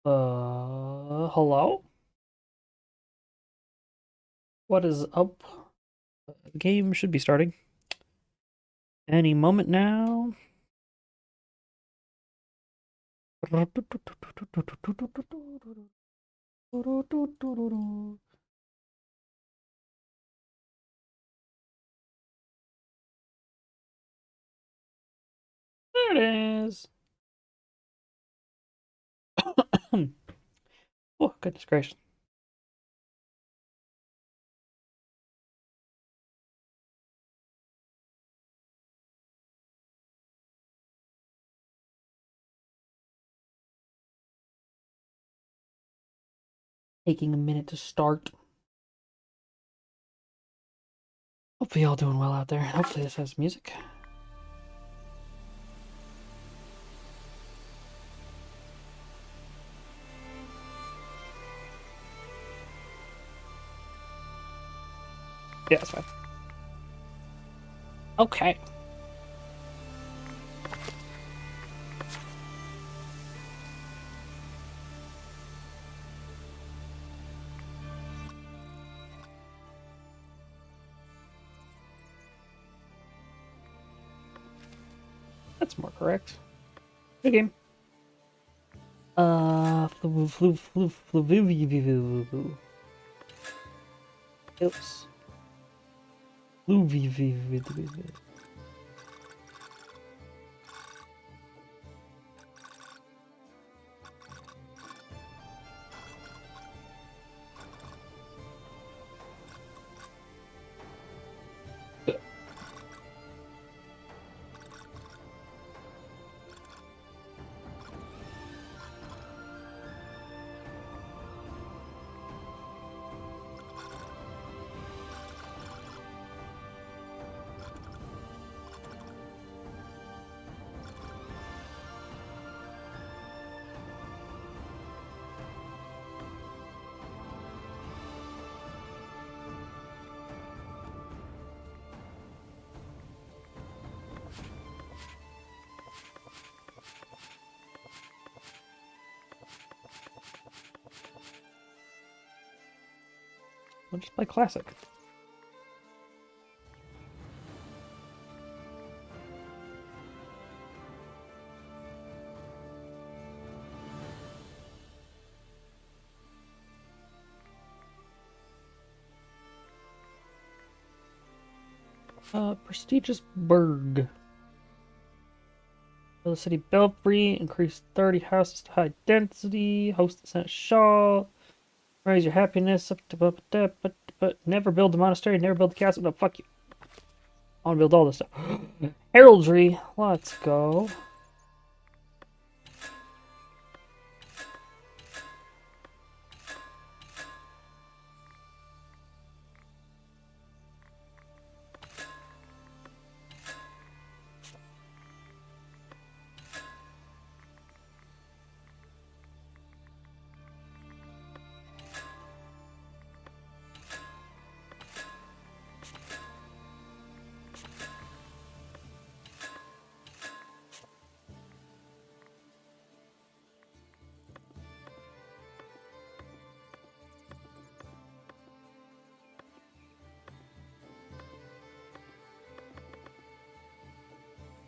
Hello? What is up? The game should be starting any moment now. There it is. Oh, goodness gracious. Taking a minute to start. Hopefully, y'all doing well out there. Hopefully, this has music. Yeah, that's fine. Okay. That's more correct. Good game. Flu. Oops. Flu. We'll just play classic. Prestigious Burg. The city belfry, increase 30 houses to high density, host the Senate Shaw, raise your happiness up to but never build the monastery, never build the castle. No, fuck you. I want to build all this stuff. Heraldry, let's go.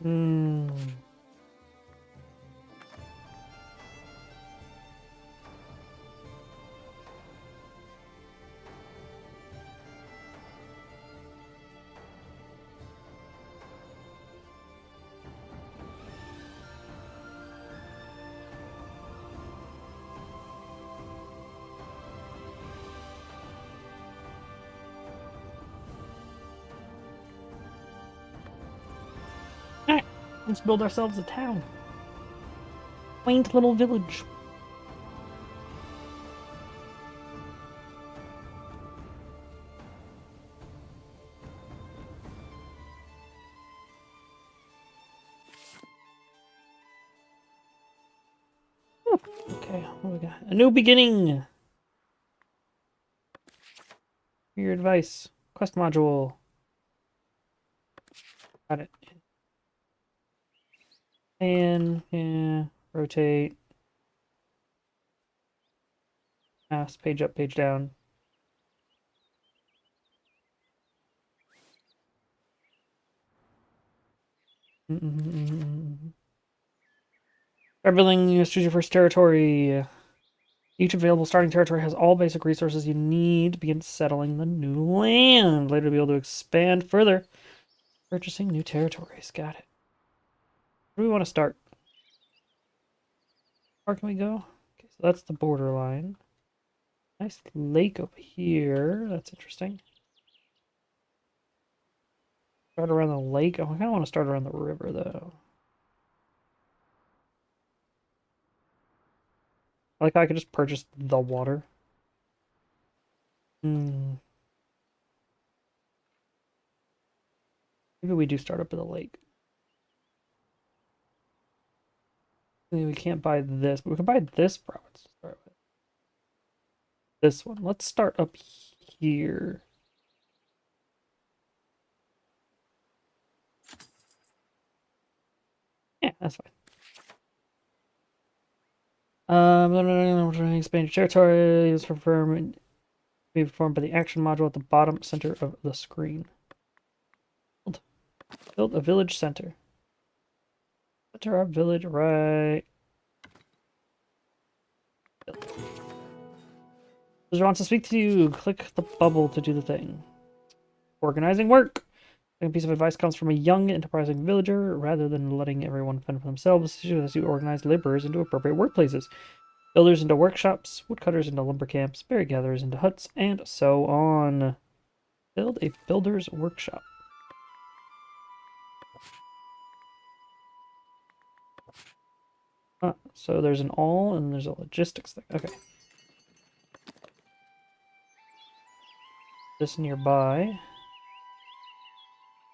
Hmm. Alright, let's build ourselves a town. Quaint little village. Okay, what we got? A new beginning. Your advice. Quest module. Got it. And yeah, rotate. Page up, page down. Start building, you choose your first territory. Each available starting territory has all basic resources you need to begin settling the new land. Later, to be able to expand further. Purchasing new territories. Got it. Where do we want to start? Where can we go? Okay, so that's the borderline. Nice lake over here. That's interesting. Start around the lake. Oh, I kind of want to start around the river, though. I like how I could just purchase the water. Hmm. Maybe we do start up at the lake. Maybe we can't buy this, but we can buy this province to start with. This one. Let's start up here. Yeah, that's fine. Expand your territory is performed be performed by the action module at the bottom center of the screen. Build a village center. Center our village right. Visitor wants to speak to you. Click the bubble to do the thing. Organizing work. Second piece of advice comes from a young, enterprising villager. Rather than letting everyone fend for themselves, you organize laborers into appropriate workplaces. Builders into workshops, woodcutters into lumber camps, berry gatherers into huts, and so on. Build a builder's workshop. So there's an all and there's a logistics thing. Okay. This nearby.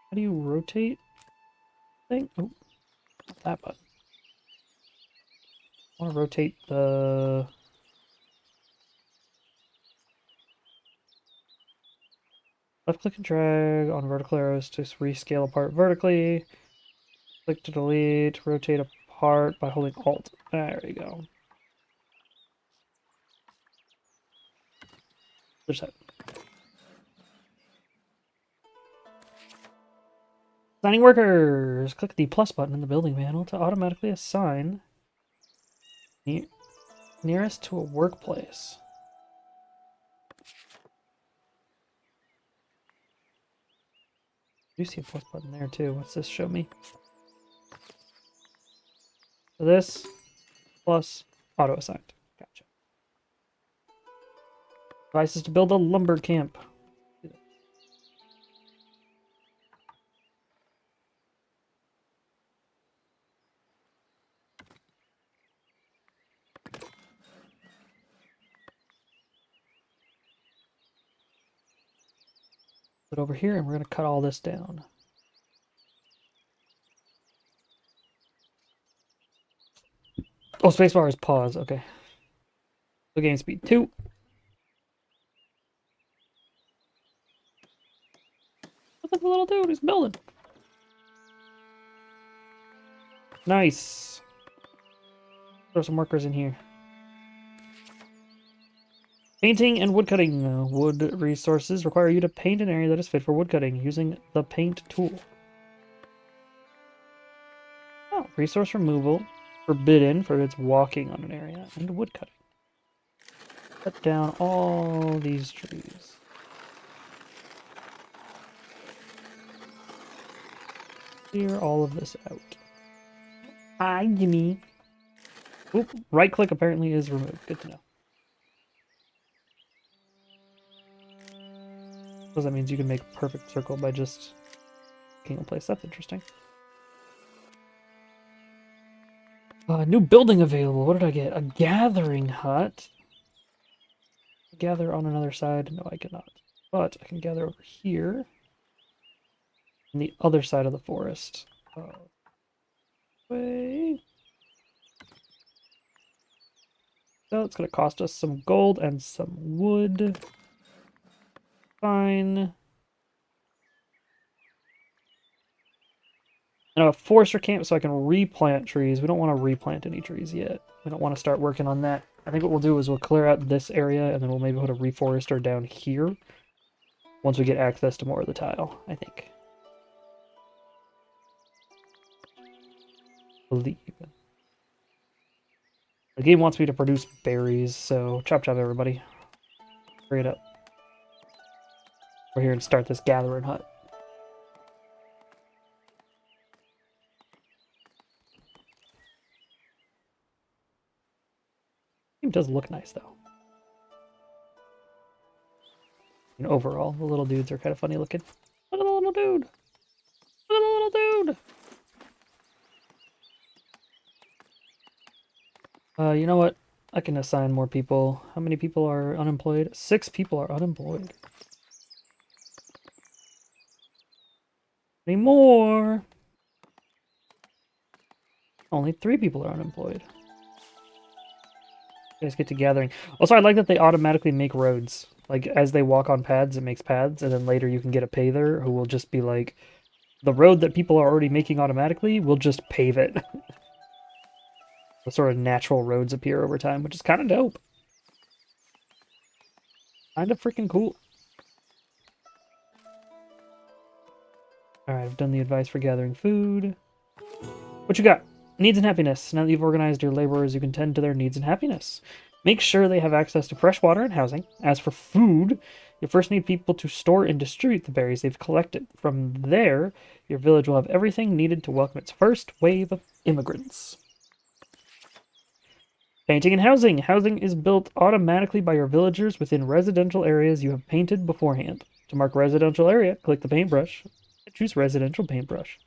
How do you rotate thing? Oh, not that button. I want to rotate the... Left click and drag on vertical arrows to rescale apart vertically. Click to delete, rotate apart by holding Alt. There you go. Other side. Assigning workers. Click the plus button in the building panel to automatically assign nearest to a workplace. I do see a plus button there too. What's this show me? So this plus auto assigned. Gotcha. Advice is to build a lumber camp. Put it over here and we're going to cut all this down. Oh, spacebar is pause. Okay. So game speed 2. Look at the little dude. He's building. Nice. Throw some workers in here. Painting and woodcutting. Wood resources require you to paint an area that is fit for woodcutting using the paint tool. Oh, resource removal. Forbidden for its walking on an area. And woodcutting. Cut down all these trees. Clear all of this out. Hi, gimme. Oop, right click apparently is removed. Good to know. Because that means you can make a perfect circle by just clicking a place. That's interesting. New building available. What did I get? A gathering hut. Gather on another side. No, I cannot. But I can gather over here. On the other side of the forest. Way. So it's going to cost us some gold and some wood. Fine. And And a forester camp so I can replant trees. We don't want to replant any trees yet. We don't want to start working on that. I think what we'll do is we'll clear out this area and then we'll maybe put a reforester down here once we get access to more of the tile, I think. Believe. The game wants me to produce berries, so chop chop everybody. Hurry it up. We're here to start this gathering hut. It does look nice though. And overall, the little dudes are kind of funny looking. Look at the little dude! Look at the little dude! You know what? I can assign more people. How many people are unemployed? 6 people are unemployed. Any more? Only 3 people are unemployed. You guys get to gathering. Also, I like that they automatically make roads. Like, as they walk on paths, it makes paths, and then later you can get a paver who will just be like, the road that people are already making automatically, we'll just pave it. The sort of natural roads appear over time, which is kind of dope. Kind of freaking cool. Alright, I've done the advice for gathering food. What you got? Needs and happiness. Now that you've organized your laborers, you can tend to their needs and happiness. Make sure they have access to fresh water and housing. As for food, you first need people to store and distribute the berries they've collected. From there, your village will have everything needed to welcome its first wave of immigrants. Painting and housing. Housing is built automatically by your villagers within residential areas you have painted beforehand. To mark residential area, click the paintbrush and choose residential paintbrush.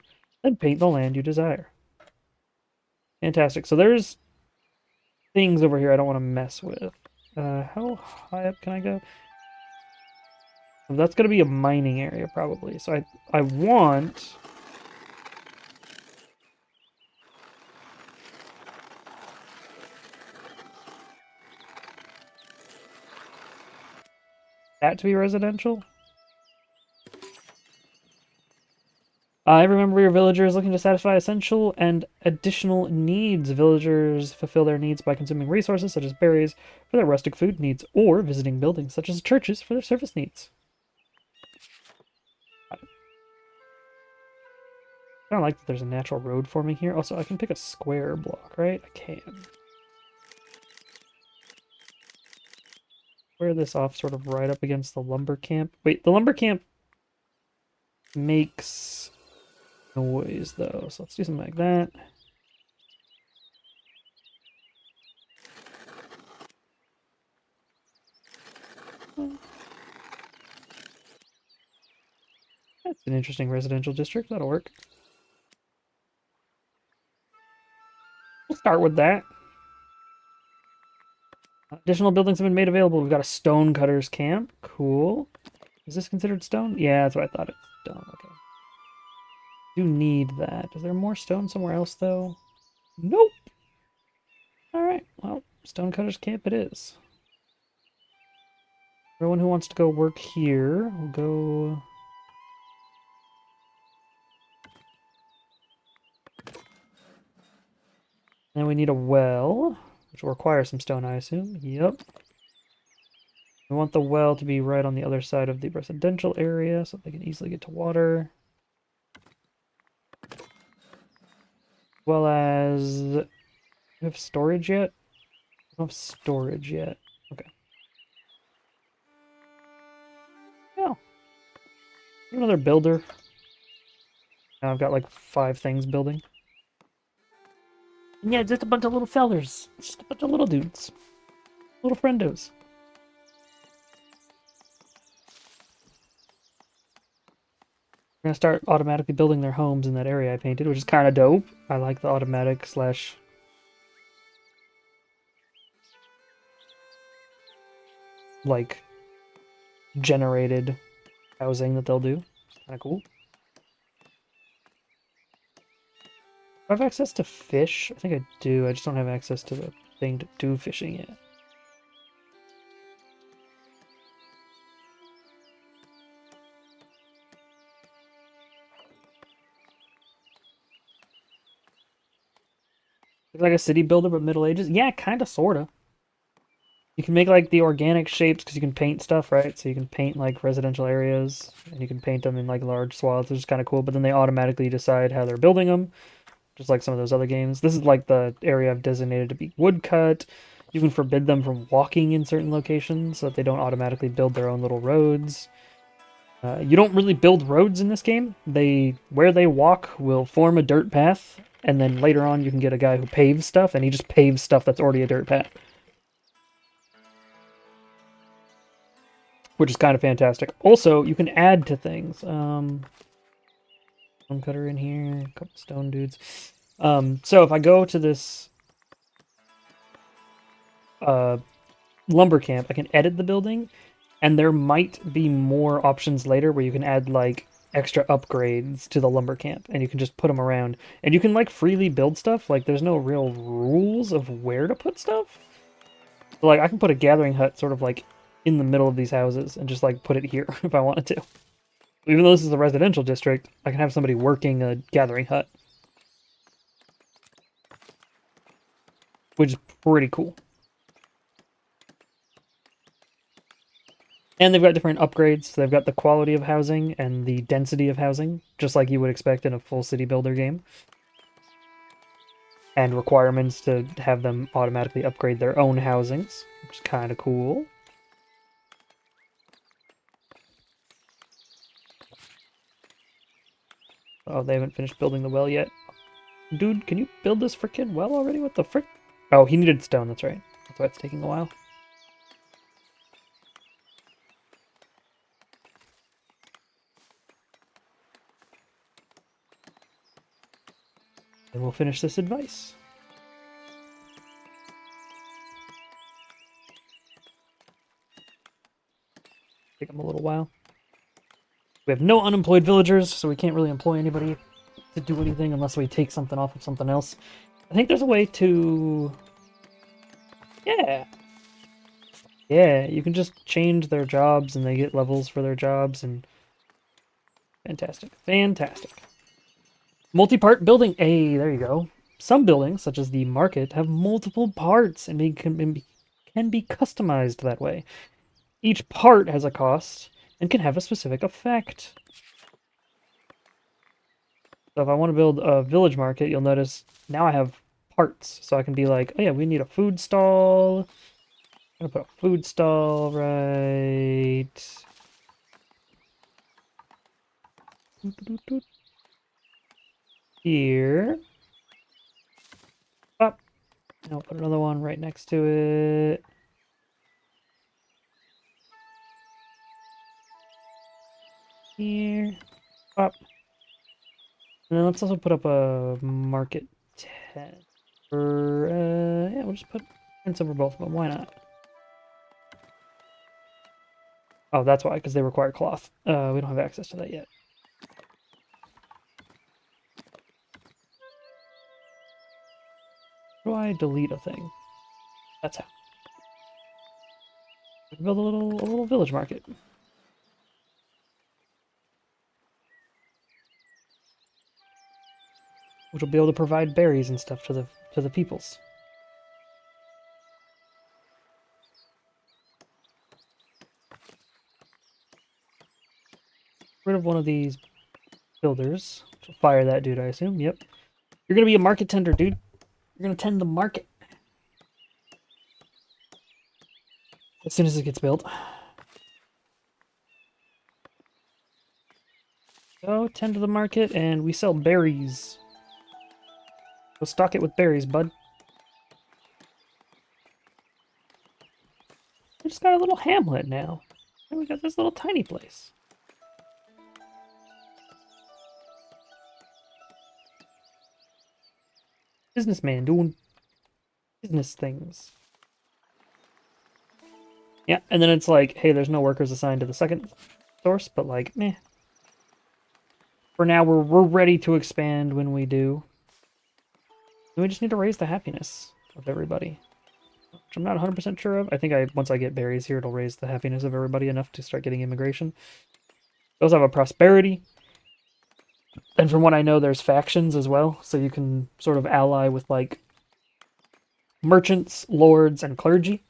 Then paint the land you desire. Fantastic. So there's things over here I don't want to mess with. How high up can I go? Well, that's going to be a mining area probably. So I want... that to be residential. Every member of your villager is looking to satisfy essential and additional needs. Villagers fulfill their needs by consuming resources such as berries for their rustic food needs, or visiting buildings such as churches for their service needs. I don't like that there's a natural road forming here. Also, I can pick a square block, right? I can. Square this off sort of right up against the lumber camp. Wait, the lumber camp makes noise though, so let's do something like that. That's an interesting residential district. That'll work. We'll start with that. Additional buildings have been made available. We've got a stonecutter's camp. Cool. Is this considered stone? Yeah, that's what I thought. It's stone. Okay. Do need that. Is there more stone somewhere else, though? Nope. Alright, well, stonecutter's camp it is. Everyone who wants to go work here will go... Then we need a well, which will require some stone, I assume. Yep. We want the well to be right on the other side of the residential area so they can easily get to water. As well as... Do we have storage yet? I don't have storage yet. Okay. Yeah. Another builder. Now I've got like 5 things building. And yeah, just a bunch of little fellers. Just a bunch of little dudes. Little friendos. We're gonna start automatically building their homes in that area I painted, which is kind of dope. I like the automatic slash... like, generated housing that they'll do. Kind of cool. Do I have access to fish? I think I do. I just don't have access to the thing to do fishing yet. It's like a city builder, but Middle Ages. Yeah, kind of, sorta. You can make like the organic shapes because you can paint stuff, right? So you can paint like residential areas, and you can paint them in like large swaths, which is kind of cool. But then they automatically decide how they're building them, just like some of those other games. This is like the area I've designated to be woodcut. You can forbid them from walking in certain locations so that they don't automatically build their own little roads. You don't really build roads in this game. Where they walk will form a dirt path, and then later on you can get a guy who paves stuff, and he just paves stuff that's already a dirt path, which is kind of fantastic. Also, you can add to things. Stone cutter in here, a couple stone dudes. So if I go to this lumber camp, I can edit the building, and there might be more options later where you can add like extra upgrades to the lumber camp, and you can just put them around, and you can like freely build stuff. Like there's no real rules of where to put stuff. So, like I can put a gathering hut sort of like in the middle of these houses and just like put it here if I wanted to. Even though this is a residential district, I can have somebody working a gathering hut, which is pretty cool. And they've got different upgrades. So they've got the quality of housing and the density of housing, just like you would expect in a full city builder game. And requirements to have them automatically upgrade their own housings, which is kind of cool. Oh, they haven't finished building the well yet. Dude, can you build this frickin' well already? What the frick? Oh, he needed stone, that's right. That's why it's taking a while. And we'll finish this advice. Take them a little while. We have no unemployed villagers, so we can't really employ anybody to do anything unless we take something off of something else. I think there's a way to... Yeah. Yeah, you can just change their jobs and they get levels for their jobs and... Fantastic. Fantastic. Multi-part building. Hey, there you go. Some buildings, such as the market, have multiple parts and can be customized that way. Each part has a cost and can have a specific effect. So if I want to build a village market, you'll notice now I have parts. So I can be like, oh yeah, we need a food stall. I'm gonna put a food stall right here. Up. And I'll put another one right next to it. Here. Up. And then let's also put up a market tent. Yeah, we'll just put tents over both of them. Why not? Oh, that's why, because they require cloth. We don't have access to that yet. How do I delete a thing? That's how. We can build a little village market. Which will be able to provide berries and stuff to the peoples. Rid of one of these builders. Fire that dude, I assume. Yep. You're gonna be a market tender, dude. You're gonna tend the market. As soon as it gets built. Go tend to the market, and we sell berries. Go stock it with berries, bud. We just got a little hamlet now. And we got this little tiny place. Businessman doing business things. Yeah, and then it's like, hey, there's no workers assigned to the second source, but like, meh. For now, we're ready to expand when we do. And we just need to raise the happiness of everybody, which I'm not 100% sure of. I think once I get berries here, it'll raise the happiness of everybody enough to start getting immigration. We also have a prosperity. And from what I know, there's factions as well, so you can sort of ally with, like, merchants, lords, and clergy.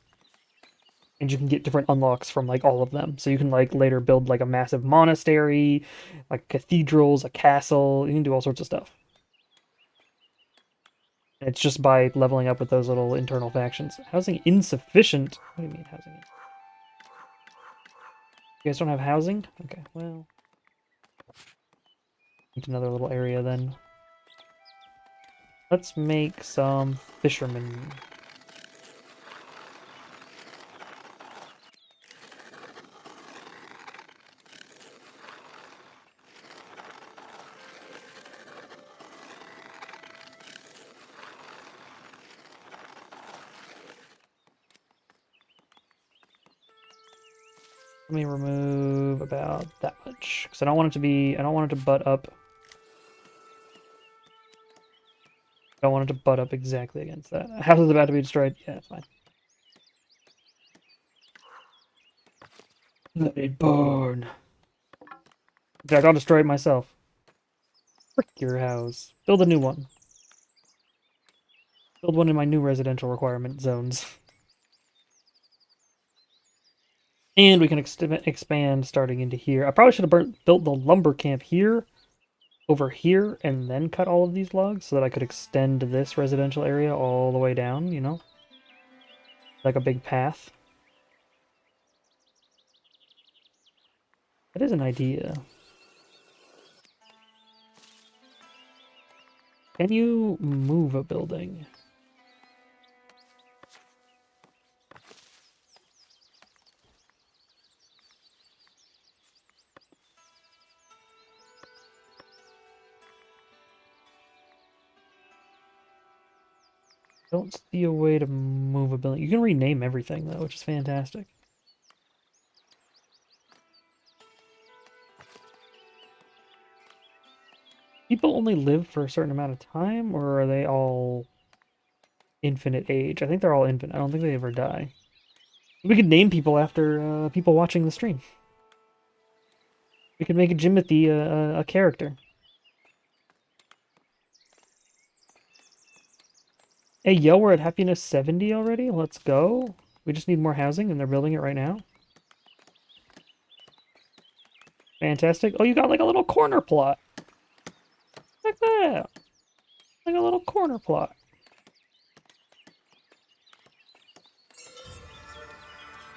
And you can get different unlocks from like all of them. So you can like later build like a massive monastery, like cathedrals, a castle. You can do all sorts of stuff. And it's just by leveling up with those little internal factions. Housing insufficient? What do you mean housing? You guys don't have housing? Okay, well. Need another little area then. Let's make some fishermen. Let me remove about that much because I don't want it to be. I don't want it to butt up. I don't want it to butt up exactly against that. House is about to be destroyed. Yeah, it's fine. Let it burn. In fact, I'll destroy it myself. Frick your house. Build a new one. Build one in my new residential requirement zones. And we can expand starting into here. I probably should have built the lumber camp here, over here, and then cut all of these logs so that I could extend this residential area all the way down, you know? Like a big path. That is an idea. Can you move a building? Don't see a way to move a building. You can rename everything, though, which is fantastic. People only live for a certain amount of time, or are they all infinite age? I think they're all infinite. I don't think they ever die. We could name people after people watching the stream. We could make Jimothy a character. Hey, yo, we're at happiness 70 already. Let's go. We just need more housing, and they're building it right now. Fantastic. Oh, you got like a little corner plot. Like that. Like a little corner plot.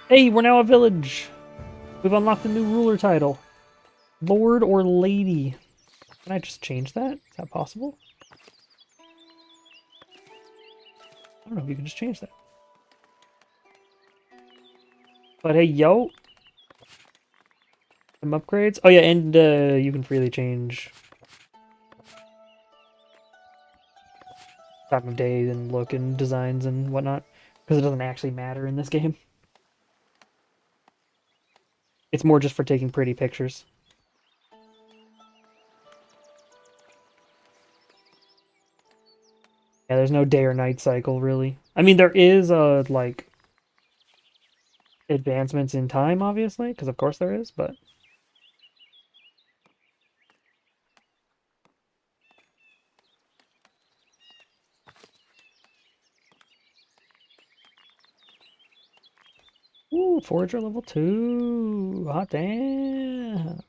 Hey, we're now a village. We've unlocked a new ruler title. Lord or Lady. Can I just change that? Is that possible? I don't know if you can just change that. But hey, yo. Some upgrades. Oh yeah, and you can freely change time of day and look and designs and whatnot. Because it doesn't actually matter in this game. It's more just for taking pretty pictures. Yeah, there's no day or night cycle, really. I mean, there is, like, advancements in time, obviously, because of course there is, but... Ooh, Forager level 2! Hot damn!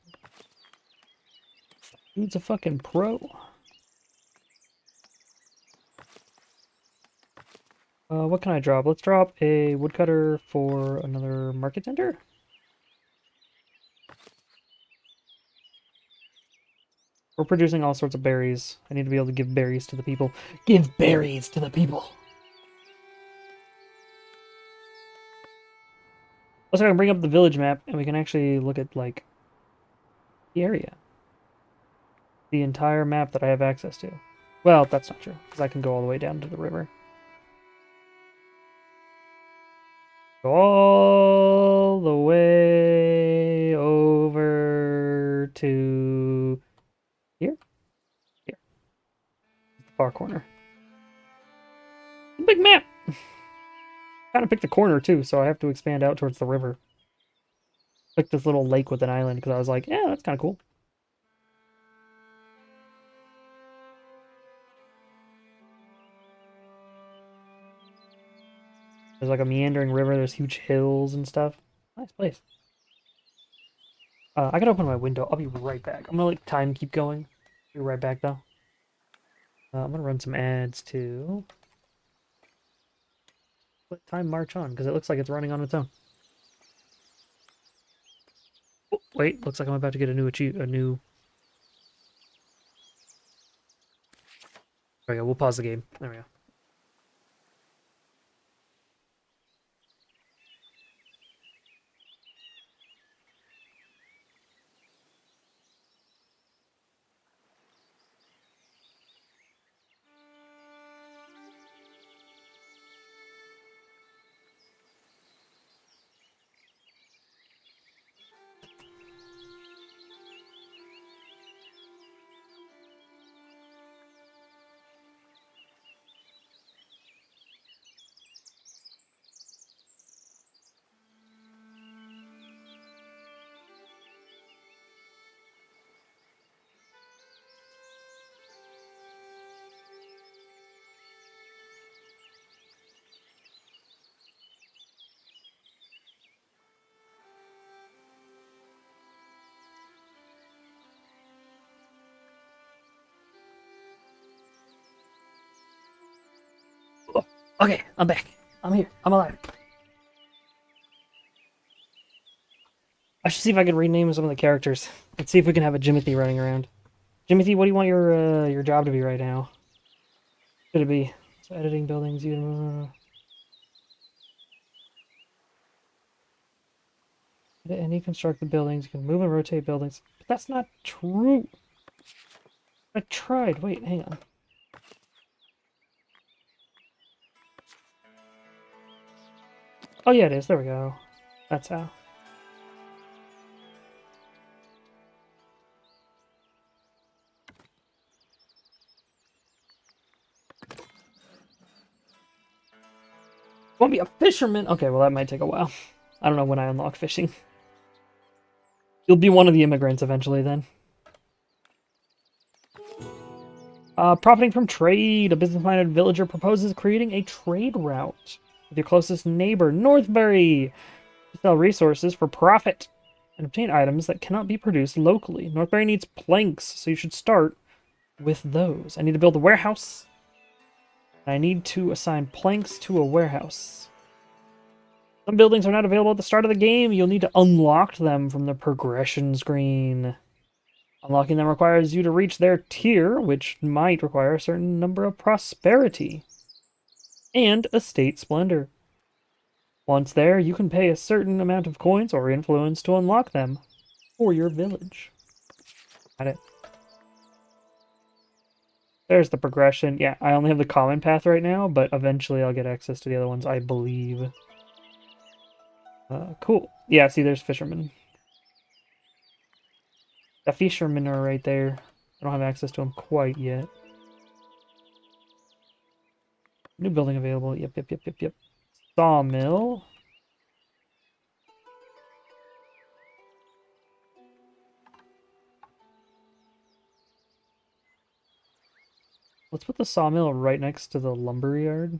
Dude's a fucking pro. What can I drop? Let's drop a woodcutter for another market tender. We're producing all sorts of berries. I need to be able to give berries to the people. Give berries to the people! Also, I can bring up the village map, and we can actually look at, like, the area. The entire map that I have access to. Well, that's not true, because I can go all the way down to the river. Go all the way over to here? Here. The far corner. Big map! Kind of picked a corner, too, so I have to expand out towards the river. Picked this little lake with an island, because I was like, yeah, that's kind of cool. There's like a meandering river. There's huge hills and stuff. Nice place. I gotta open my window. I'll be right back. I'm gonna let time keep going. Be right back though. I'm gonna run some ads too. Let time march on because it looks like it's running on its own. Oh, wait, looks like I'm about to get a new There we go. We'll pause the game. There we go. Oh, okay, I'm back. I'm here. I'm alive. I should see if I can rename some of the characters. Let's see if we can have a Jimothy running around. Jimothy, what do you want your job to be right now? Should it be so editing buildings? Any constructed buildings, you can move and rotate buildings. But that's not true. I tried. Wait, hang on. Oh yeah, it is. There we go. That's how. Want to be a fisherman? Okay, well that might take a while. I don't know when I unlock fishing. You'll be one of the immigrants eventually then. Profiting from trade. A business-minded villager proposes creating a trade route with your closest neighbor, Northbury, to sell resources for profit and obtain items that cannot be produced locally. Northbury needs planks, so you should start with those. I need to build a warehouse. I need to assign planks to a warehouse. Some buildings are not available at the start of the game. You'll need to unlock them from the progression screen. Unlocking them requires you to reach their tier, which might require a certain number of prosperity and estate splendor. Once there, you can pay a certain amount of coins or influence to unlock them for your village. Got it. There's the progression. Yeah, I only have the common path right now, but eventually I'll get access to the other ones, I believe. Cool. Yeah, see, there's fishermen. The fishermen are right there. I don't have access to them quite yet. New building available. Yep. Sawmill. Let's put the sawmill right next to the lumber yard.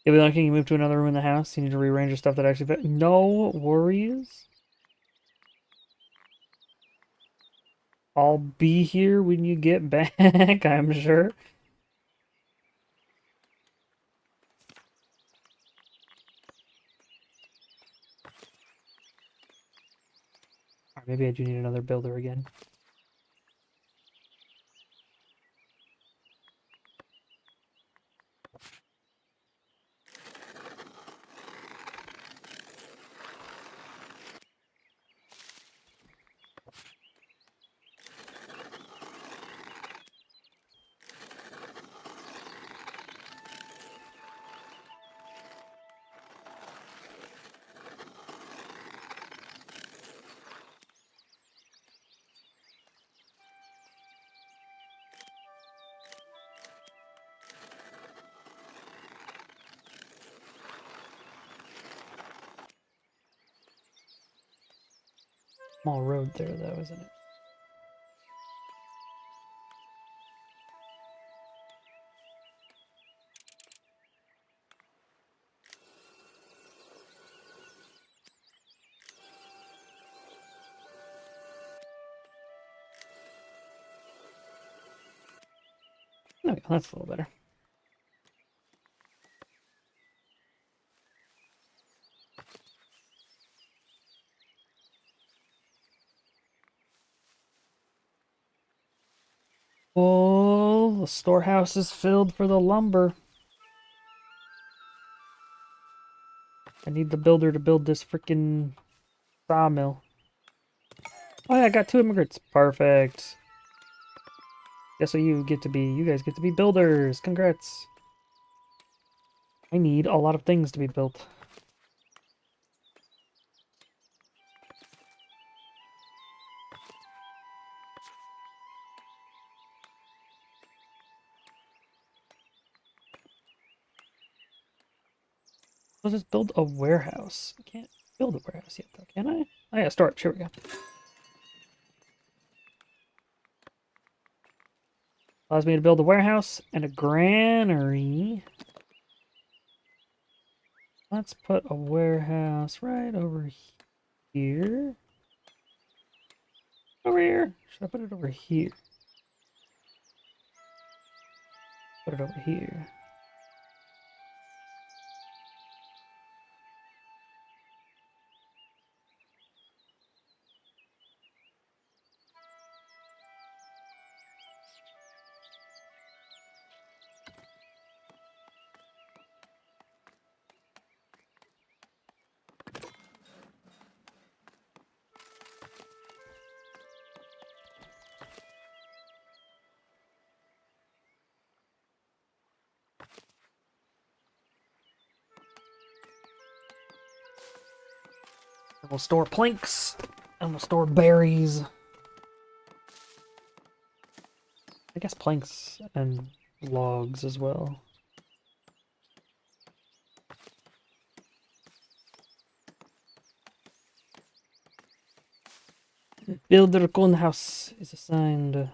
You'll be lucky you move to another room in the house. You need to rearrange your stuff that actually fit. No worries. I'll be here when you get back, I'm sure. Or maybe I do need another builder again. Small road there, though, isn't it? There we go, that's a little better. Oh, the storehouse is filled for the lumber. I need the builder to build this freaking sawmill. Oh yeah, I got 2 immigrants. Perfect. Guess what you guys get to be builders. Congrats. I need a lot of things to be built. Let's just build a warehouse. I can't build a warehouse yet though, can I? Oh yeah, storage. Here we go. Allows me to build a warehouse and a granary. Let's put a warehouse right over here. Over here. Should I put it over here? Put it over here. And we'll store planks. And we'll store berries. I guess planks and logs as well. Builder House is assigned.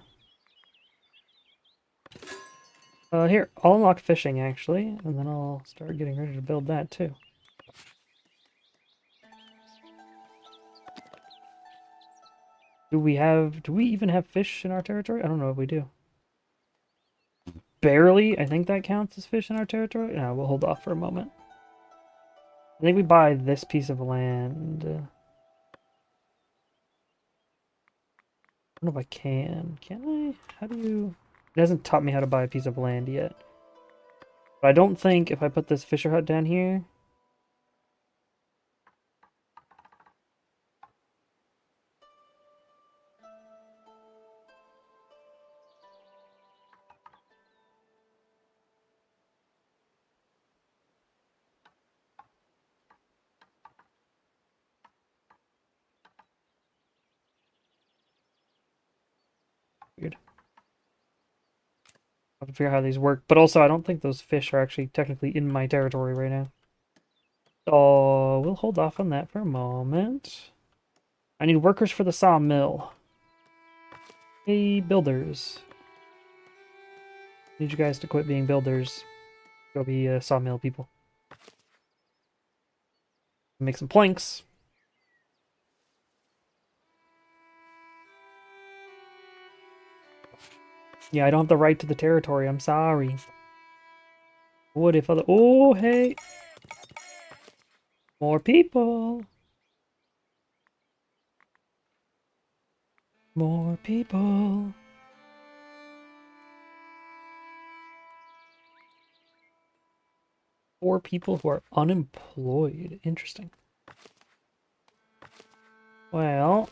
Here, I'll unlock fishing actually, and then I'll start getting ready to build that too. Do we even have fish in our territory? I don't know if we do. Barely, I think that counts as fish in our territory. No, we'll hold off for a moment. I think we buy this piece of land. I don't know if I can. Can I? How do you... It hasn't taught me how to buy a piece of land yet. But I don't think if I put this fisher hut down here... Weird. I have to figure out how these work. But also, I don't think those fish are actually technically in my territory right now. So, we'll hold off on that for a moment. I need workers for the sawmill. Hey, builders. Need you guys to quit being builders. Go be sawmill people. Make some planks. Yeah, I don't have the right to the territory. I'm sorry. What if other... Oh, hey! More people! More people! Four people who are unemployed. Interesting. Well...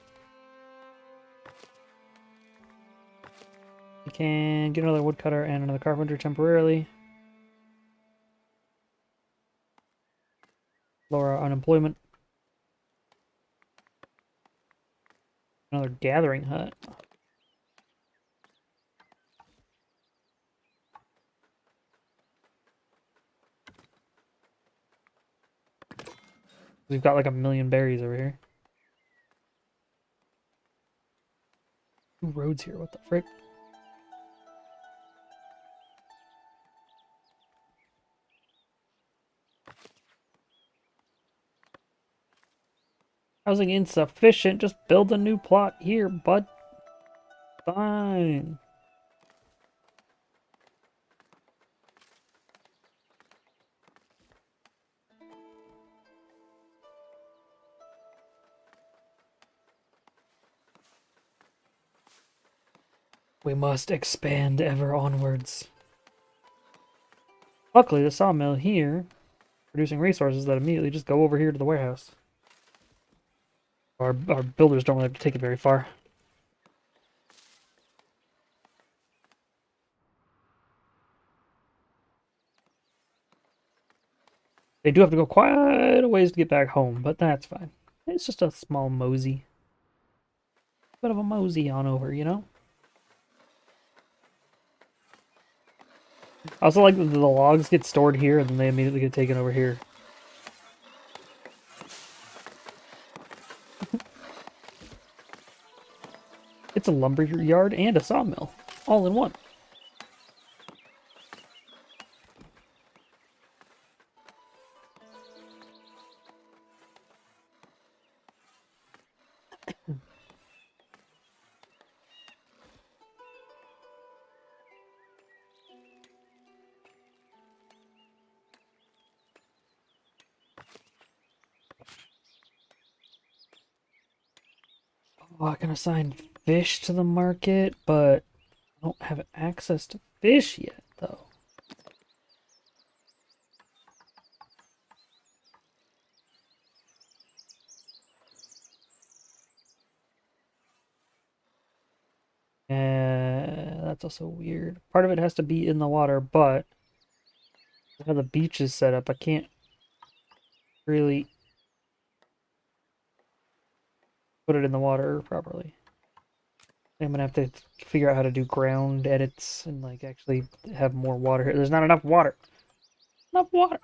We can get another woodcutter and another carpenter temporarily. Lower our unemployment. Another gathering hut. We've got like 1,000,000 berries over here. 2 roads here, what the frick? Housing insufficient, just build a new plot here, bud. Fine. We must expand ever onwards. Luckily, the sawmill here, producing resources that immediately just go over here to the warehouse. Our builders don't really have to take it very far. They do have to go quite a ways to get back home, but that's fine. It's just a small mosey. Bit of a mosey on over, you know? I also like that the logs get stored here and then they immediately get taken over here. It's a lumber yard and a sawmill, all in one. Oh, I can assign fish to the market, but I don't have access to fish yet, though. That's also weird. Part of it has to be in the water, but how the beach is set up, I can't really put it in the water properly. I'm gonna have to figure out how to do ground edits and like actually have more water here. There's not enough water. Enough water.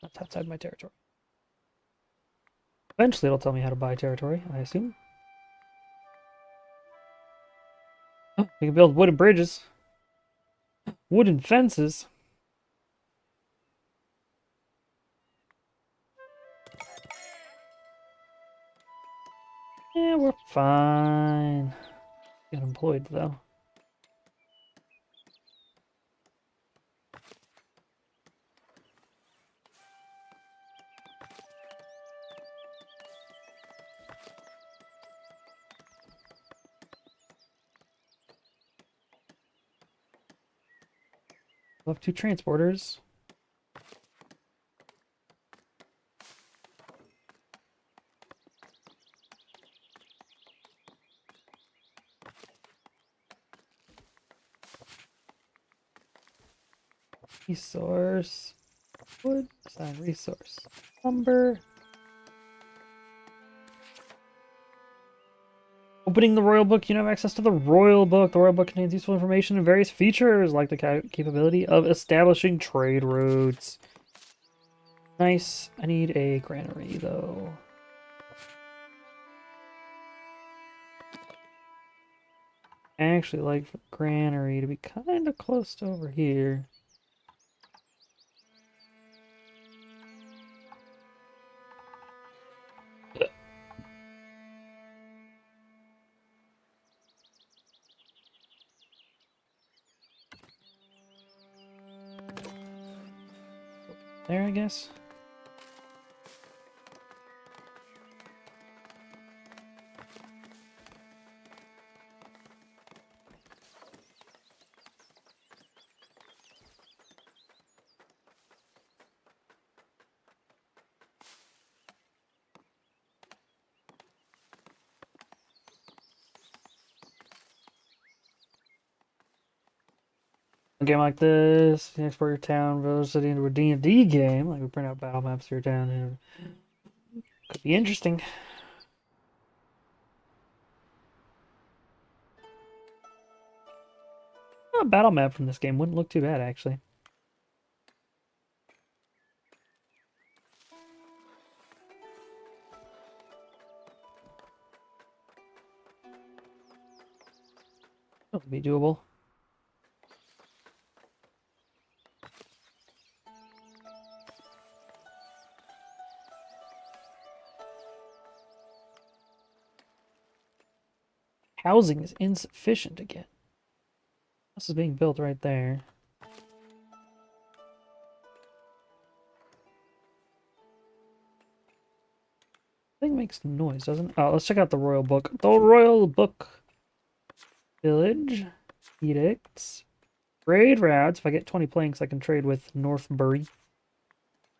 That's outside my territory. Eventually it'll tell me how to buy territory, I assume. Oh, we can build wooden bridges. Wooden fences. Yeah, we're fine. Get employed though. We'll have 2 transporters. Resource. Wood. Assign resource. Lumber. Opening the Royal Book, you have access to the Royal Book. The Royal Book contains useful information and various features, like the capability of establishing trade routes. Nice. I need a granary, though. I actually like for granary to be kind of close to over here. There, I guess. A game like this, you export your town, village, city into a D&D game. Like we print out battle maps for your town. And could be interesting. A battle map from this game wouldn't look too bad, actually. That would be doable. Housing is insufficient again. This is being built right there. I think makes noise, doesn't it? Oh, let's check out the royal book. The royal book. Village. Edicts. Trade routes. If I get 20 planks, I can trade with Northbury.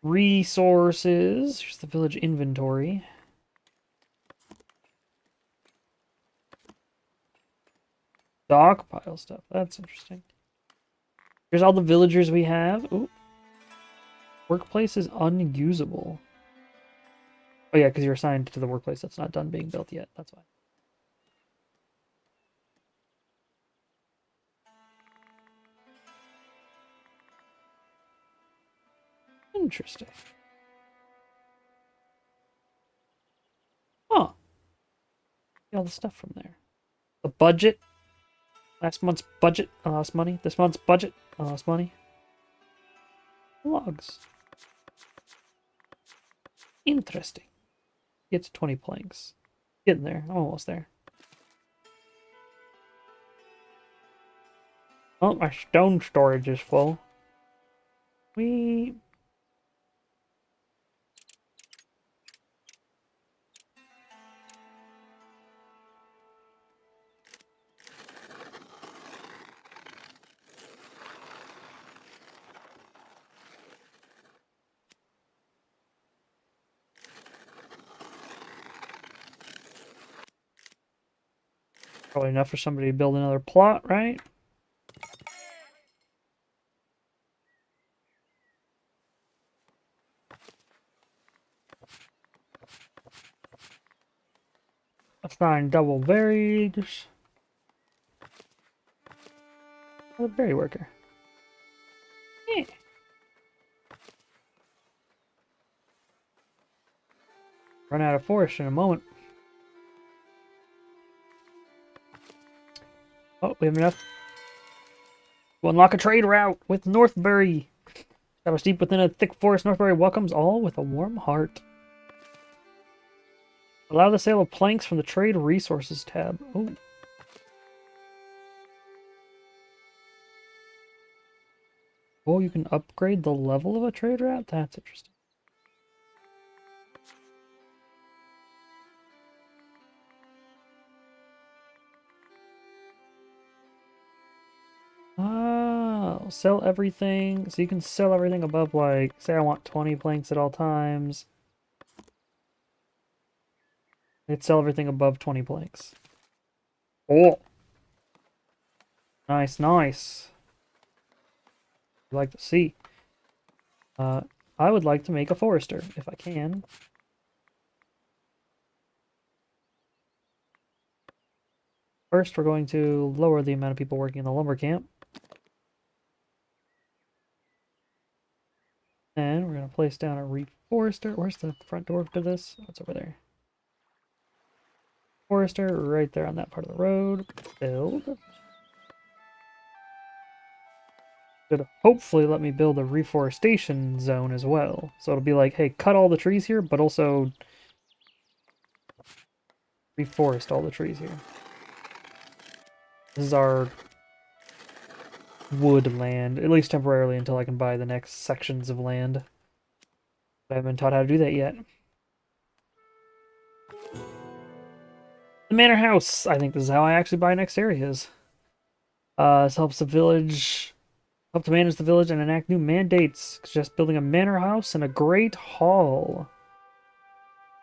Resources. Here's the village inventory. Stockpile stuff. That's interesting. Here's all the villagers we have. Ooh. Workplace is unusable. Oh yeah, because you're assigned to the workplace that's not done being built yet. That's why. Interesting. Huh. Get all the stuff from there. The budget. Last month's budget. I lost money. This month's budget. I lost money. Logs. Interesting. Get to 20 planks. Getting there. I'm almost there. Oh, my stone storage is full. We... Probably enough for somebody to build another plot, right? Assign double berries. A berry worker. Yeah. Run out of forest in a moment. Oh, we have enough. We'll unlock a trade route with Northbury. That was deep within a thick forest. Northbury welcomes all with a warm heart. Allow the sale of planks from the Trade Resources tab. Oh. Oh, you can upgrade the level of a trade route? That's interesting. Oh, sell everything. So you can sell everything above, like, say I want 20 planks at all times. I'd sell everything above 20 planks. Oh! Nice, nice. I'd like to see. I would like to make a forester, if I can. First, we're going to lower the amount of people working in the lumber camp. And we're going to place down a reforester. Where's the front door to this? Oh, it's over there. Forester right there on that part of the road. Build. Should hopefully let me build a reforestation zone as well. So it'll be like, hey, cut all the trees here, but also reforest all the trees here. This is our wood land, at least temporarily until I can buy the next sections of land. But I haven't been taught how to do that yet. The manor house. I think this is how I actually buy next areas. This helps the village, help to manage the village and enact new mandates. Just building a manor house and a great hall.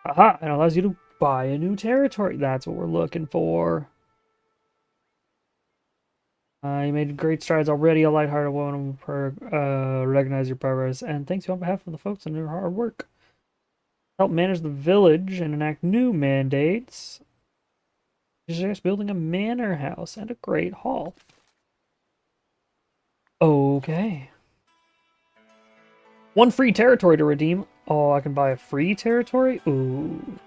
Aha! It allows you to buy a new territory. That's what we're looking for. You made great strides already. A lighthearted woman will recognize your progress and thanks you on behalf of the folks and their hard work. Help manage the village and enact new mandates. Just building a manor house and a great hall. Okay. One free territory to redeem. Oh, I can buy a free territory? Ooh.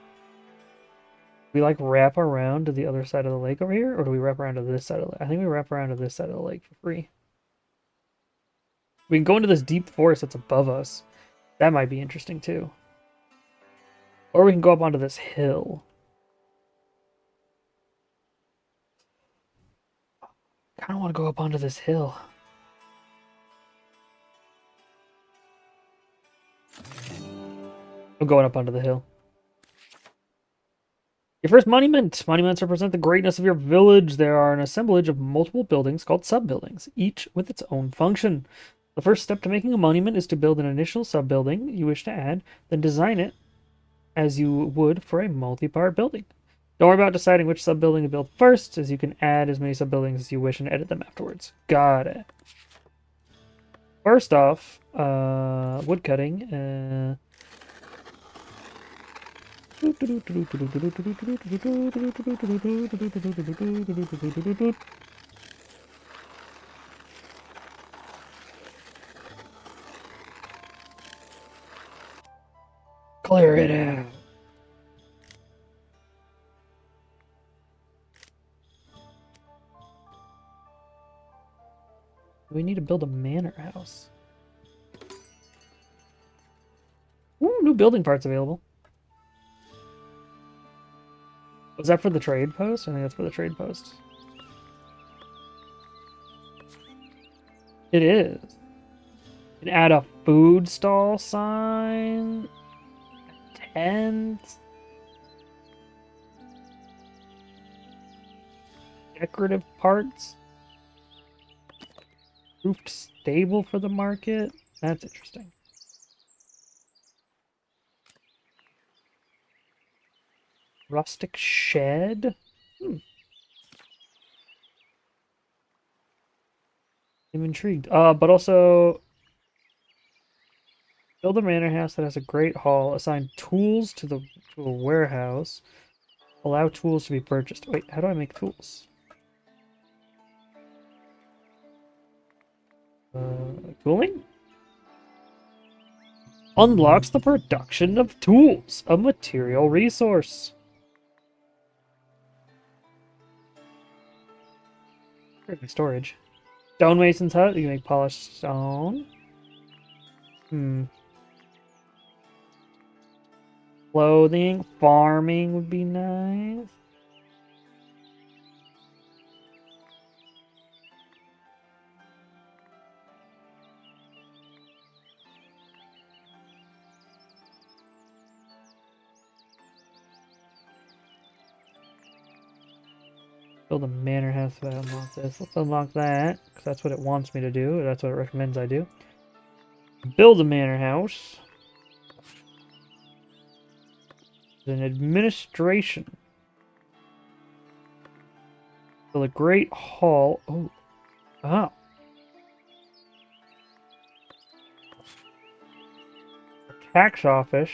We like wrap around to the other side of the lake over here? Or do we wrap around to this side of the lake? I think we wrap around to this side of the lake for free. We can go into this deep forest that's above us. That might be interesting too. Or we can go up onto this hill. I kind of want to go up onto this hill. I'm going up onto the hill. Your first monument. Monuments represent the greatness of your village. They are an assemblage of multiple buildings called sub-buildings, each with its own function. The first step to making a monument is to build an initial sub-building you wish to add, then design it as you would for a multi-part building. Don't worry about deciding which sub-building to build first, as you can add as many sub-buildings as you wish and edit them afterwards. Got it. First off, woodcutting. Clear it out. We need to build a manor house. Ooh, new building parts available. Was that for the trade post? I think that's for the trade post. It is. You can add a food stall sign. Tent. Decorative parts. Roofed stable for the market. That's interesting. Rustic shed. I'm intrigued. But also build a manor house that has a great hall. Assign tools to a warehouse. Allow tools to be purchased. Wait, how do I make tools? Tooling? Unlocks the production of tools, a material resource. Perfect storage. Stonemason's hut. You can make polished stone. Clothing. Farming would be nice. Build a manor house if I unlock this. Let's unlock that, because that's what it wants me to do. That's what it recommends I do. Build a manor house. An administration. Build a great hall. Oh. Oh. A tax office.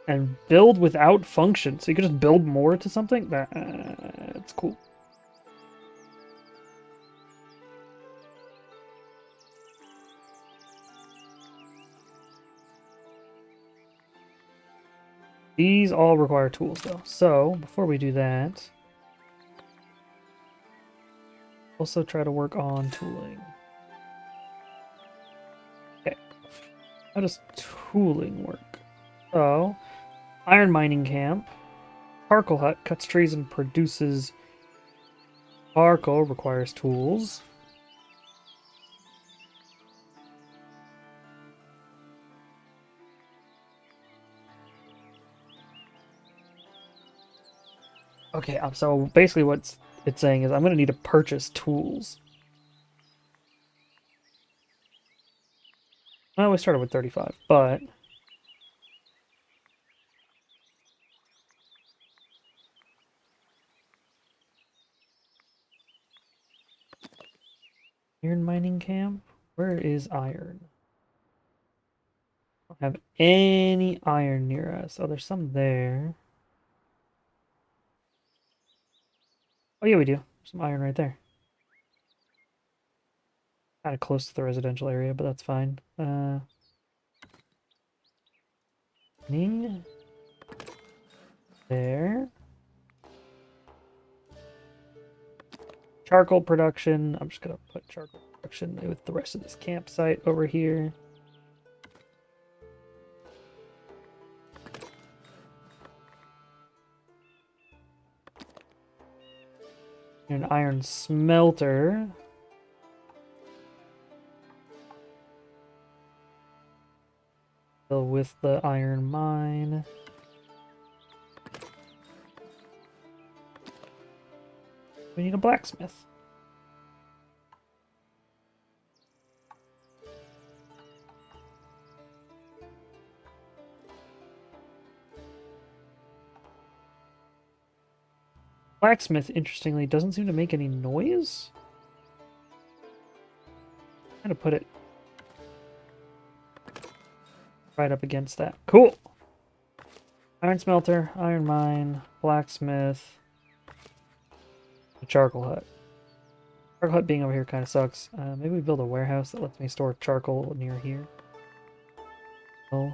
And build without function. So you can just build more to something? That's cool. These all require tools, though. So, before we do that, also try to work on tooling. Okay. How does tooling work? So, iron mining camp. Charcoal hut cuts trees and produces charcoal, requires tools. Okay, so basically what it's saying is I'm going to need to purchase tools. Well, we started with 35, but iron mining camp? Where is iron? I don't have any iron near us. Oh, there's some there. Oh, yeah, we do. Some iron right there. Kind of close to the residential area, but that's fine. Ning. There. Charcoal production. I'm just going to put charcoal production with the rest of this campsite over here. An iron smelter. With the iron mine. We need a blacksmith. Blacksmith, interestingly, doesn't seem to make any noise. I'm gonna put it right up against that. Cool! Iron smelter, iron mine, blacksmith, a charcoal hut. Charcoal hut being over here kind of sucks. Maybe we build a warehouse that lets me store charcoal near here. Oh.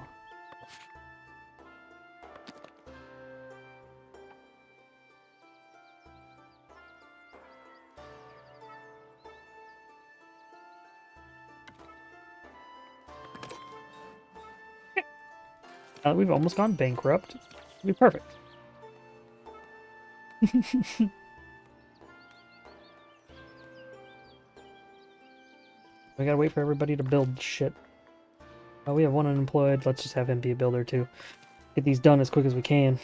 We've almost gone bankrupt. It'll be perfect. We gotta wait for everybody to build shit. Oh, we have one unemployed. Let's just have him be a builder too. Get these done as quick as we can.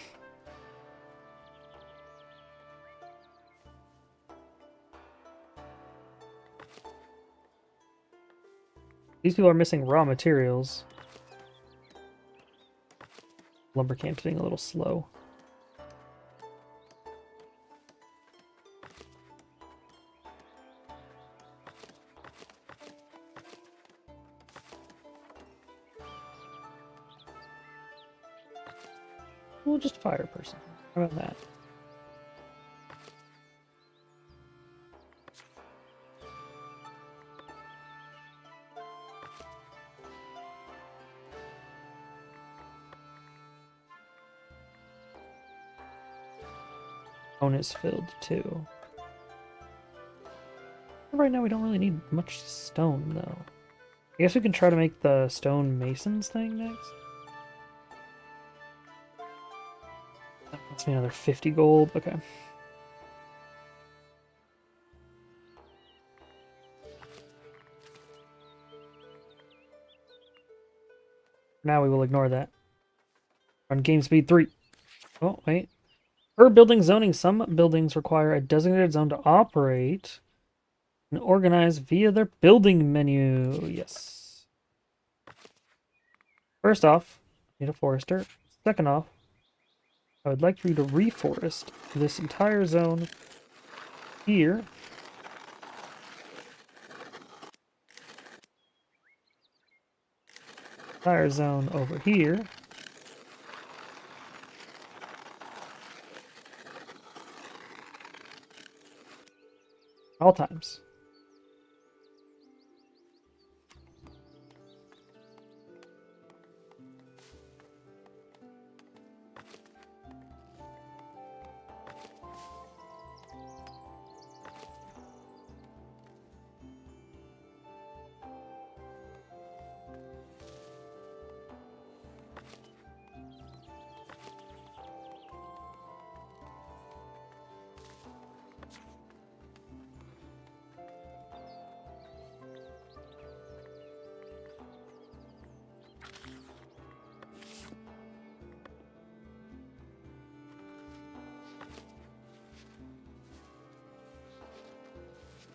These people are missing raw materials. Lumber camp's being a little slow. We'll just fire a person. How about that? Stone is filled too. Right now we don't really need much stone though. I guess we can try to make the stone masons thing next. That costs me another 50 gold. Okay. Now we will ignore that. On game speed 3. Oh, wait. Per building zoning, some buildings require a designated zone to operate and organize via their building menu. Yes. First off, I need a forester. Second off, I would like for you to reforest this entire zone here. Entire zone over here. All times.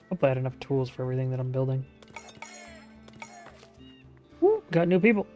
Hope I had enough tools for everything that I'm building. Woo, got new people.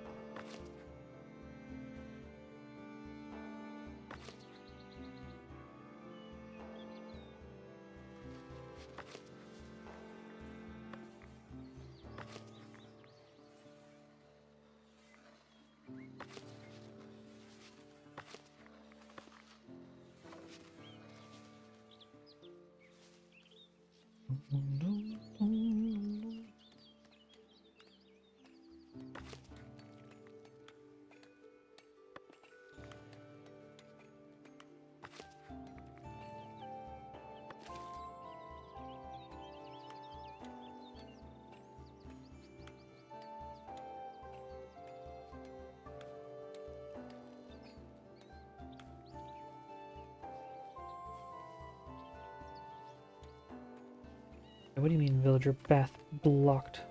What do you mean, villager path blocked?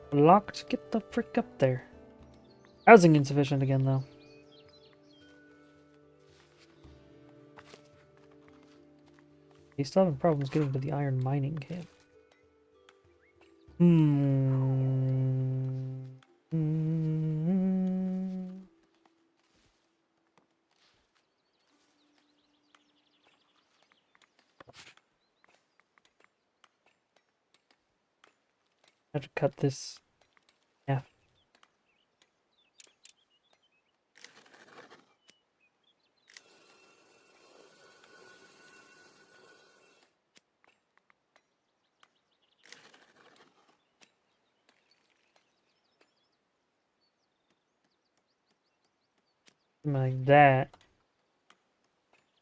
Blocked? Get the frick up there. Housing insufficient again, though. He's still having problems getting to the iron mining camp. Hmm. I have to cut this. Yeah. Like that.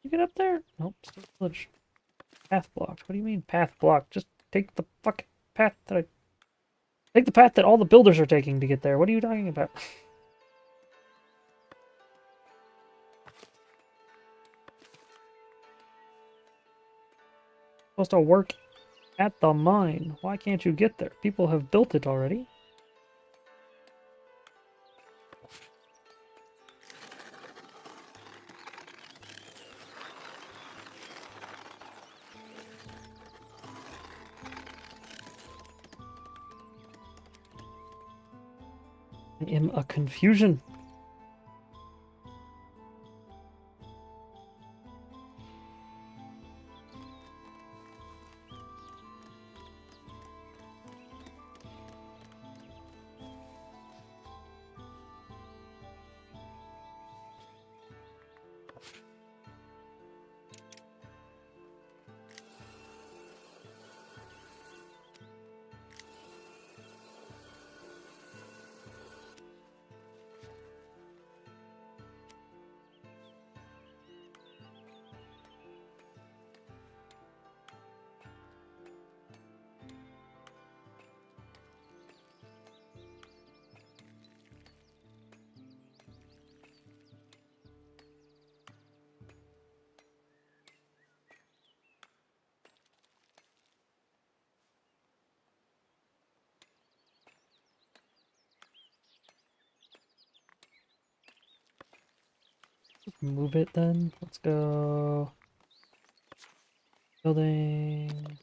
You get up there? Nope, still village. Path blocked. What do you mean path blocked? Just take the fucking path that I... Take the path that all the builders are taking to get there. What are you talking about? Supposed to work at the mine. Why can't you get there? People have built it already. I am a confusion. Move it then. Let's go. Building.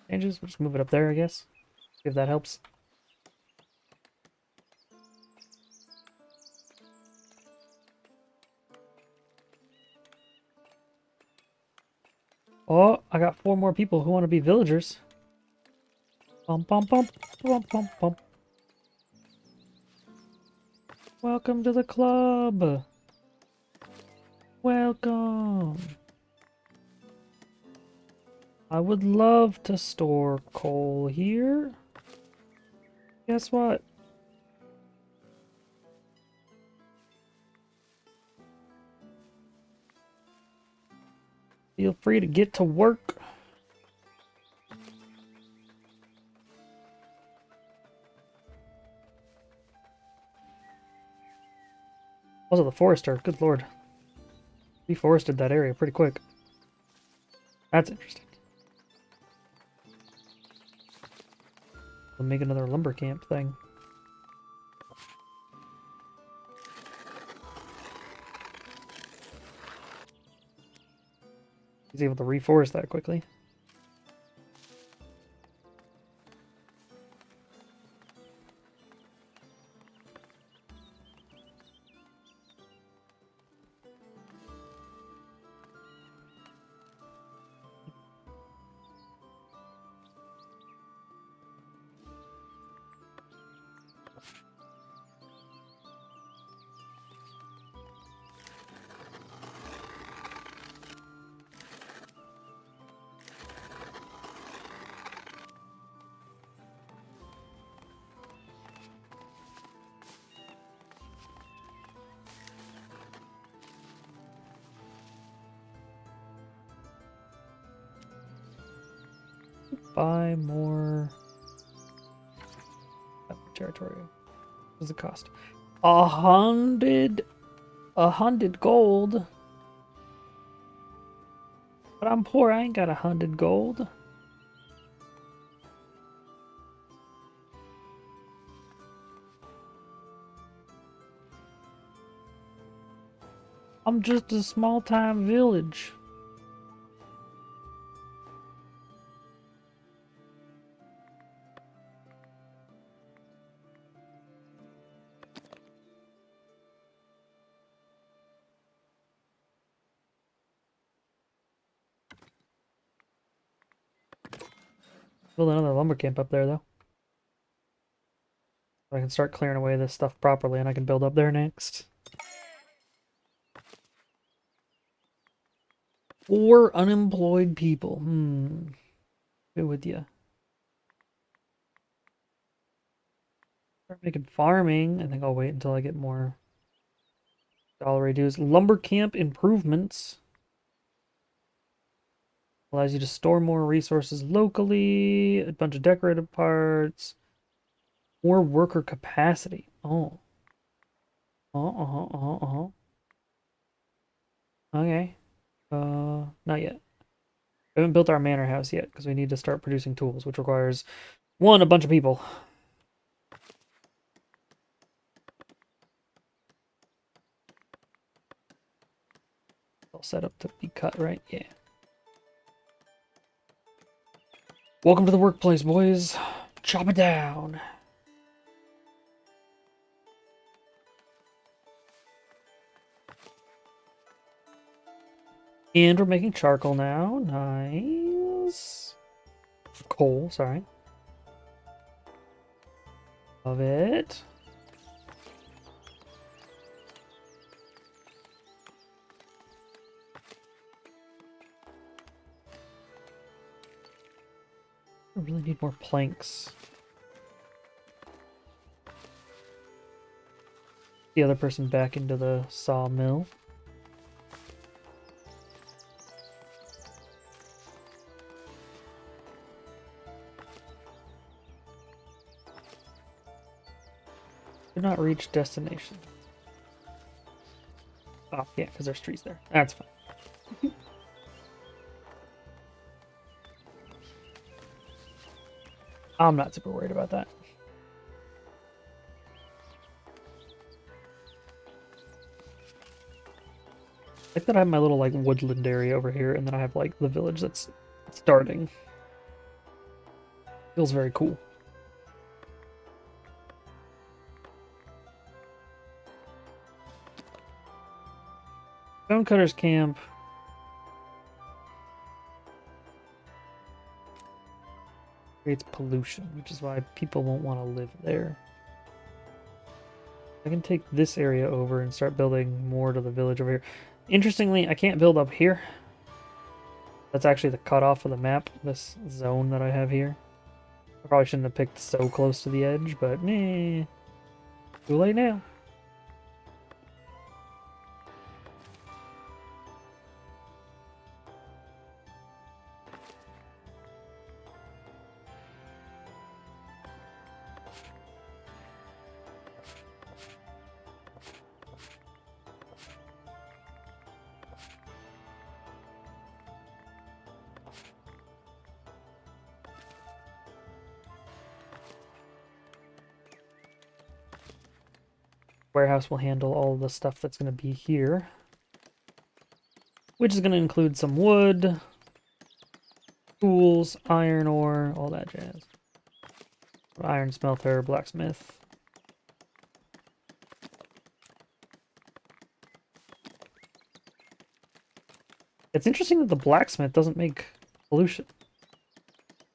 Changes. We'll just move it up there, I guess. See if that helps. Oh, I got 4 more people who want to be villagers. Bum bum bum bum bum bum. Welcome to the club. Welcome. I would love to store coal here. Guess what? Feel free to get to work. Also, the forester. Good lord. Reforested that area pretty quick. That's interesting. We'll make another lumber camp thing. He's able to reforest that quickly. Buy more territory. What's the cost? 100 gold. But I'm poor, I ain't got 100 gold. I'm just a small-time village. Build another lumber camp up there, though. I can start clearing away this stuff properly, and I can build up there next. Or unemployed people. Good with you. Start making farming. I think I'll wait until I get more dollar dues. Lumber camp improvements. Allows you to store more resources locally. A bunch of decorative parts. More worker capacity. Oh. Okay. Not yet. We haven't built our manor house yet because we need to start producing tools, which requires, one, a bunch of people. All set up to be cut, right? Yeah. Welcome to the workplace, boys. Chop it down. And we're making charcoal now. Nice. Coal, sorry. Love it. I really need more planks. The other person back into the sawmill. Did not reach destination. Oh, yeah, because there's trees there. That's fine. I'm not super worried about that. I like that I have my little like woodland area over here, and then I have like the village that's starting. Feels very cool. Stonecutters camp. Creates pollution, which is why people won't want to live there. I can take this area over and start building more to the village over here. Interestingly, I can't build up here. That's actually the cutoff of the map, this zone that I have here. I probably shouldn't have picked so close to the edge, but too late now. Warehouse will handle all the stuff that's going to be here, which is going to include some wood, tools, iron ore, all that jazz. Iron smelter, blacksmith. It's interesting that the blacksmith doesn't make pollution.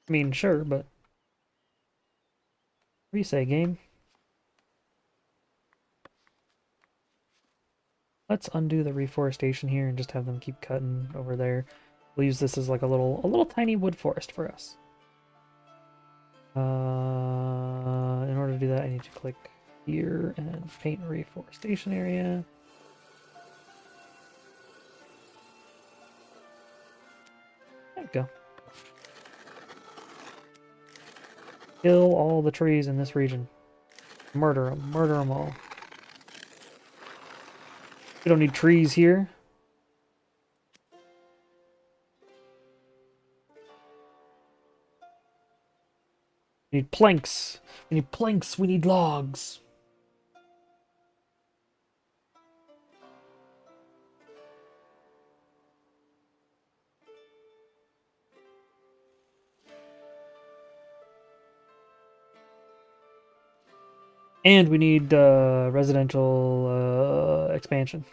I mean, sure, but what do you say, game? Let's undo the reforestation here and just have them keep cutting over there. We'll use this as like a little tiny wood forest for us. In order to do that, I need to click here and paint reforestation area. There we go. Kill all the trees in this region. Murder them all. We don't need trees here. We need planks. We need planks. We need logs. And we need residential expansion.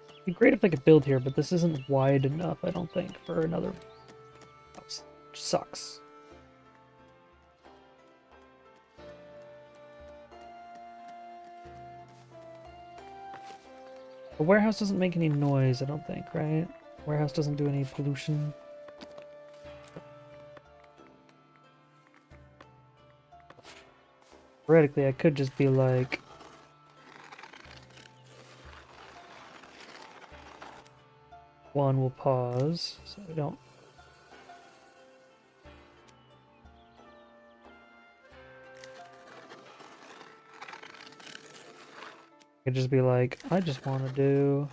It'd be great if I could build here, but this isn't wide enough, I don't think, for another house. Which sucks. The warehouse doesn't make any noise, I don't think, right? Warehouse doesn't do any pollution. Theoretically, I could just be like... One will pause, so we don't... I could just be like, I just want to do...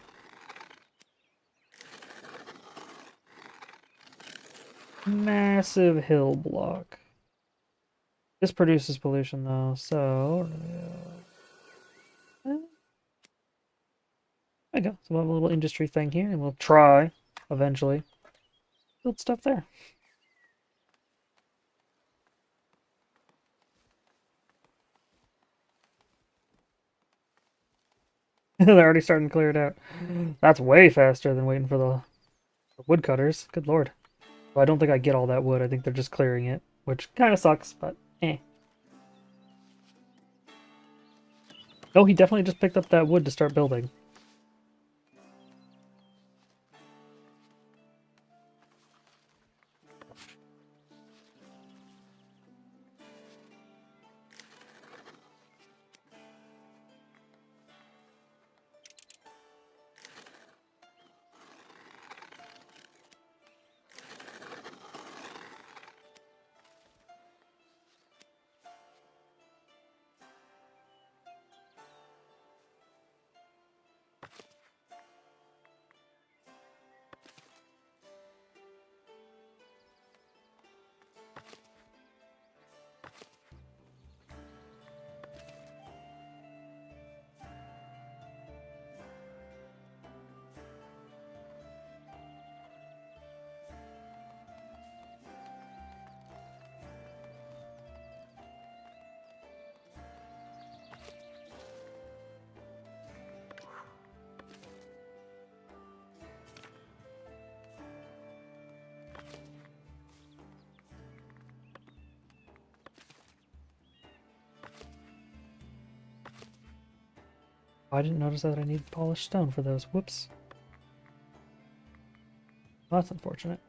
Massive hill block. This produces pollution though, so... there we go. So we'll have a little industry thing here, and we'll try, eventually, build stuff there. They're already starting to clear it out. That's way faster than waiting for the woodcutters. Good lord. Well, I don't think I get all that wood. I think they're just clearing it, which kind of sucks, but eh. Oh, he definitely just picked up that wood to start building. Oh, I didn't notice that I need polished stone for those. Whoops. Well, that's unfortunate.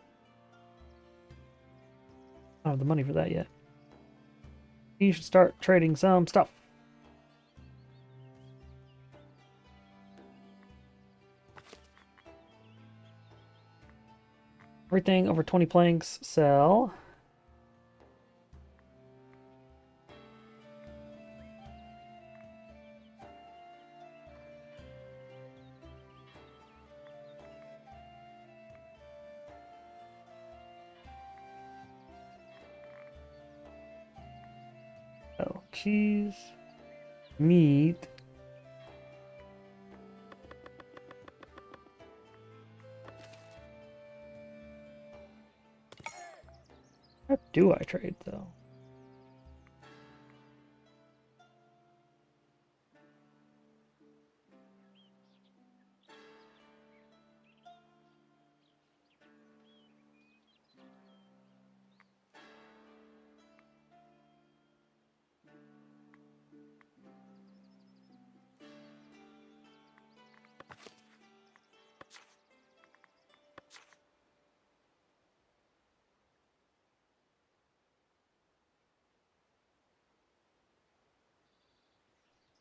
I don't have the money for that yet. You should start trading some stuff. Everything over 20 planks, sell. Sell cheese, meat. How do I trade though?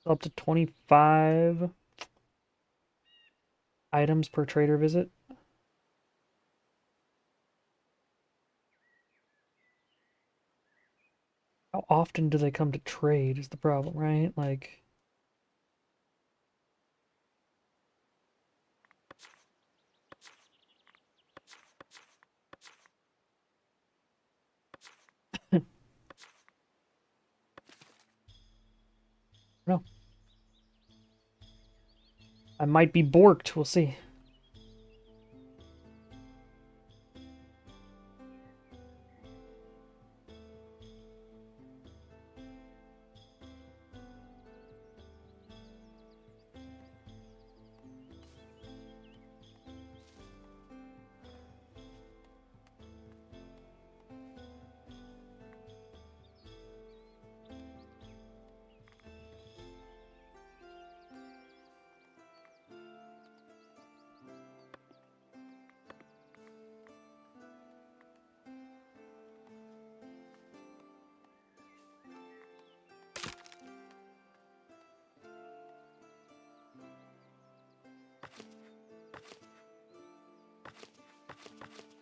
Up to 25 items per trader visit. How often do they come to trade is the problem, right? Like, no. I might be borked. We'll see.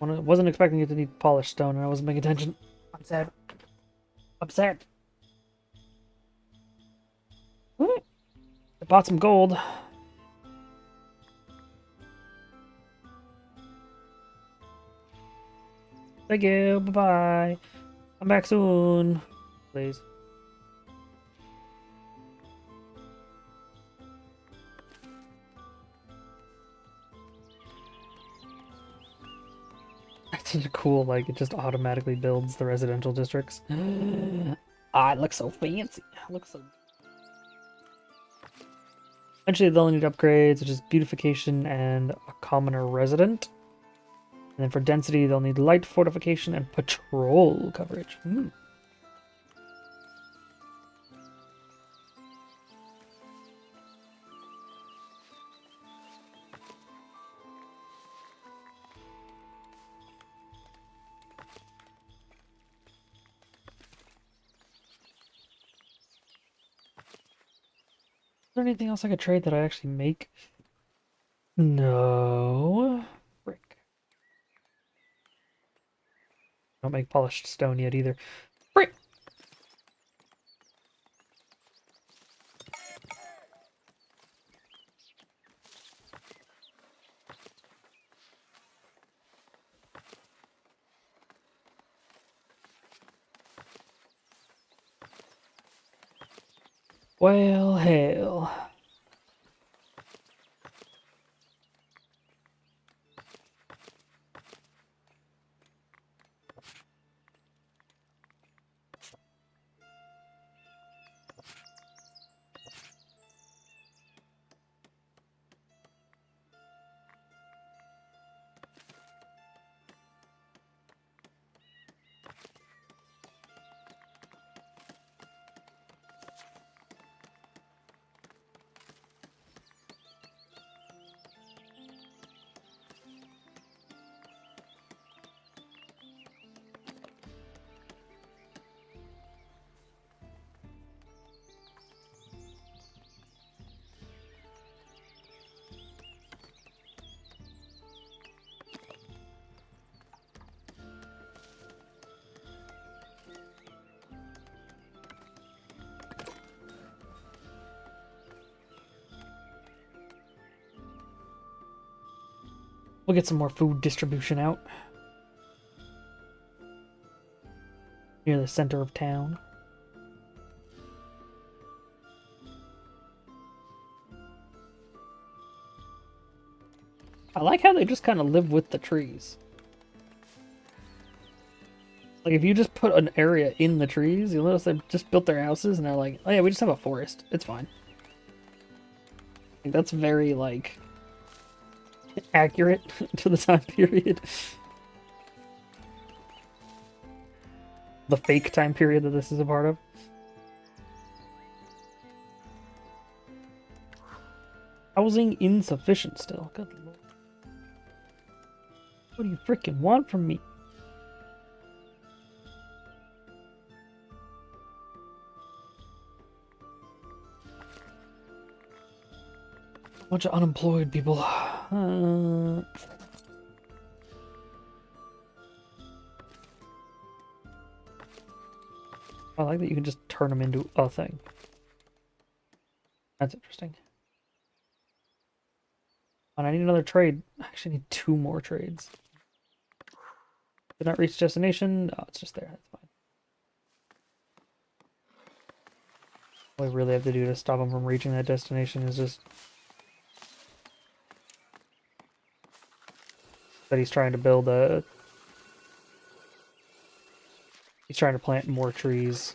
Wasn't expecting it to need polished stone, and I wasn't paying attention. I'm sad. I'm sad. I bought some gold. Thank you. Bye-bye. Come back soon. Please. That's such a cool, like, it just automatically builds the residential districts. Ah, it looks so fancy. It looks so... Eventually they'll need upgrades, which is beautification and a commoner resident. And then for density, they'll need light fortification and patrol coverage. Is there anything else I could trade that I actually make? No. Frick. Don't make polished stone yet either. Frick! Well, hell. We'll get some more food distribution out. Near the center of town. I like how they just kind of live with the trees. Like, if you just put an area in the trees, you'll notice they've just built their houses and they're like, oh yeah, we just have a forest. It's fine. Like, that's very, like, accurate to the time period. The fake time period that this is a part of. Housing insufficient still. Good lord. What do you freaking want from me? Bunch of unemployed people. I like that you can just turn them into a thing. That's interesting. And I need another trade. I actually need 2 more trades. Did not reach destination. Oh, it's just there. That's fine. All I really have to do to stop them from reaching that destination is just That he's trying to build a... He's trying to plant more trees.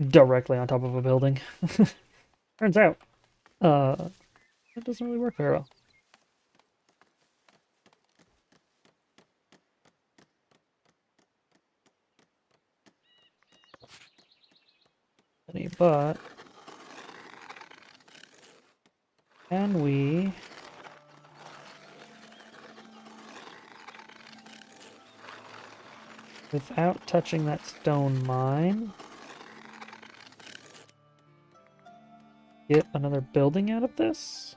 Directly on top of a building. Turns out, that doesn't really work very well. But can we without touching that stone mine get another building out of this?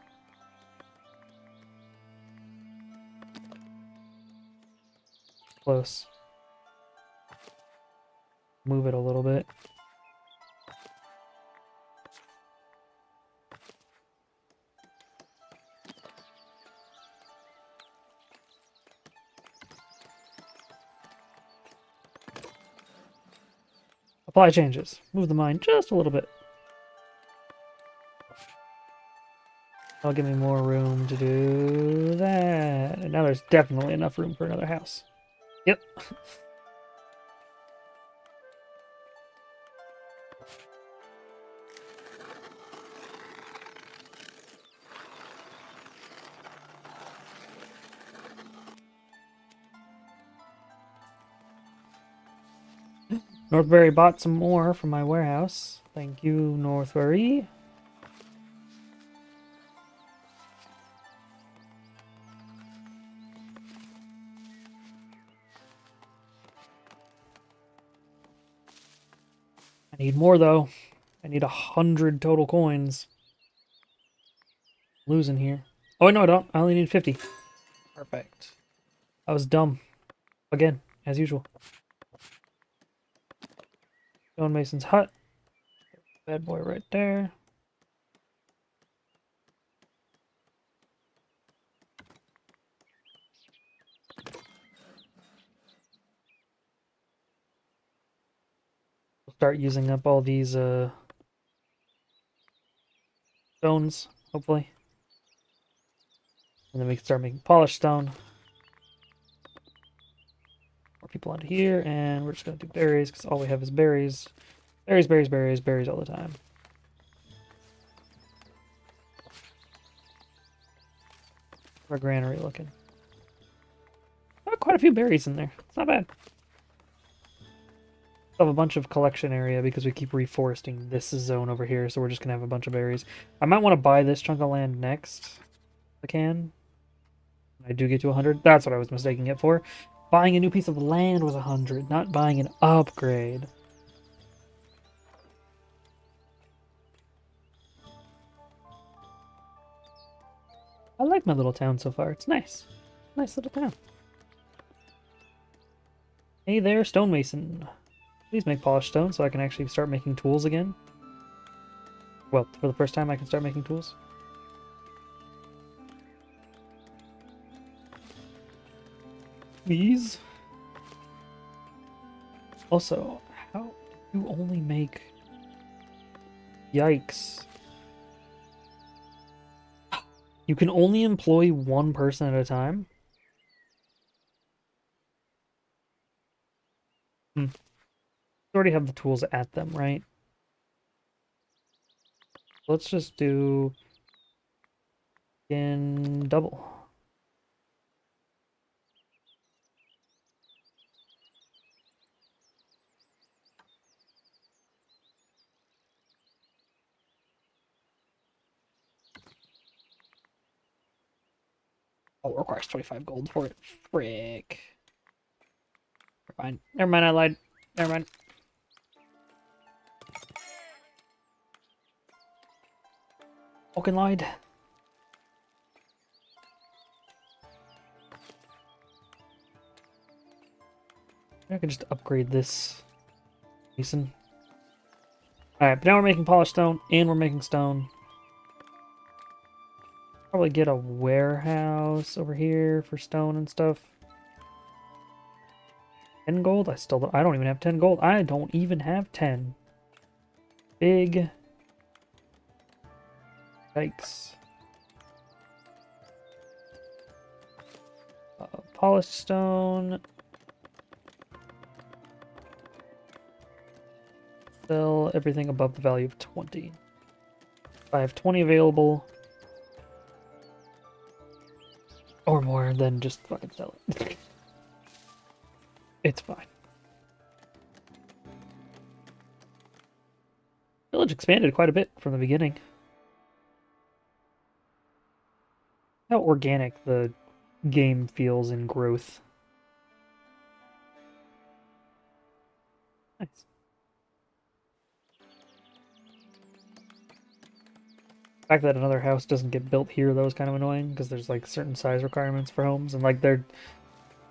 Close. Move it a little bit. Apply changes. Move the mine just a little bit. That'll give me more room to do that. And now there's definitely enough room for another house. Yep. Northbury bought some more from my warehouse. Thank you, Northbury. I need more, though. I need 100 total coins. Losing here. Oh, no, I don't. I only need 50. Perfect. I was dumb. Again, as usual. Stonemason's hut. Bad boy right there. We'll start using up all these stones, hopefully. And then we can start making polished stone. More people onto here, and we're just going to do berries, because all we have is berries. Berries, berries, berries, berries all the time. Our granary looking. Got quite a few berries in there. It's not bad. Have a bunch of collection area because we keep reforesting this zone over here, so we're just gonna have a bunch of berries. I might want to buy this chunk of land next. If I can. I do get to 100. That's what I was mistaking it for. Buying a new piece of land was 100, not buying an upgrade. I like my little town so far. It's nice. Nice little town. Hey there, stonemason. Please make polished stone so I can actually start making tools again. Well, for the first time I can start making tools. Please. Also, how do you only make... Yikes. You can only employ one person at a time? You already have the tools at them, right? Let's just do... in double. Oh, it requires 25 gold for it. Frick. Fine. Never mind, I lied. Never mind. Fucking lied. I can just upgrade this. Mason. Alright, but now we're making polished stone, and we're making stone. Probably get a warehouse over here for stone and stuff. 10 gold? I don't even have 10 gold. I don't even have 10. Big. Yikes. polished stone. Sell everything above the value of 20. If I have 20 available or more, then just fucking sell it. It's fine. Village expanded quite a bit from the beginning. How organic the game feels in growth. Nice. The fact that another house doesn't get built here, though, is kind of annoying, because there's, like, certain size requirements for homes, and, like,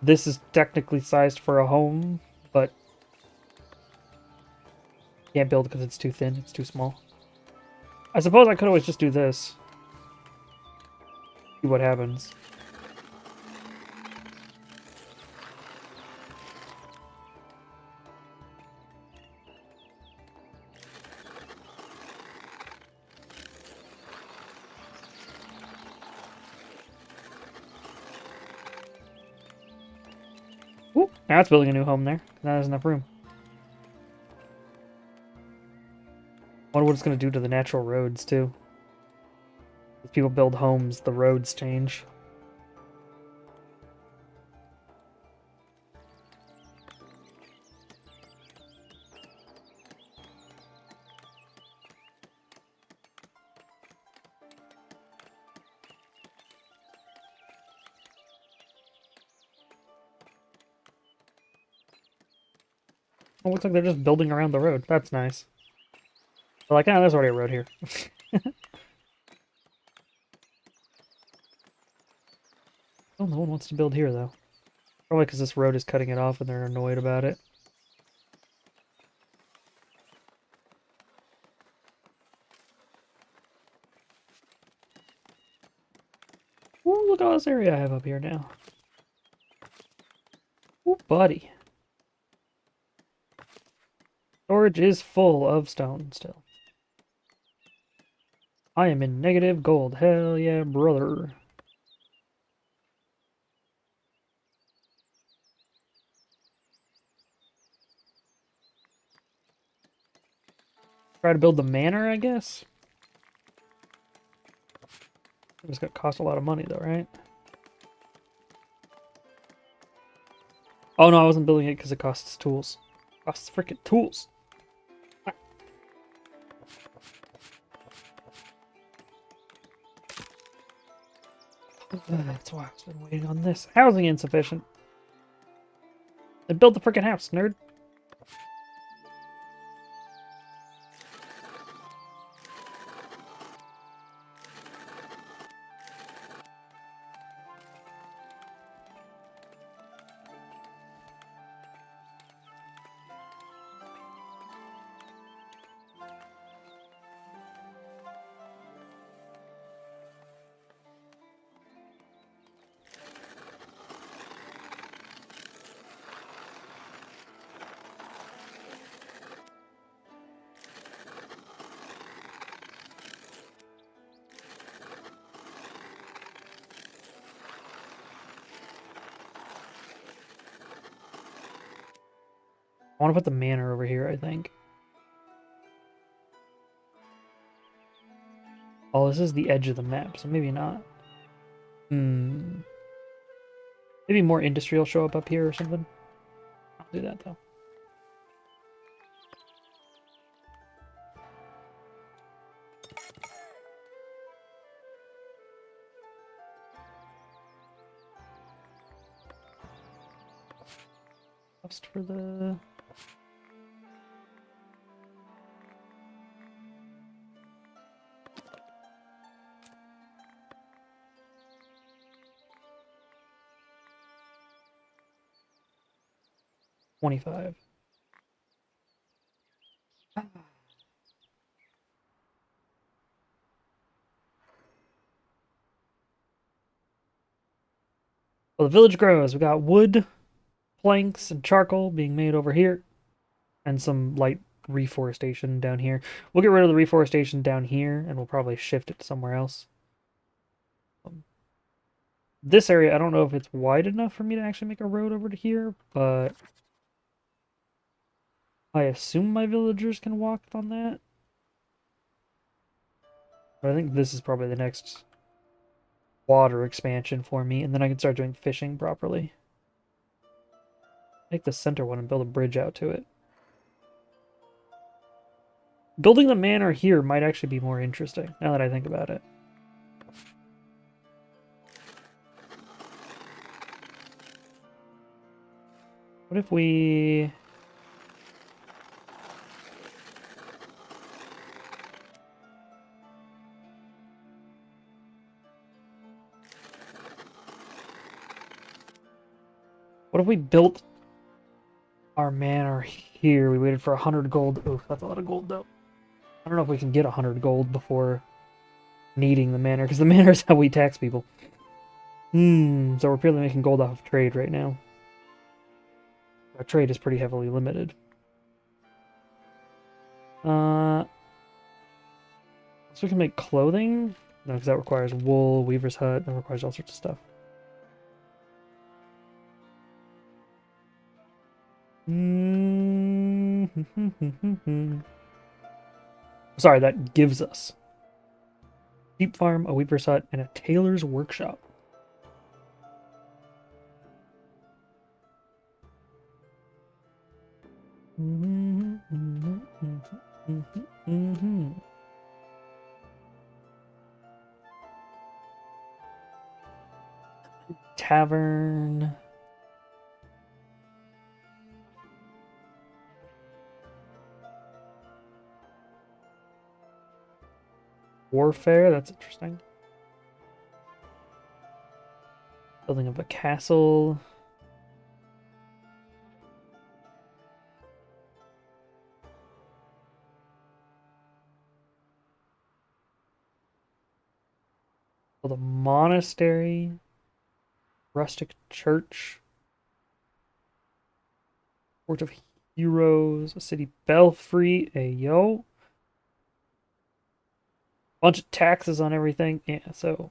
this is technically sized for a home, but can't build because it's too thin, it's too small. I suppose I could always just do this. See what happens. Ooh, now it's building a new home there. Now there's enough room. I wonder what it's going to do to the natural roads, too. As people build homes, the roads change. It looks like they're just building around the road. That's nice. They're like, ah, there's already a road here. Oh, no one wants to build here, though. Probably because this road is cutting it off and they're annoyed about it. Ooh, look at all this area I have up here now. Ooh, buddy. Storage is full of stone still. I am in negative gold. Hell yeah, brother. Try to build the manor, I guess? It's gonna cost a lot of money, though, right? Oh, no, I wasn't building it because it costs tools. It costs freaking tools. That's why I've been waiting on this. Housing insufficient. Then build the freaking house, nerd. I want to put the manor over here, I think. Oh, this is the edge of the map, so maybe not. Maybe more industry will show up here or something. I'll do that, though. Just for the... $25. Well, the village grows. We got wood, planks, and charcoal being made over here, and some light reforestation down here. We'll get rid of the reforestation down here, and we'll probably shift it to somewhere else. This area, I don't know if it's wide enough for me to actually make a road over to here, but I assume my villagers can walk on that. But I think this is probably the next water expansion for me, and then I can start doing fishing properly. Take the center one and build a bridge out to it. Building the manor here might actually be more interesting, now that I think about it. What if we... What if we built our manor here? We waited for 100 gold. Oof, that's a lot of gold, though. I don't know if we can get 100 gold before needing the manor, because the manor is how we tax people. So we're purely making gold off of trade right now. Our trade is pretty heavily limited. So we can make clothing? No, because that requires wool, weaver's hut, that requires all sorts of stuff. Sorry, that gives us sheep farm, a weaver's hut, and a tailor's workshop. Tavern. Warfare, that's interesting. Building of a castle. Build a monastery. Rustic church. Fort of Heroes. A city belfry. Ayo. Bunch of taxes on everything. Yeah, so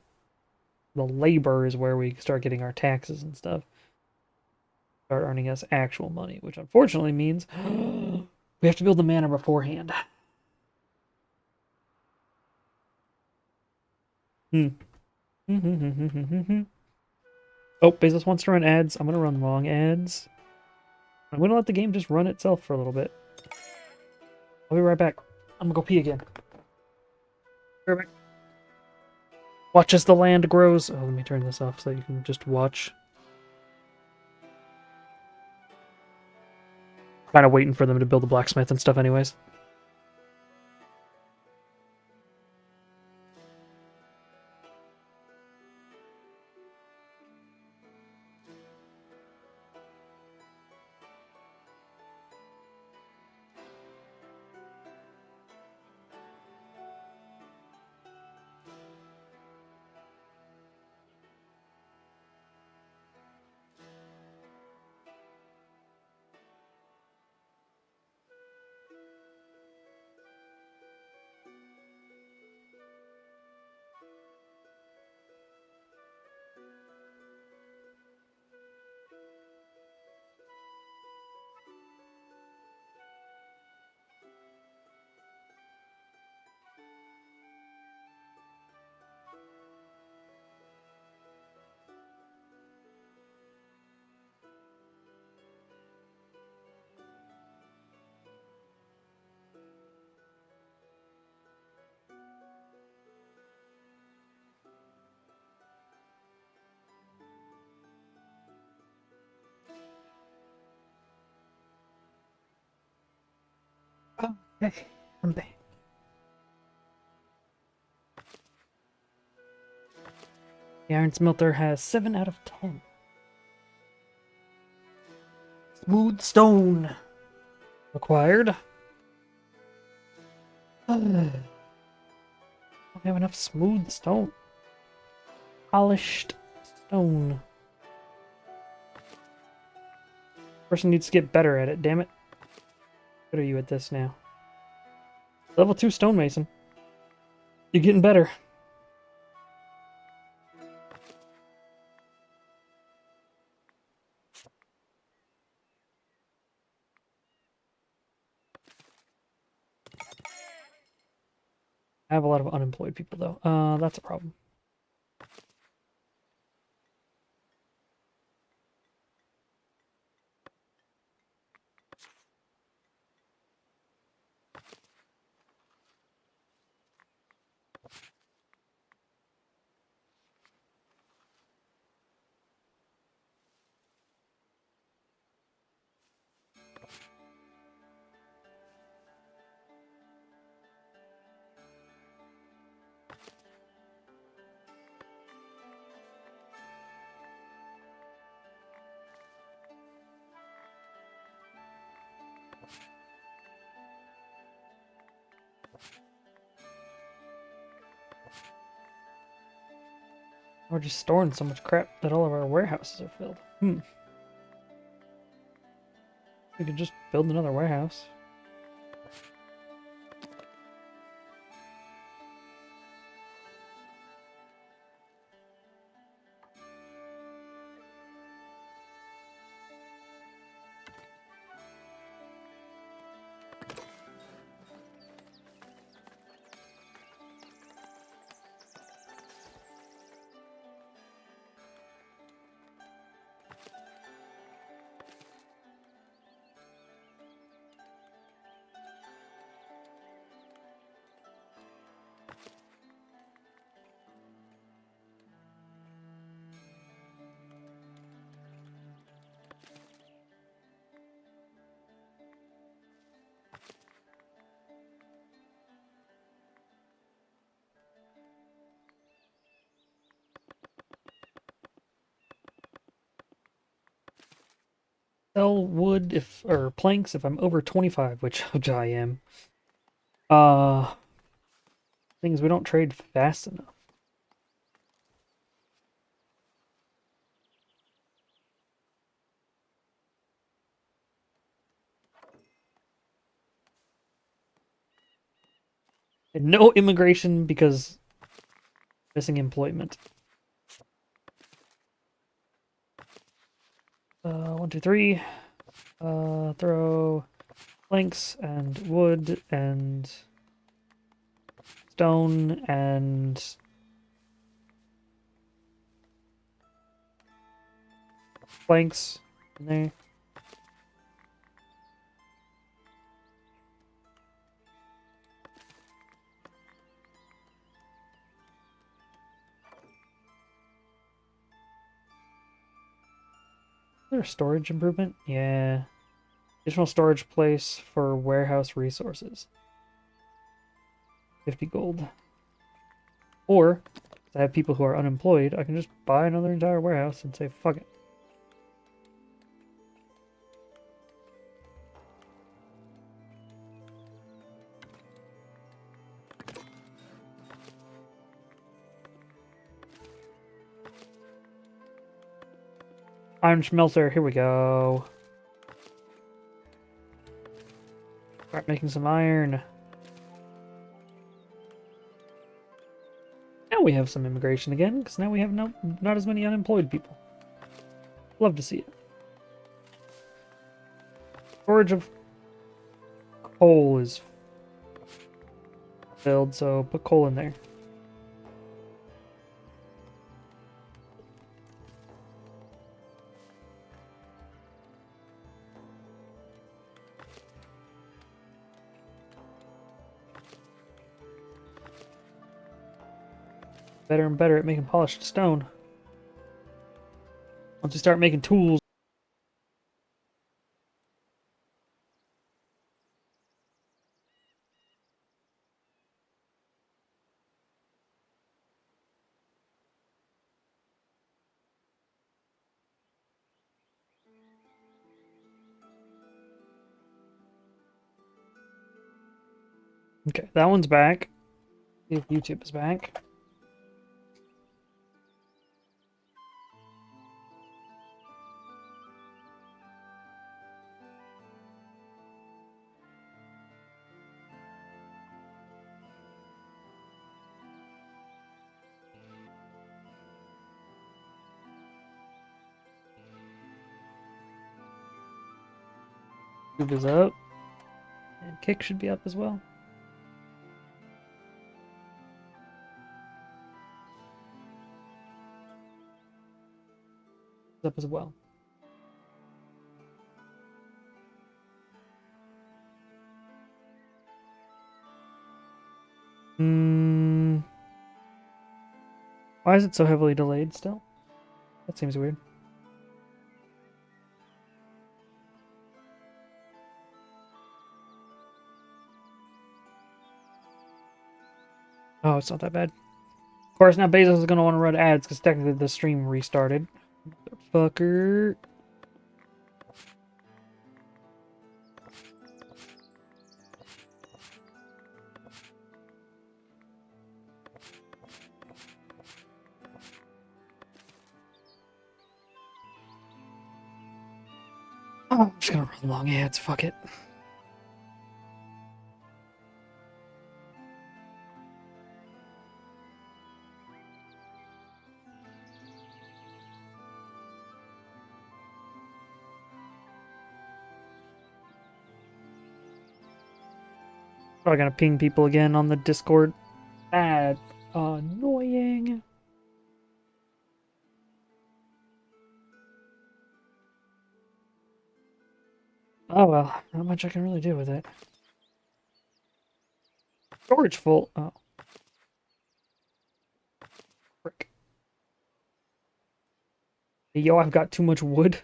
the labor is where we start getting our taxes and stuff. Start earning us actual money, which unfortunately means we have to build the manor beforehand. Oh, Bezos wants to run ads. I'm gonna run long ads. I'm gonna let the game just run itself for a little bit. I'll be right back. I'm gonna go pee again. Right back. Watch as the land grows. Oh, let me turn this off so you can just watch. Kind of waiting for them to build the blacksmith and stuff anyways. Okay, I'm back. The iron smelter has 7 out of 10. Smooth stone required. Don't have enough smooth stone. Polished stone. Person needs to get better at it, damn it. What are you at this now? Level 2 stonemason. You're getting better. I have a lot of unemployed people, though. That's a problem. We're just storing so much crap that all of our warehouses are filled. We could just build another warehouse. Sell wood or planks if I'm over 25, which I am. Things we don't trade fast enough. And no immigration because missing employment. 1, 2, 3. Throw planks and wood and stone and planks in there. Is there a storage improvement? Yeah. Additional storage place for warehouse resources. 50 gold. Or, if I have people who are unemployed, I can just buy another entire warehouse and say, fuck it. Iron smelter, here we go. Start making some iron. Now we have some immigration again, because now we have not as many unemployed people. Love to see it. Storage of coal is filled, so put coal in there. Better and better at making polished stone. Once we start making tools. Okay, that one's back. See if YouTube is back. YouTube is up. And Kick should be up as well. up as well. Why is it so heavily delayed still? That seems weird. Oh, it's not that bad. Of course, now Bezos is going to want to run ads because technically the stream restarted. Motherfucker. Oh, I'm just going to run long ads. Fuck it. Probably gonna ping people again on the Discord. That's annoying. Oh well, not much I can really do with it. Storage full. Oh. Frick. Yo, I've got too much wood.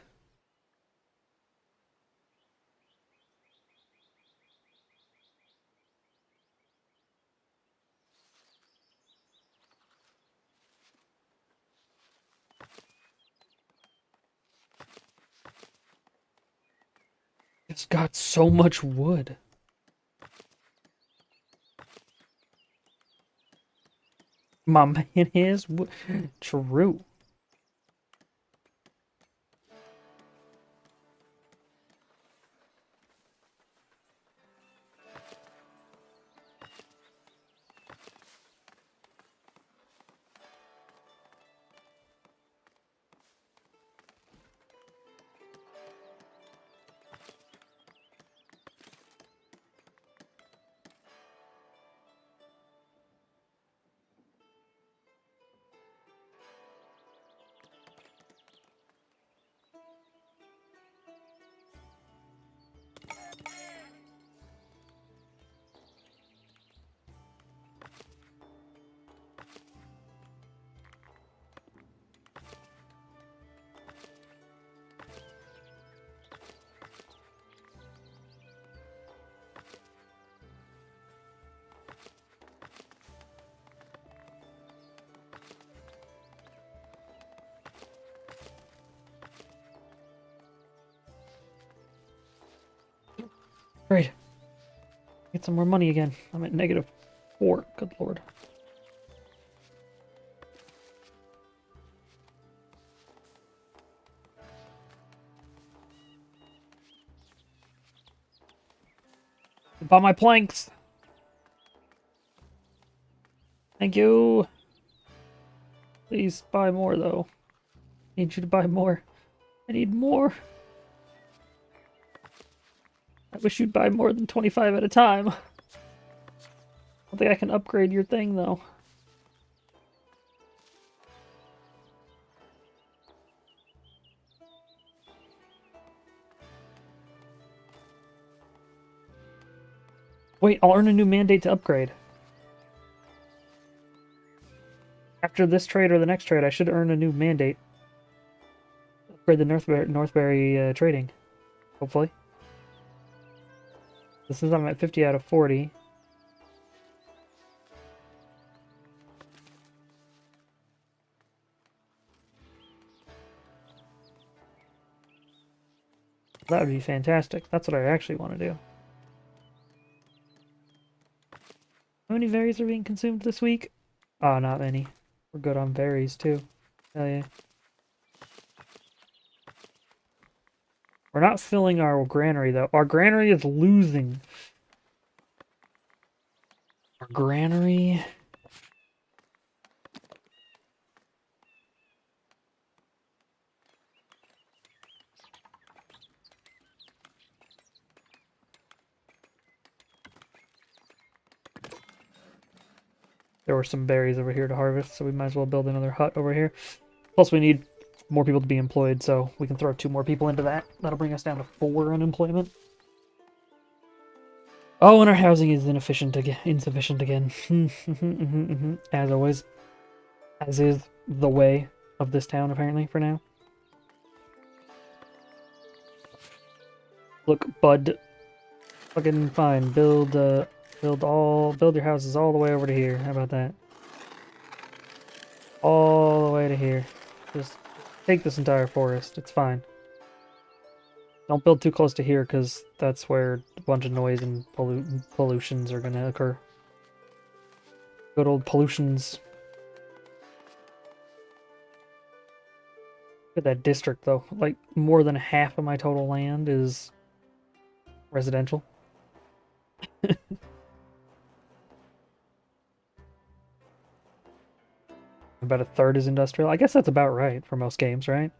It's got so much wood. My man is true. Great. Get some more money again. I'm at -4. Good lord. Buy my planks. Thank you. Please buy more though. Need you to buy more. I need more. I wish you'd buy more than 25 at a time. I don't think I can upgrade your thing though. Wait, I'll earn a new mandate to upgrade. After this trade or the next trade, I should earn a new mandate. Upgrade the Northberry trading. Hopefully. This is I'm at 50 out of 40. That would be fantastic. That's what I actually want to do. How many berries are being consumed this week? Oh, not many. We're good on berries too. Hell yeah. We're not filling our granary though. Our granary is losing. Our granary. There were some berries over here to harvest, so we might as well build another hut over here. Plus we need more people to be employed, so we can throw 2 more people into that. That'll bring us down to 4 unemployment. Oh, and our housing is insufficient again. As always. As is the way of this town, apparently, for now. Look, bud. Fucking fine. Build your houses all the way over to here. How about that? All the way to here. Just take this entire forest. It's fine. Don't build too close to here, because that's where a bunch of noise and pollutions are gonna occur. Good old pollutions. Look at that district, though. Like, more than half of my total land is residential. About a third is industrial. I guess that's about right for most games, right?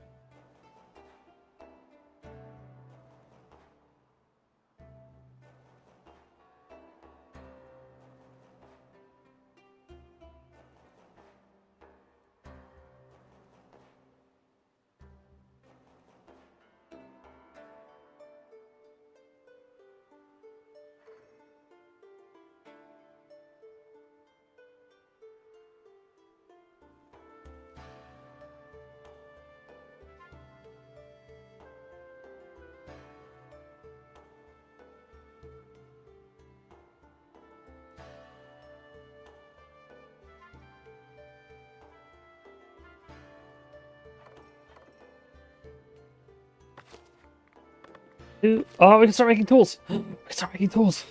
Oh, we can start making tools. We can start making tools.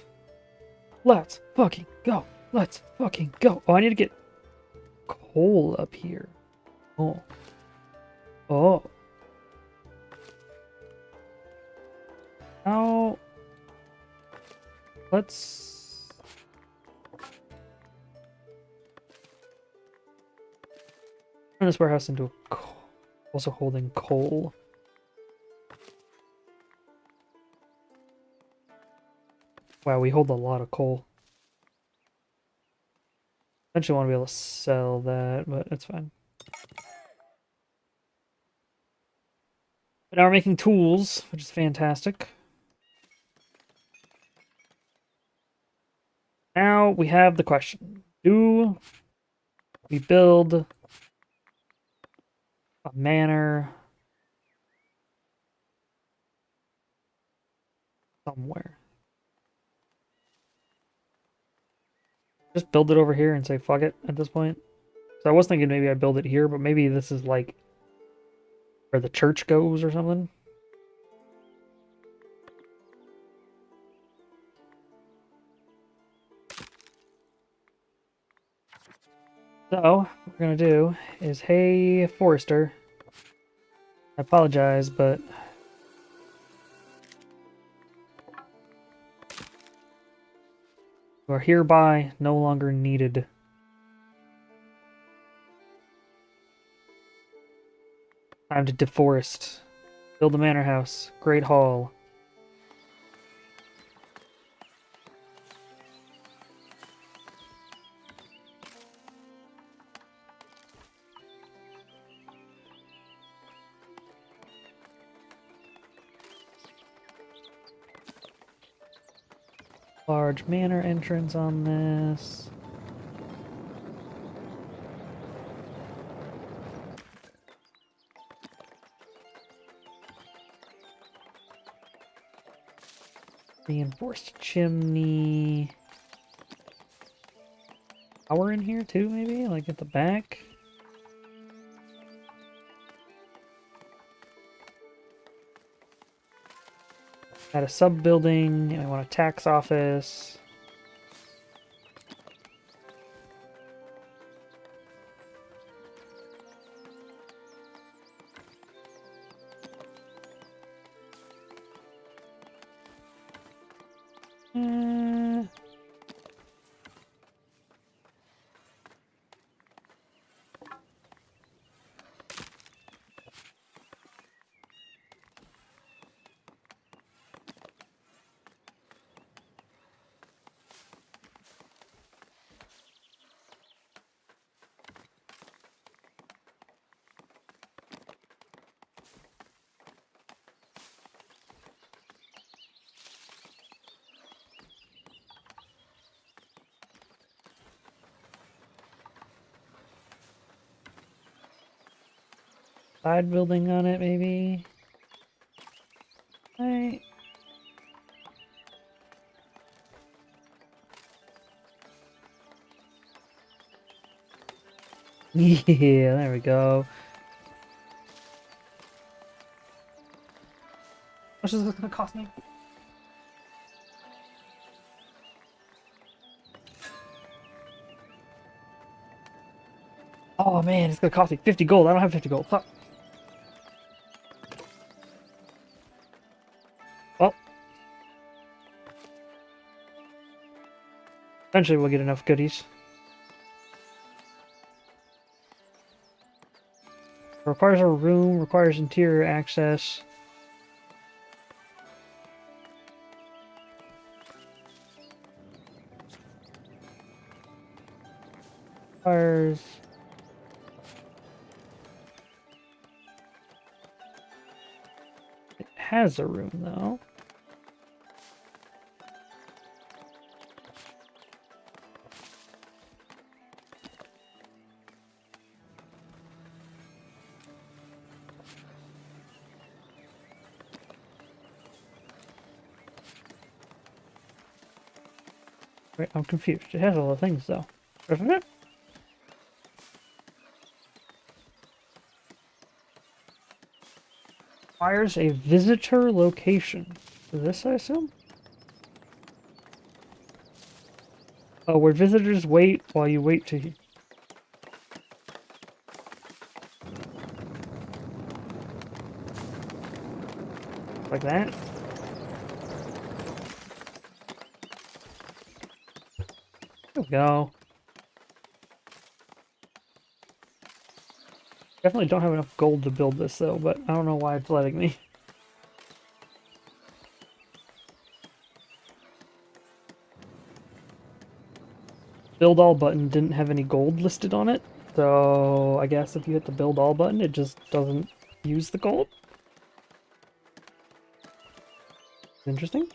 Let's fucking go. Let's fucking go. Oh, I need to get coal up here. Oh. Oh. Now, let's... turn this warehouse into a also holding coal. Wow, we hold a lot of coal. Eventually want to be able to sell that, but it's fine. But now we're making tools, which is fantastic. Now we have the question. Do we build a manor somewhere? Just build it over here and say fuck it at this point. So I was thinking maybe I'd build it here, but maybe this is like where the church goes or something. So, what we're gonna do is, hey, Forester, I apologize, but you are hereby no longer needed. Time to deforest. Build a manor house. Great hall. Large manor entrance on this. Reinforced chimney. Power in here too, maybe? Like at the back? Add a sub-building, and I want a tax office. side building on it, maybe. Right. Yeah, there we go. How much is this gonna cost me? Oh man, it's gonna cost me 50 gold. I don't have 50 gold. Fuck. Well, eventually we'll get enough goodies. Requires a room, requires interior access. Requires... It has a room though. Wait, I'm confused. It has all the things though, doesn't it? Requires a visitor location. Is this, I assume? Oh, where visitors wait while you wait to... Like that? There we go. Definitely don't have enough gold to build this though, but I don't know why it's letting me. Build all button didn't have any gold listed on it, so I guess if you hit the build all button, it just doesn't use the gold. Interesting.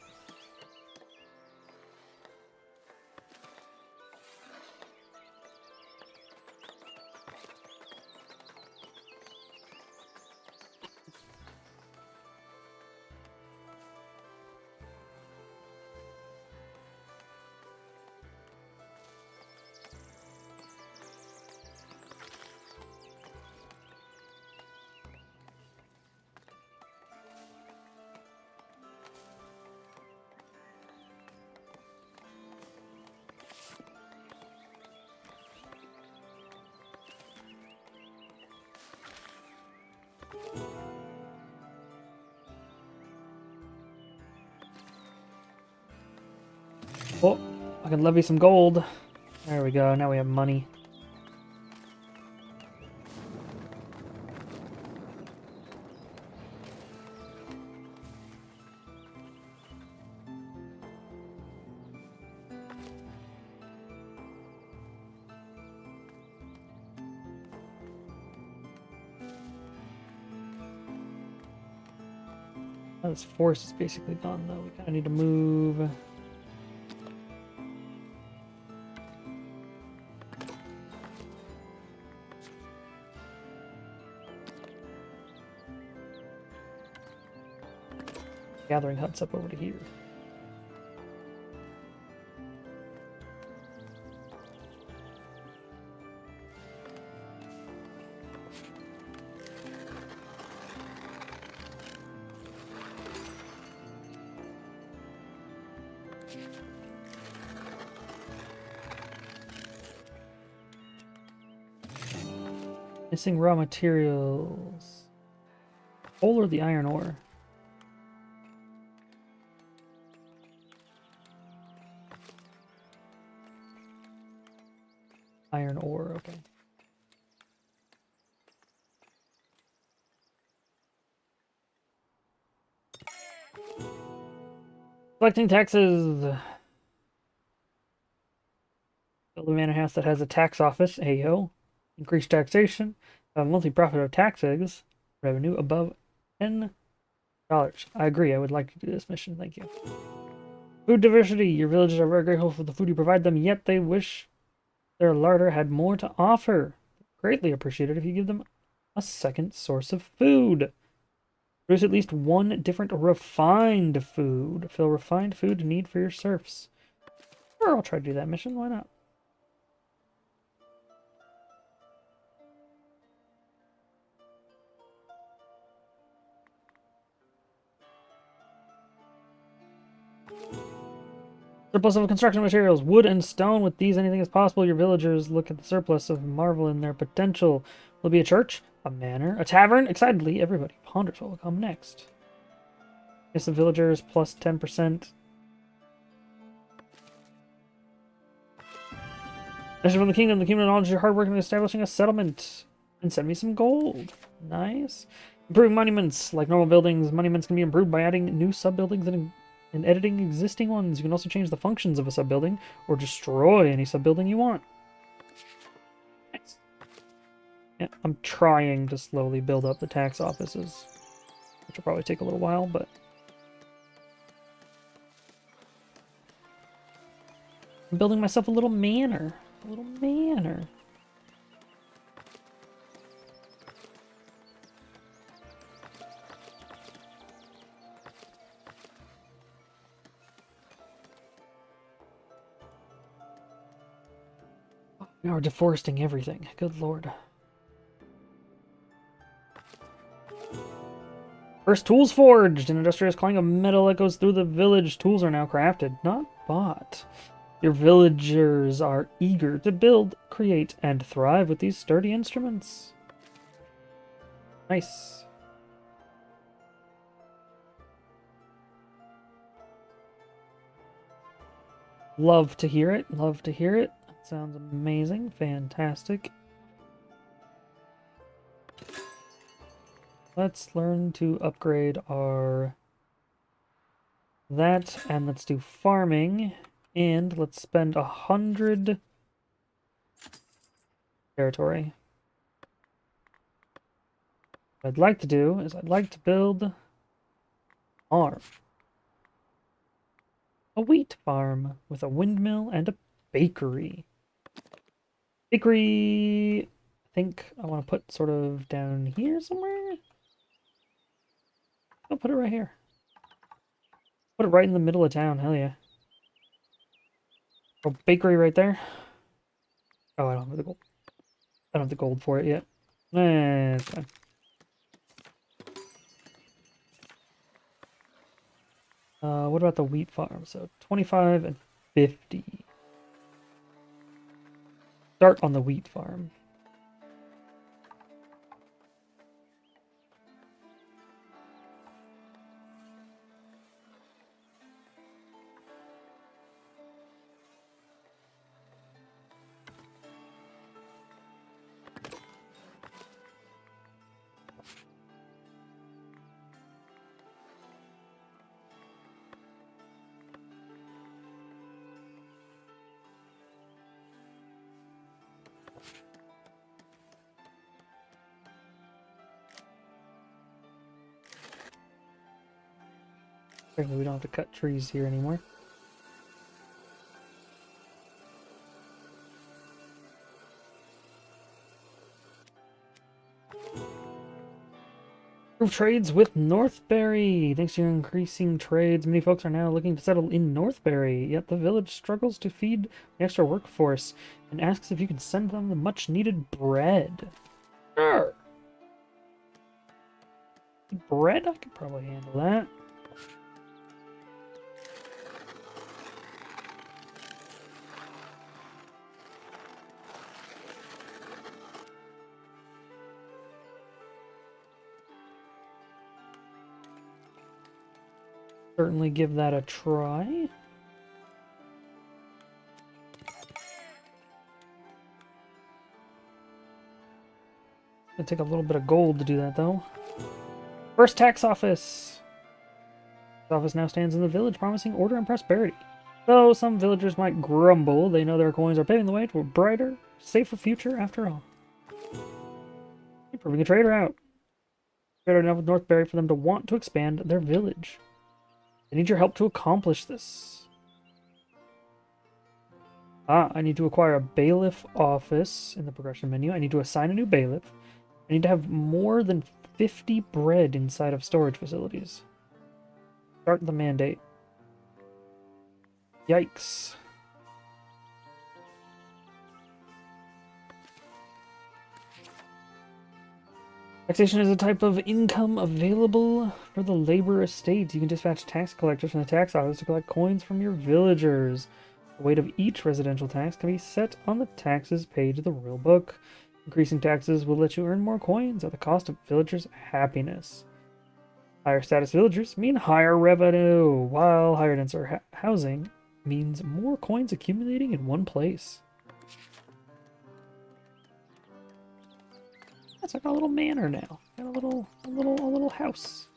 Oh, I can levy some gold. There we go, now we have money. Oh, this forest is basically gone though. We kind of need to move. Gathering huts up over to here. Missing raw materials. Coal or the iron ore? Iron ore, okay. Collecting taxes. Build a manor house that has a tax office. Ayo. Increase taxation. Monthly profit of taxes revenue above $10. I agree. I would like to do this mission. Thank you. Food diversity. Your villagers are very grateful for the food you provide them, yet they wish their larder had more to offer. Greatly appreciated if you give them a second source of food. Produce at least one different refined food. Fill refined food need for your serfs. Sure, I'll try to do that mission. Why not? Surplus of construction materials, wood and stone. With these, anything is possible. Your villagers look at the surplus of marvel in their potential. Will it be a church, a manor, a tavern? Excitedly, everybody ponders what will come next. Yes, the villagers plus 10%. Mission from the kingdom. The kingdom acknowledges your hard work in establishing a settlement. And send me some gold. Nice. Improving monuments. Like normal buildings, monuments can be improved by adding new sub-buildings and editing existing ones. You can also change the functions of a sub-building or destroy any sub-building you want. Nice. Yeah, I'm trying to slowly build up the tax offices, which will probably take a little while, but... I'm building myself a little manor. A little manor. Now we're deforesting everything. Good lord. First tools forged! An industrious clang of metal echoes through the village. Tools are now crafted, not bought. Your villagers are eager to build, create, and thrive with these sturdy instruments. Nice. Love to hear it. Love to hear it. That sounds amazing. Fantastic. Let's learn to upgrade our... that, and let's do farming. And let's spend 100 territory. What I'd like to do is I'd like to build a farm. A wheat farm with a windmill and a bakery. Bakery, I think I want to put sort of down here somewhere. I'll put it right here. Put it right in the middle of town, hell yeah. Oh, bakery right there. Oh, I don't have the gold. I don't have the gold for it yet. It's fine. What about the wheat farm? So 25 and 50. Start on the wheat farm. Apparently we don't have to cut trees here anymore. Improve trades with Northbury. Thanks to your increasing trades, many folks are now looking to settle in Northbury. Yet the village struggles to feed the extra workforce and asks if you can send them the much-needed bread. Sure. Bread? I could probably handle that. Certainly give that a try. It'll take a little bit of gold to do that, though. First tax office. The office now stands in the village, promising order and prosperity. Though some villagers might grumble, they know their coins are paving the way to a brighter, safer future after all. Improving a trader out. Trader enough with Northbury for them to want to expand their village. I need your help to accomplish this. I need to acquire a bailiff office in the progression menu. I need to assign a new bailiff. I need to have more than 50 bread inside of storage facilities. Start the mandate. Yikes. Taxation is a type of income available for the labor estate. You can dispatch tax collectors from the tax office to collect coins from your villagers. The weight of each residential tax can be set on the taxes paid to the royal book. Increasing taxes will let you earn more coins at the cost of villagers' happiness. Higher status villagers mean higher revenue, while higher denser housing means more coins accumulating in one place. That's like a little manor now. Got a little house.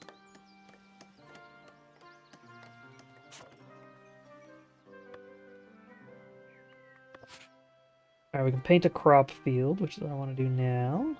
Alright, we can paint a crop field, which is what I want to do now.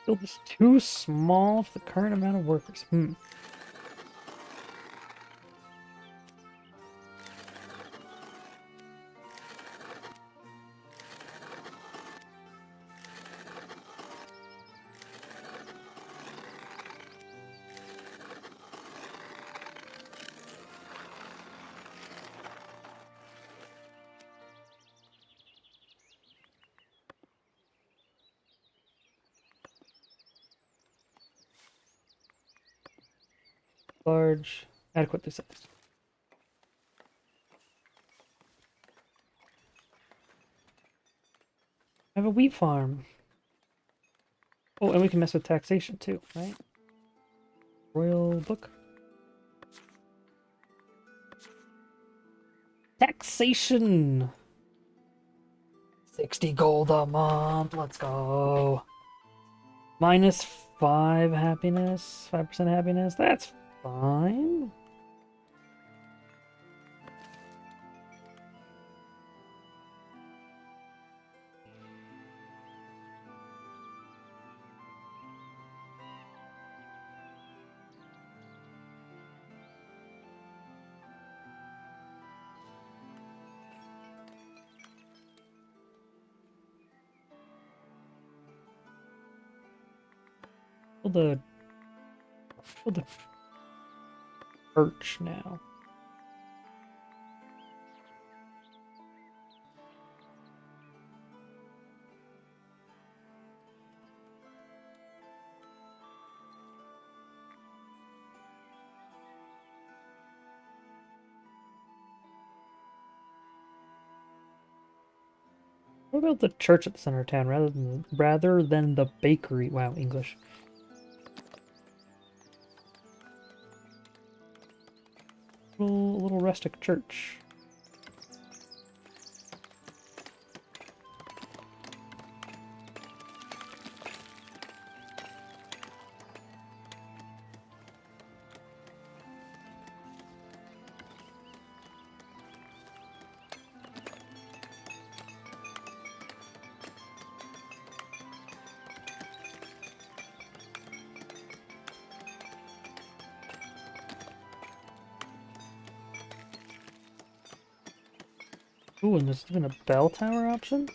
Build is too small for the current amount of workers. Large, adequately sized. I have a wheat farm. Oh, and we can mess with taxation too, right? Royal book. Taxation! 60 gold a month. Let's go. Minus 5 happiness. 5% happiness. That's fine. Build a church now. What about the church at the center of town rather than the bakery? Wow, English. Little rustic church. Ooh, and there's even a bell tower option?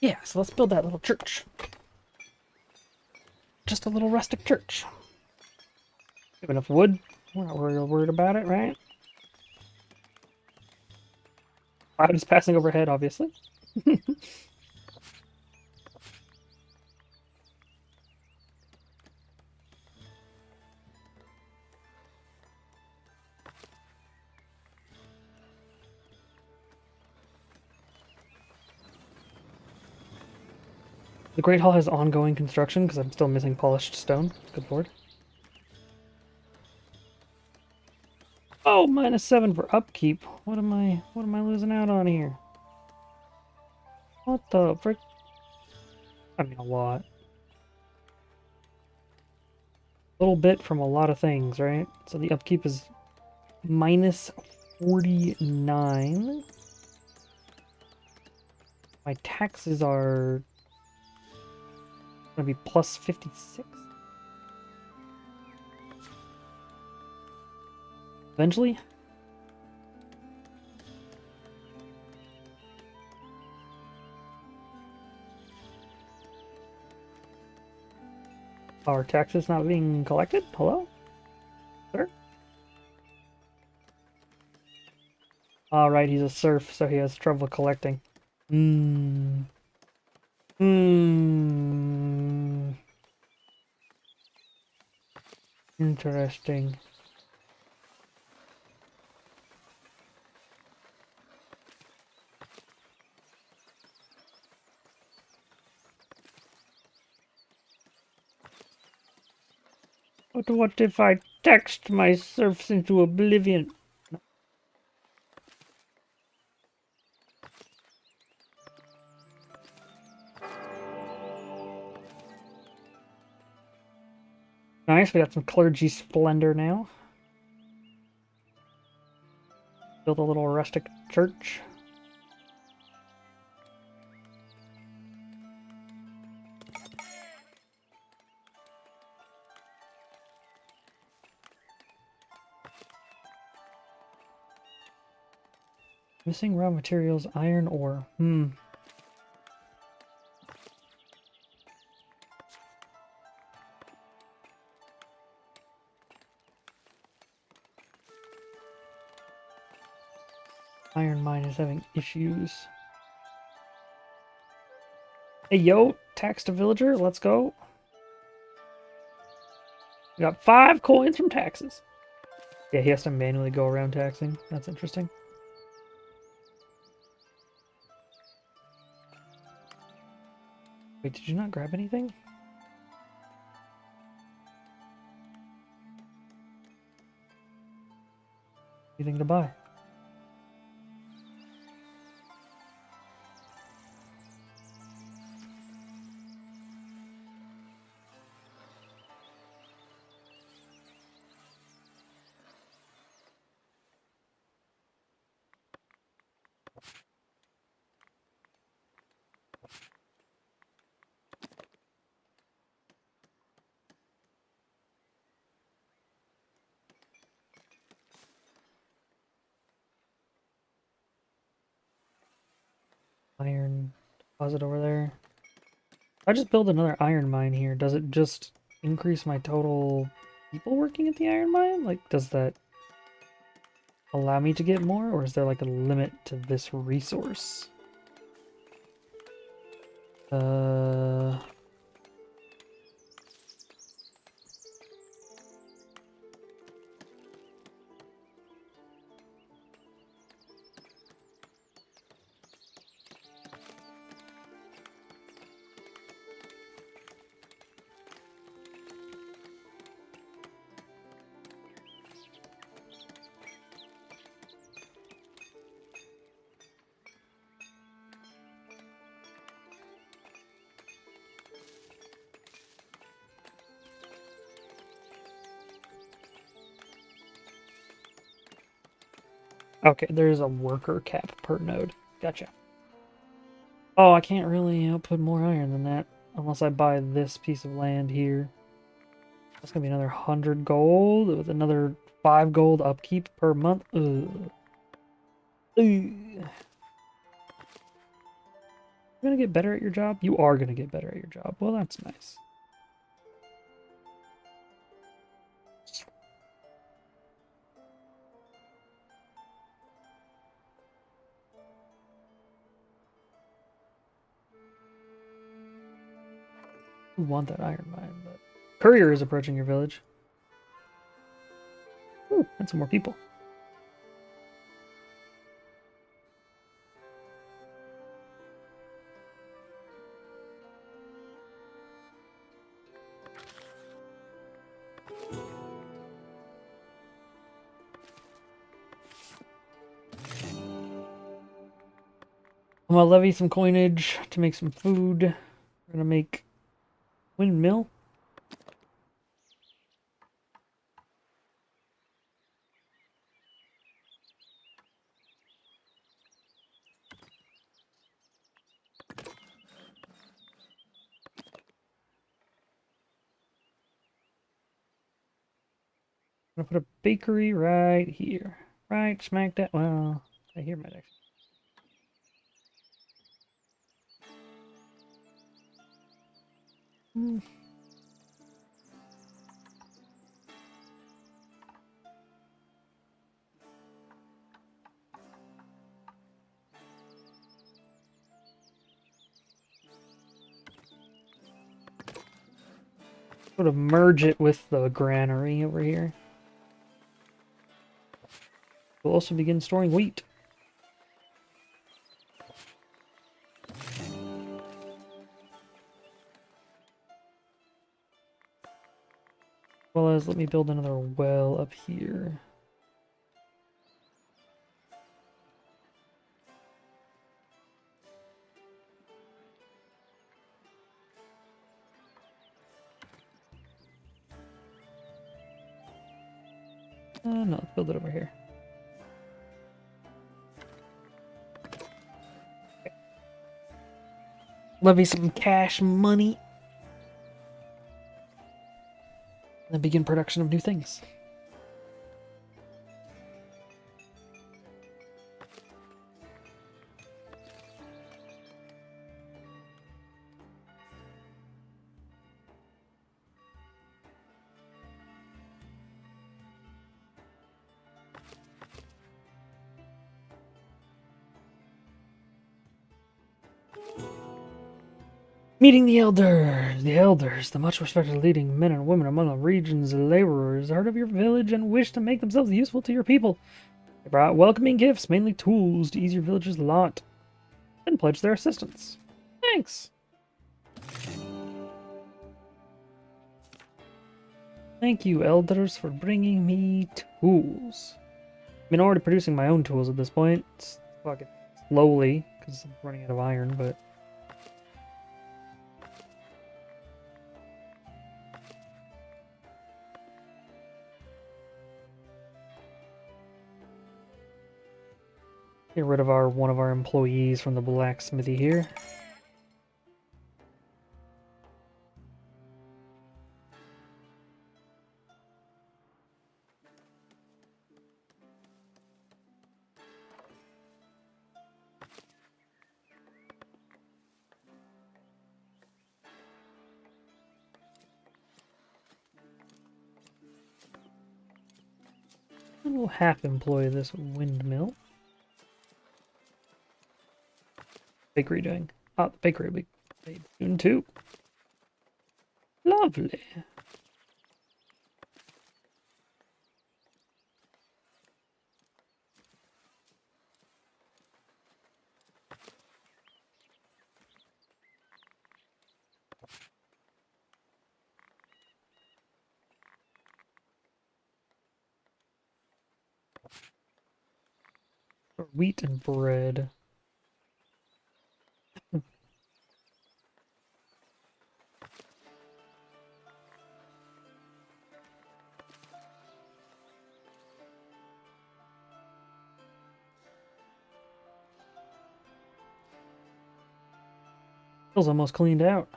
Yeah, so let's build that little church. Just a little rustic church. We have enough wood. We're not real worried about it, right? Cloud is passing overhead, obviously. The Great Hall has ongoing construction because I'm still missing polished stone. Good lord. Oh, -7 for upkeep. What am I losing out on here? What the frick? I mean, a lot. A little bit from a lot of things, right? So the upkeep is -49. My taxes are gonna be +56. Eventually. Are taxes not being collected? Hello? Sir? Alright, he's a serf, so he has trouble collecting. Hmm. Hmm. Interesting. But what if I text my serfs into oblivion? Nice, we got some clergy splendor now. Build a little rustic church. Missing raw materials, iron ore. Iron mine is having issues. Hey, yo, taxed a villager. Let's go. We got 5 coins from taxes. Yeah, he has to manually go around taxing. That's interesting. Wait, did you not grab anything? Anything to buy? Iron deposit over there. If I just build another iron mine here, does it just increase my total people working at the iron mine? Like, does that allow me to get more, or is there like a limit to this resource? Uh... Okay, there's a worker cap per node. Gotcha. Oh, I can't really output more iron than that unless I buy this piece of land here. That's gonna be another 100 gold with another 5 gold upkeep per month. Ugh. Ugh. You're gonna get better at your job? You are gonna get better at your job. Well, that's nice. You want that iron mine, but courier is approaching your village. Ooh, and some more people. I'm gonna levy some coinage to make some food. We're gonna make windmill. I'm gonna put a bakery right here. Right smack that. Well, I hear my next. Sort of merge it with the granary over here. We'll also begin storing wheat. Well as let me build another well up here. No, let's build it over here. Okay. Levy some cash money. And then begin production of new things. Meeting the elders. The elders, the much respected leading men and women among the region's laborers, heard of your village and wish to make themselves useful to your people. They brought welcoming gifts, mainly tools, to ease your village's lot, and pledged their assistance. Thanks. Thank you, elders, for bringing me tools. I mean, I'm already producing my own tools at this point. It's fucking slowly, because I'm running out of iron, but... Get rid of one of our employees from the blacksmithy here. And we'll half employ this windmill. Bakery doing? Ah, the bakery will be made soon too. Lovely. Wheat and bread. Feels almost cleaned out.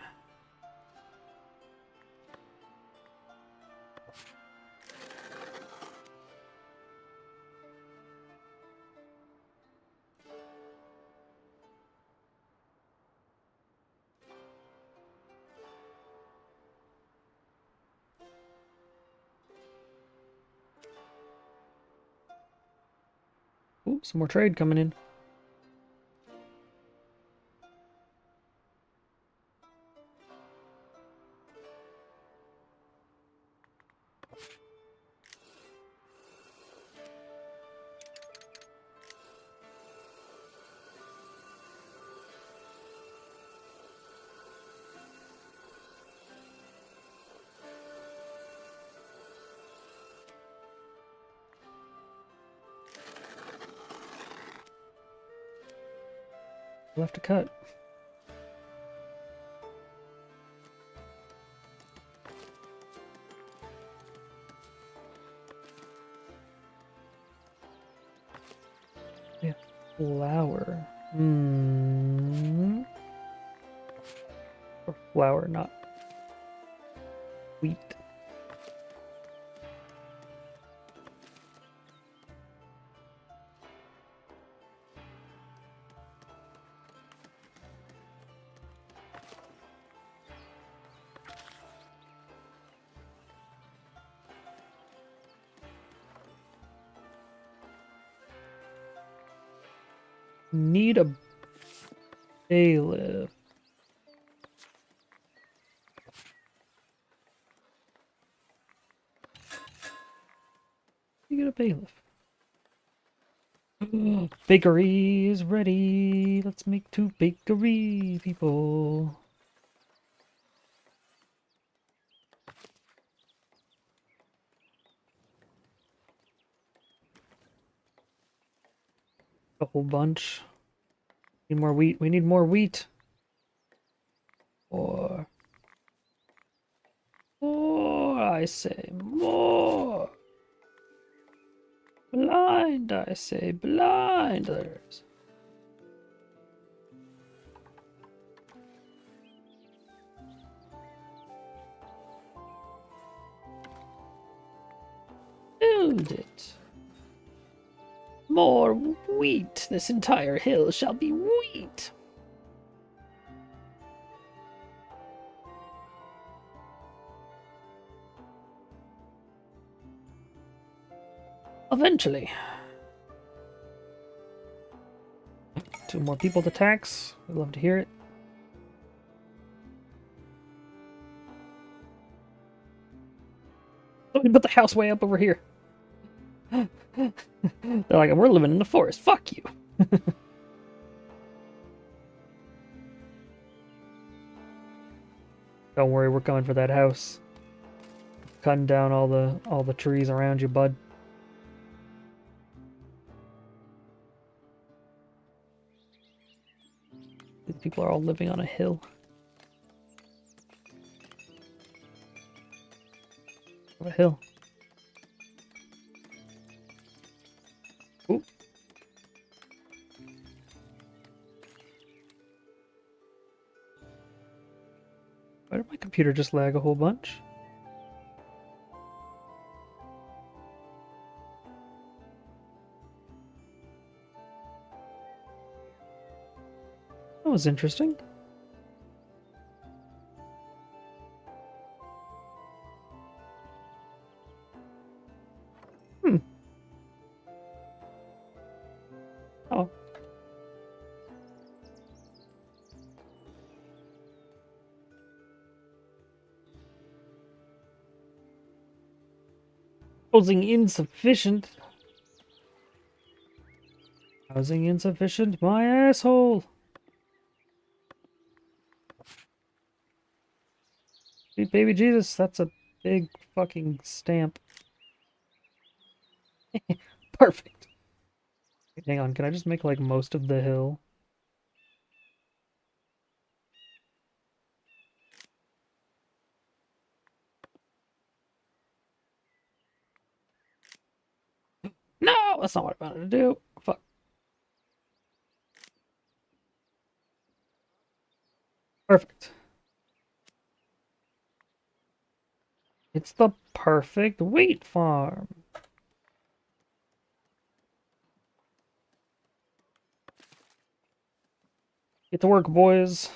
some more trade coming in. We'll have to cut. Yeah, flour. Or flour, not wheat. Need a bailiff. You get a bailiff. Bakery is ready. Let's make 2 bakery people. A whole bunch. Need more wheat. We need more wheat. More. More, I say. More. Blind, I say. Blinders. Build it. More wheat. This entire hill shall be wheat. Eventually. 2 more people to tax. We'd love to hear it. Let me put the house way up over here. They're like, we're living in the forest. Fuck you. Don't worry, we're coming for that house. Cutting down all the trees around you, bud. These people are all living on a hill. A hill. Ooh. Why did my computer just lag a whole bunch? That was interesting. Oh. Housing insufficient. Housing insufficient, my asshole. Sweet baby Jesus, that's a big fucking stamp. Perfect. Hang on, can I just make like most of the hill? No, that's not what I wanted to do. Fuck. Perfect. It's the perfect wheat farm. Get to work, boys.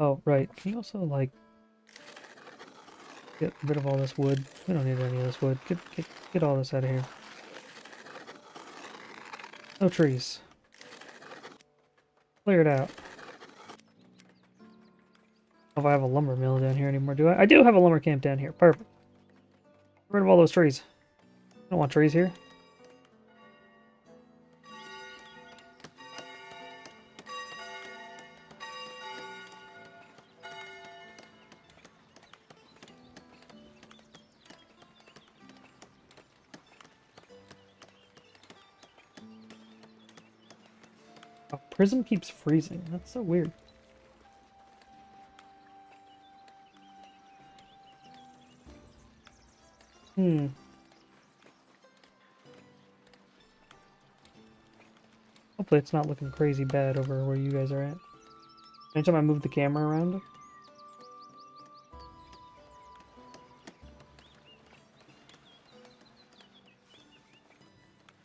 Oh, right. Can you also, like, get rid of all this wood. We don't need any of this wood. Get all this out of here. No trees. Clear it out. Oh, if I have a lumber mill down here anymore, do I? I do have a lumber camp down here. Perfect. Get rid of all those trees. I don't want trees here. Oh, Prism keeps freezing. That's so weird. Hmm. Hopefully it's not looking crazy bad over where you guys are at. Anytime I move the camera around.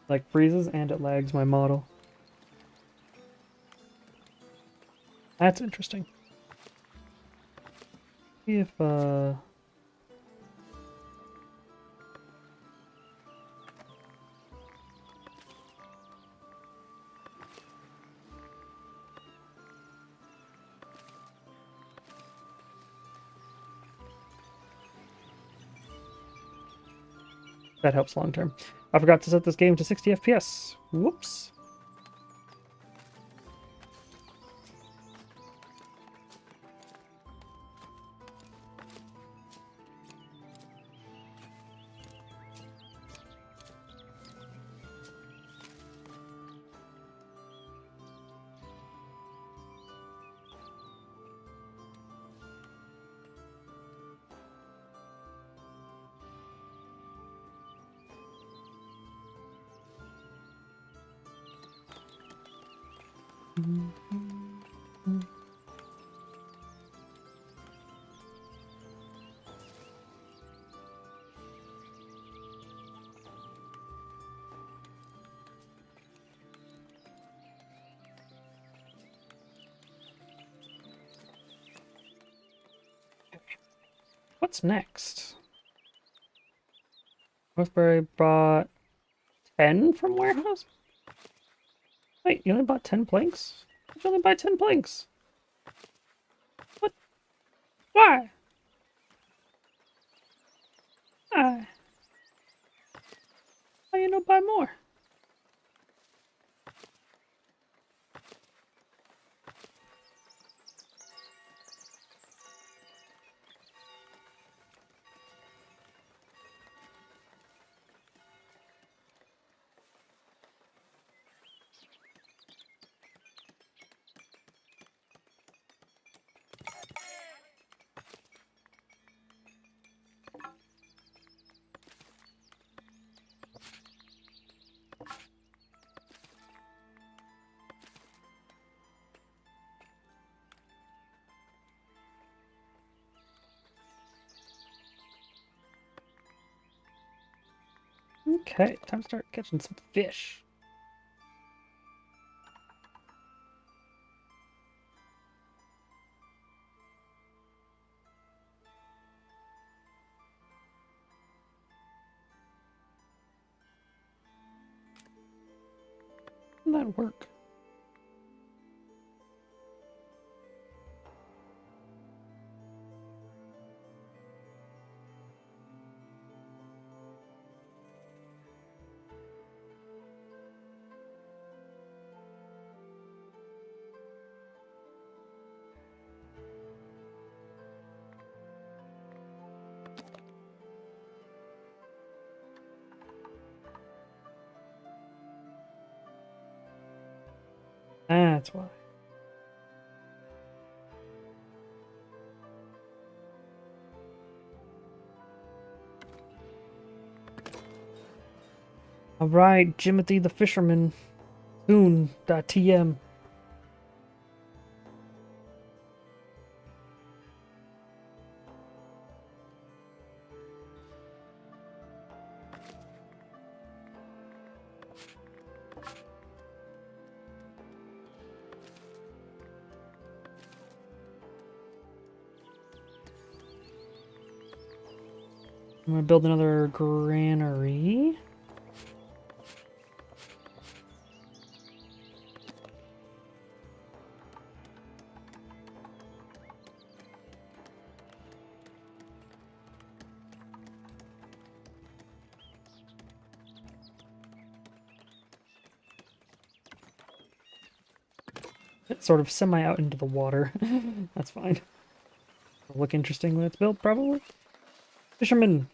Like freezes and it lags my model. That's interesting. See if that helps long term. I forgot to set this game to 60 FPS. Whoops. What's next? Northbury bought 10 from warehouse? Wait, you only bought 10 planks? How'd you only buy 10 planks? What? Why? Why? Why you not buy more? Okay, time to start catching some fish. How did that work? That's why. Alright, Jimothy the Fisherman. Soon.tm. I'm gonna build another granary. It's sort of semi out into the water. That's fine. It'll look interesting when it's built, probably. Fisherman.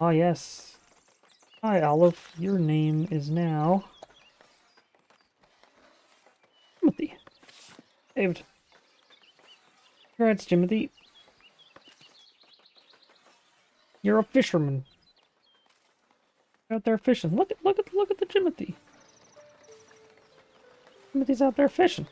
Ah, yes. Hi, Olive. Your name is now Timothy. Saved. Congrats, Timothy. You're a fisherman. You're out there fishing. Look at the Timothy. Timothy's out there fishing.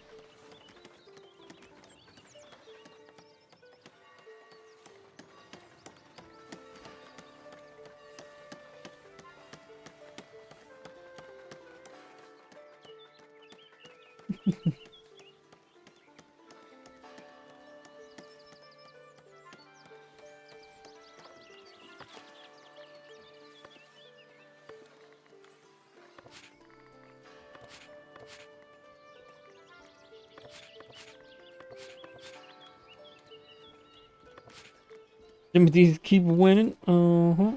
Timothy keep winning. Uh-huh.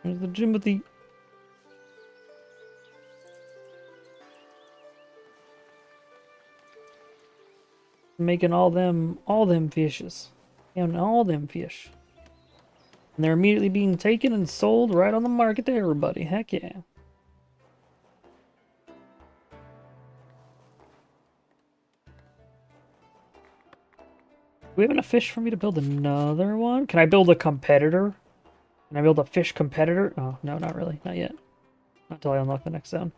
There's the Timothy. Making all them fishes. And all them fish. And they're immediately being taken and sold right on the market to everybody. Heck yeah. Do we have enough fish for me to build another one? Can I build a competitor? Can I build a fish competitor? Oh, no, not really. Not yet. Not until I unlock the next zone.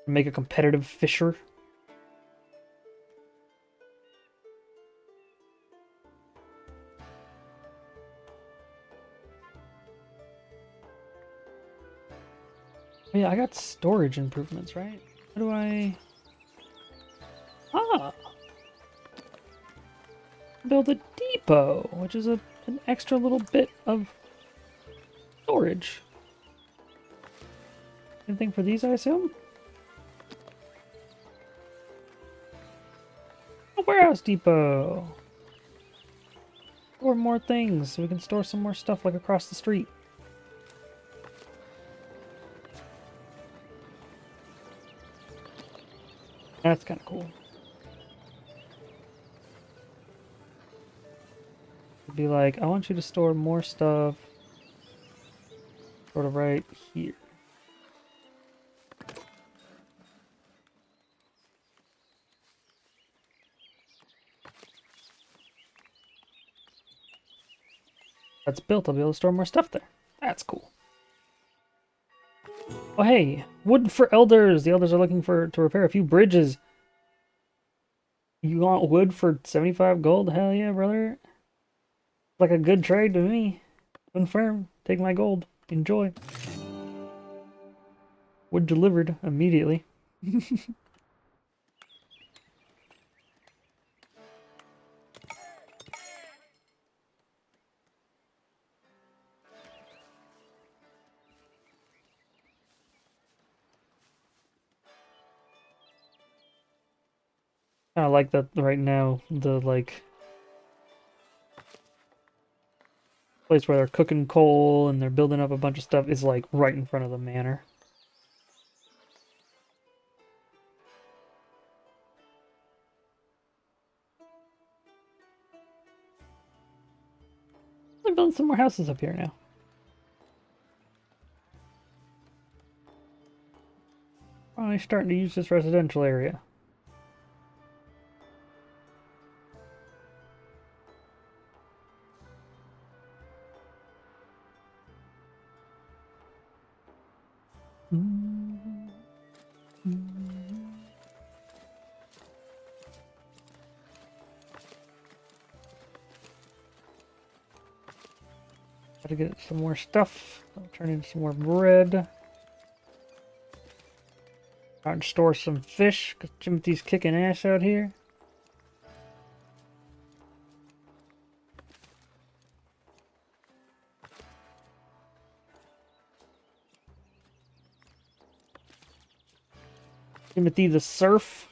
Make a competitive fisher. Oh, yeah, I got storage improvements, right? How do I... Ah! Build a depot, which is an extra little bit of storage. Anything for these, I assume? A warehouse depot! Store more things so we can store some more stuff like across the street. That's kind of cool. It'd be like, I want you to store more stuff sort of right here. That's built, I'll be able to store more stuff there. That's cool. Oh hey, wood for elders. The elders are looking to repair a few bridges. You want wood for 75 gold? Hell yeah, brother. Like a good trade to me. Confirm. Take my gold. Enjoy. Wood delivered immediately. Kind of like that right now. The like place where they're cooking coal and they're building up a bunch of stuff is like right in front of the manor. They're building some more houses up here now. Finally starting to use this residential area. Gotta get some more stuff. I'll turn into some more bread. Trying to store some fish, because Timothy's kicking ass out here. Timothy the Surf.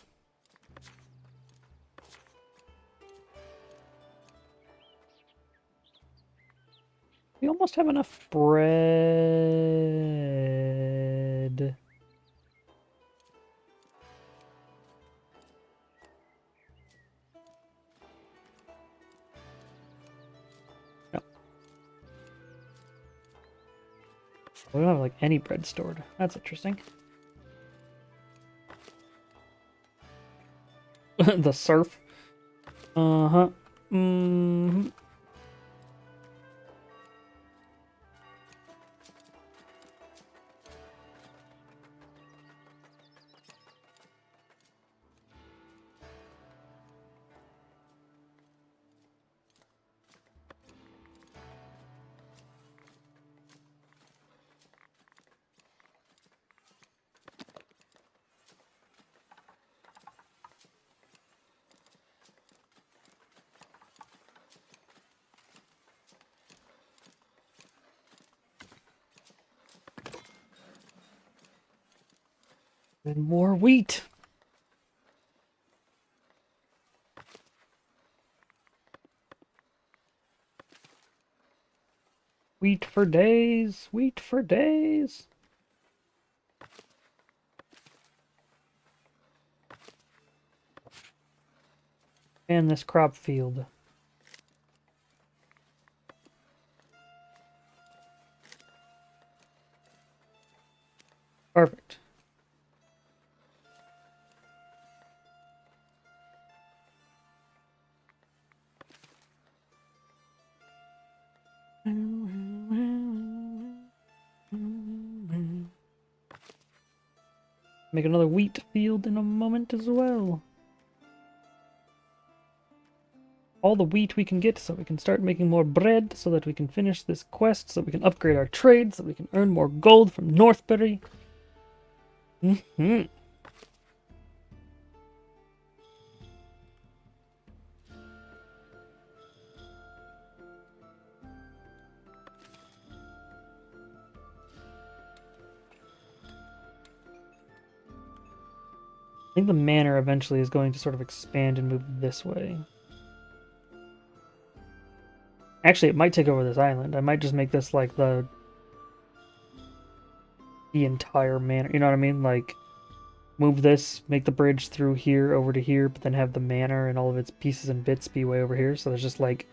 We almost have enough bread. No. We don't have like any bread stored. That's interesting. The Surf. Uh-huh. Mm-hmm. And more wheat. Wheat for days. Wheat for days. And this crop field. Perfect. Make another wheat field in a moment as well. All the wheat we can get so we can start making more bread so that we can finish this quest, so we can upgrade our trade, so we can earn more gold from Northbury. Mm-hmm. I think the manor eventually is going to sort of expand and move this way. Actually, it might take over this island. I might just make this like the entire manor. You know what I mean? Like, move this, make the bridge through here over to here, but then have the manor and all of its pieces and bits be way over here. So there's just like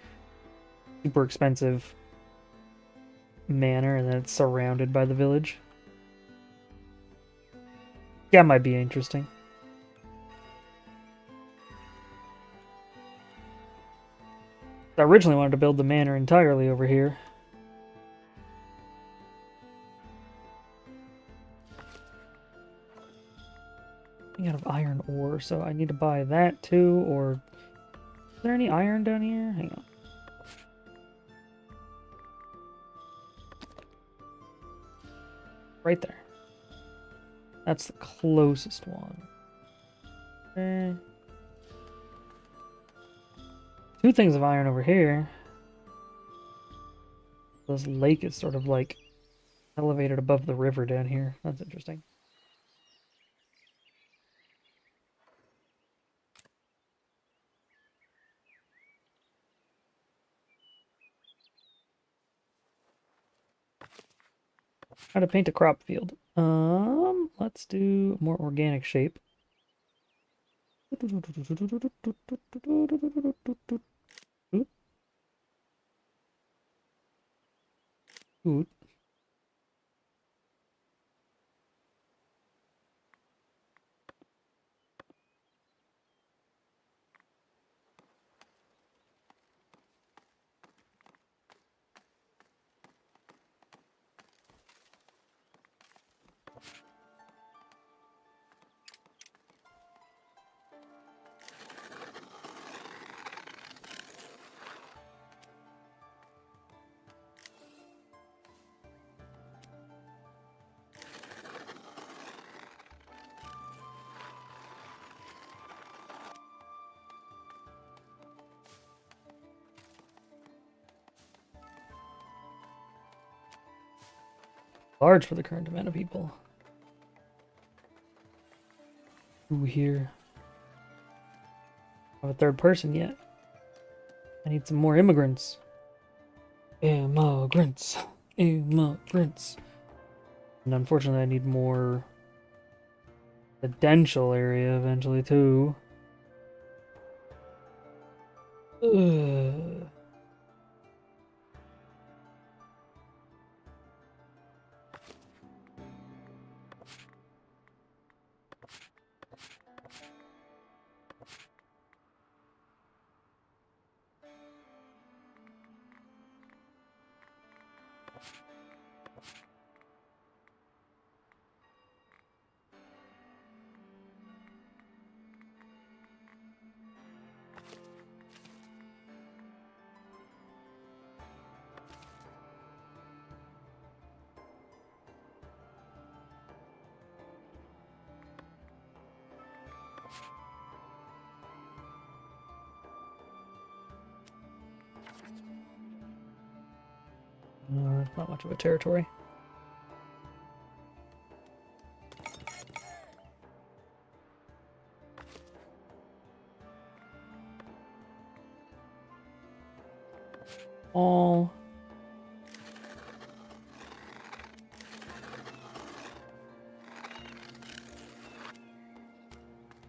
super expensive manor, and then it's surrounded by the village. Yeah, might be interesting. I originally wanted to build the manor entirely over here. I'm out of iron ore, so I need to buy that too, or... Is there any iron down here? Hang on. Right there. That's the closest one. Okay. 2 things of iron over here. This lake is sort of like elevated above the river down here. That's interesting. How to paint a crop field. Let's do more organic shape. Ooh. Large for the current amount of people. Ooh, here. I have a third person yet. I need some more immigrants. Immigrants. Immigrants. And unfortunately, I need more residential area eventually, too. Ugh. Not much of a territory. All.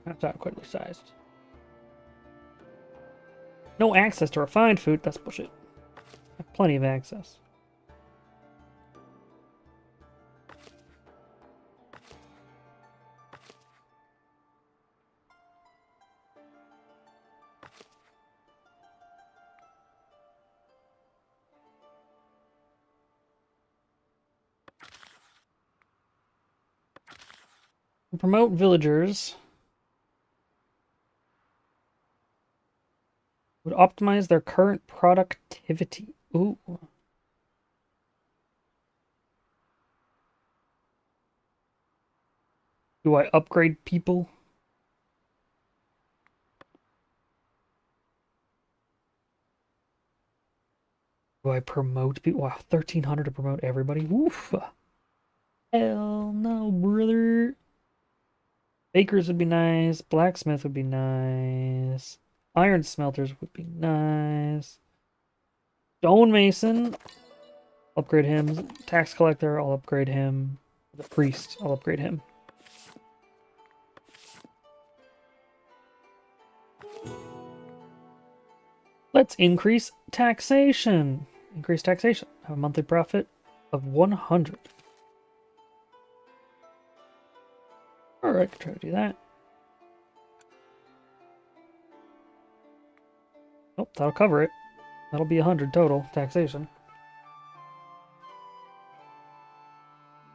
That's adequately sized. No access to refined food? That's bullshit. I have plenty of access. Promote villagers. Would optimize their current productivity. Ooh. Do I upgrade people? Do I promote people? Wow, 1,300 to promote everybody? Oof. Hell no, brother. Bakers would be nice. Blacksmith would be nice. Iron smelters would be nice. Stonemason. Upgrade him. Tax collector, I'll upgrade him. The priest, I'll upgrade him. Let's increase taxation. Increase taxation. Have a monthly profit of 100. Alright, try to do that. Oh, that'll cover it. That'll be 100 total taxation.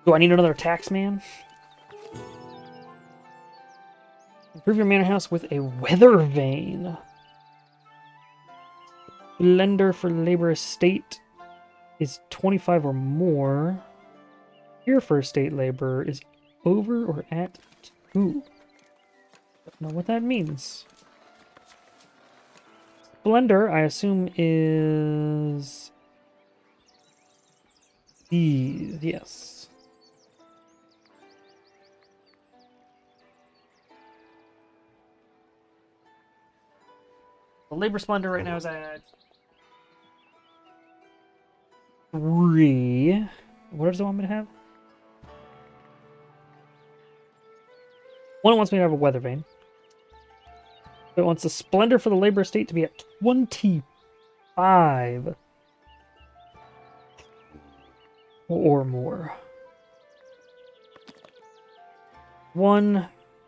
Do I need another tax man? Improve your manor house with a weather vane. Lender for labor estate is 25 or more. Here for estate labor is over or at 2. Don't know what that means. Splendor, I assume, is these. Yes. The labor splendor right now is at 3. What does it want me to have? One wants me to have a weather vane. It wants the splendor for the labor estate to be at 25 or more.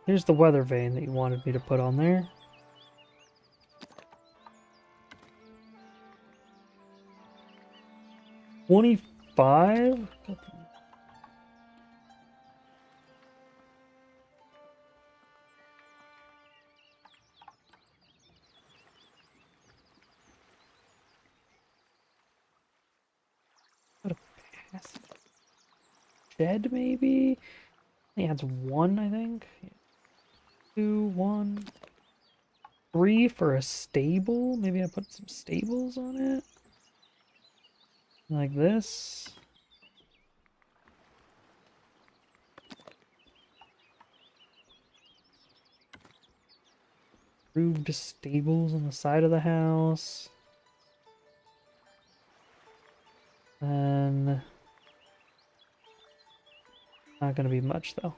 Here's the weather vane that you wanted me to put on there. $25? Shed, maybe? He adds 1, I think. 2, 1, 3 for a stable. Maybe I put some stables on it. Like this. Improved stables on the side of the house. And not gonna be much though.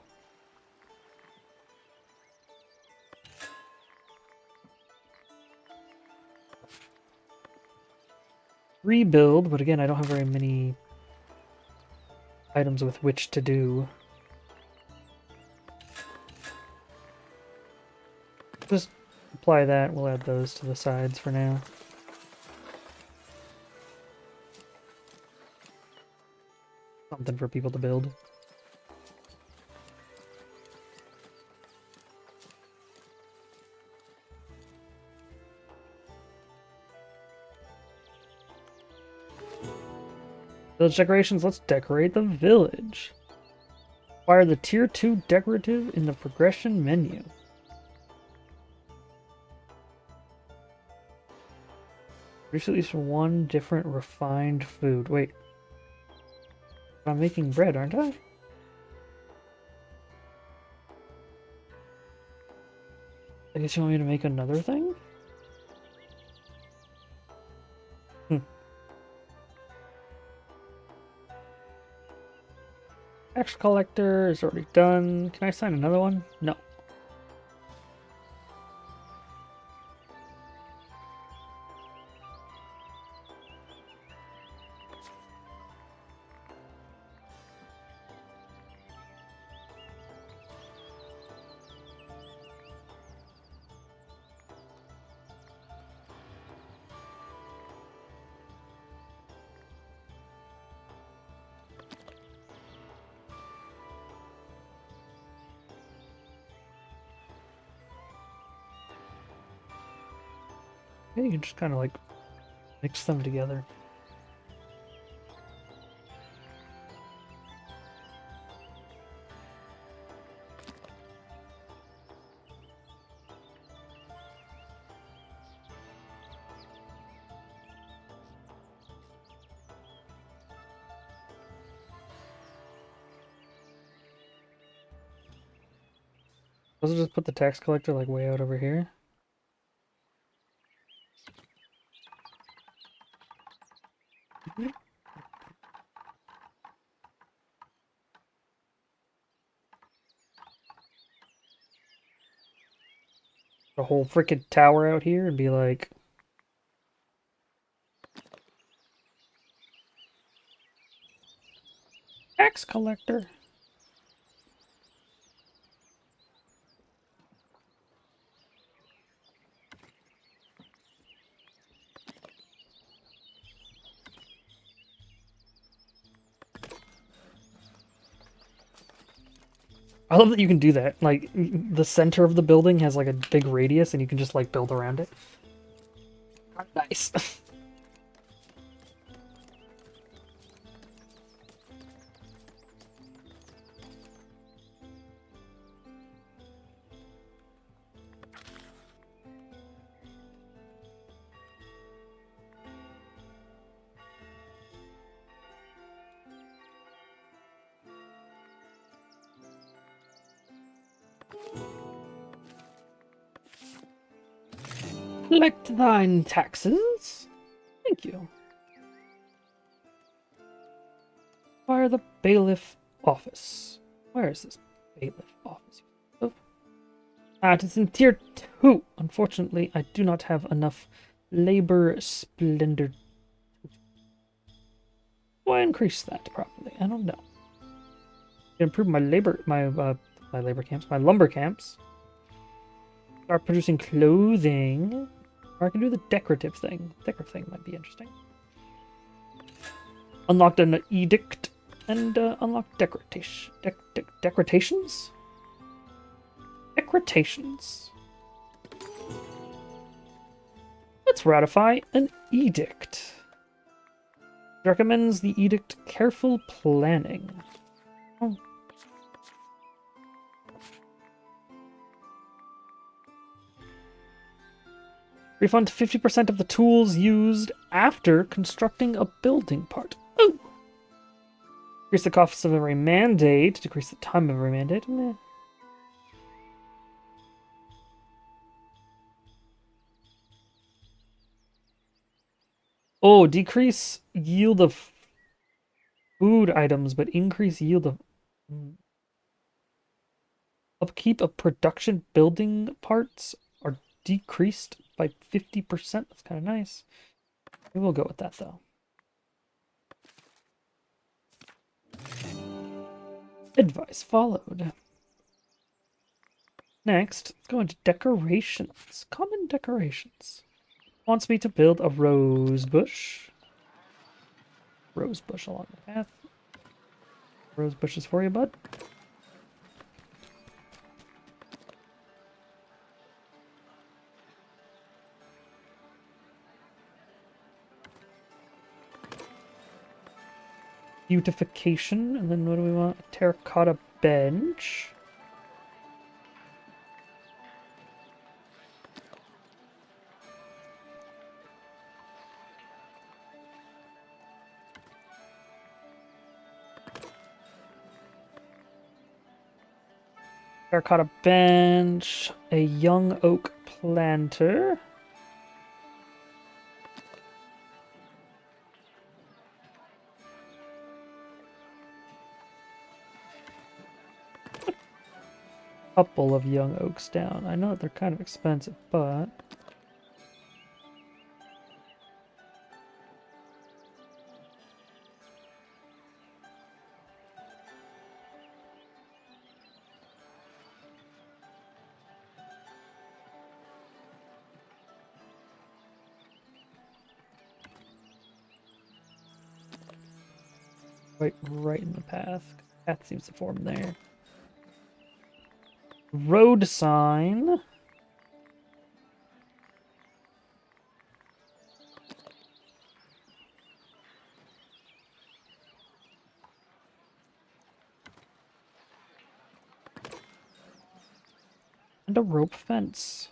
Rebuild, but again, I don't have very many items with which to do. Just apply that. We'll add those to the sides for now. Something for people to build. Village decorations, let's decorate the village. Acquire the tier 2 decorative in the progression menu. Produce at least one different refined food. Wait. I'm making bread, aren't I? I guess you want me to make another thing? Tax collector is already done. Can I sign another one? No. Yeah, you can just kind of like mix them together. Let's just put the tax collector like way out over here. A whole freaking tower out here and be like, tax collector. I love that you can do that. Like, the center of the building has like a big radius and you can just like build around it. Nice. Collect thine taxes. Thank you. Fire the bailiff office. Where is this bailiff office? Oh. It is in tier 2. Unfortunately, I do not have enough labor splendor. Do I increase that properly? I don't know. Improve my labor camps, my lumber camps. Start producing clothing. Or I can do the decorative thing. Decorative thing might be interesting. Unlocked an edict and unlocked decorations? Decorations. Let's ratify an edict. It recommends the edict careful planning. Oh. Refund 50% of the tools used after constructing a building part. Oh! Increase the cost of every mandate. Decrease the time of every mandate. Meh. Oh, decrease yield of food items, but increase yield of upkeep of production building parts are decreased by 50%. That's kind of nice. We'll go with that though. Advice followed. Next, let's go into decorations. Common decorations. Wants me to build a rose bush. Rose bush along the path. Rose bushes for you, bud. Beautification, and then what do we want? A terracotta bench. Terracotta bench, a young oak planter. Couple of young oaks down. I know that they're kind of expensive, but right in the path. Path seems to form there. Road sign. And a rope fence.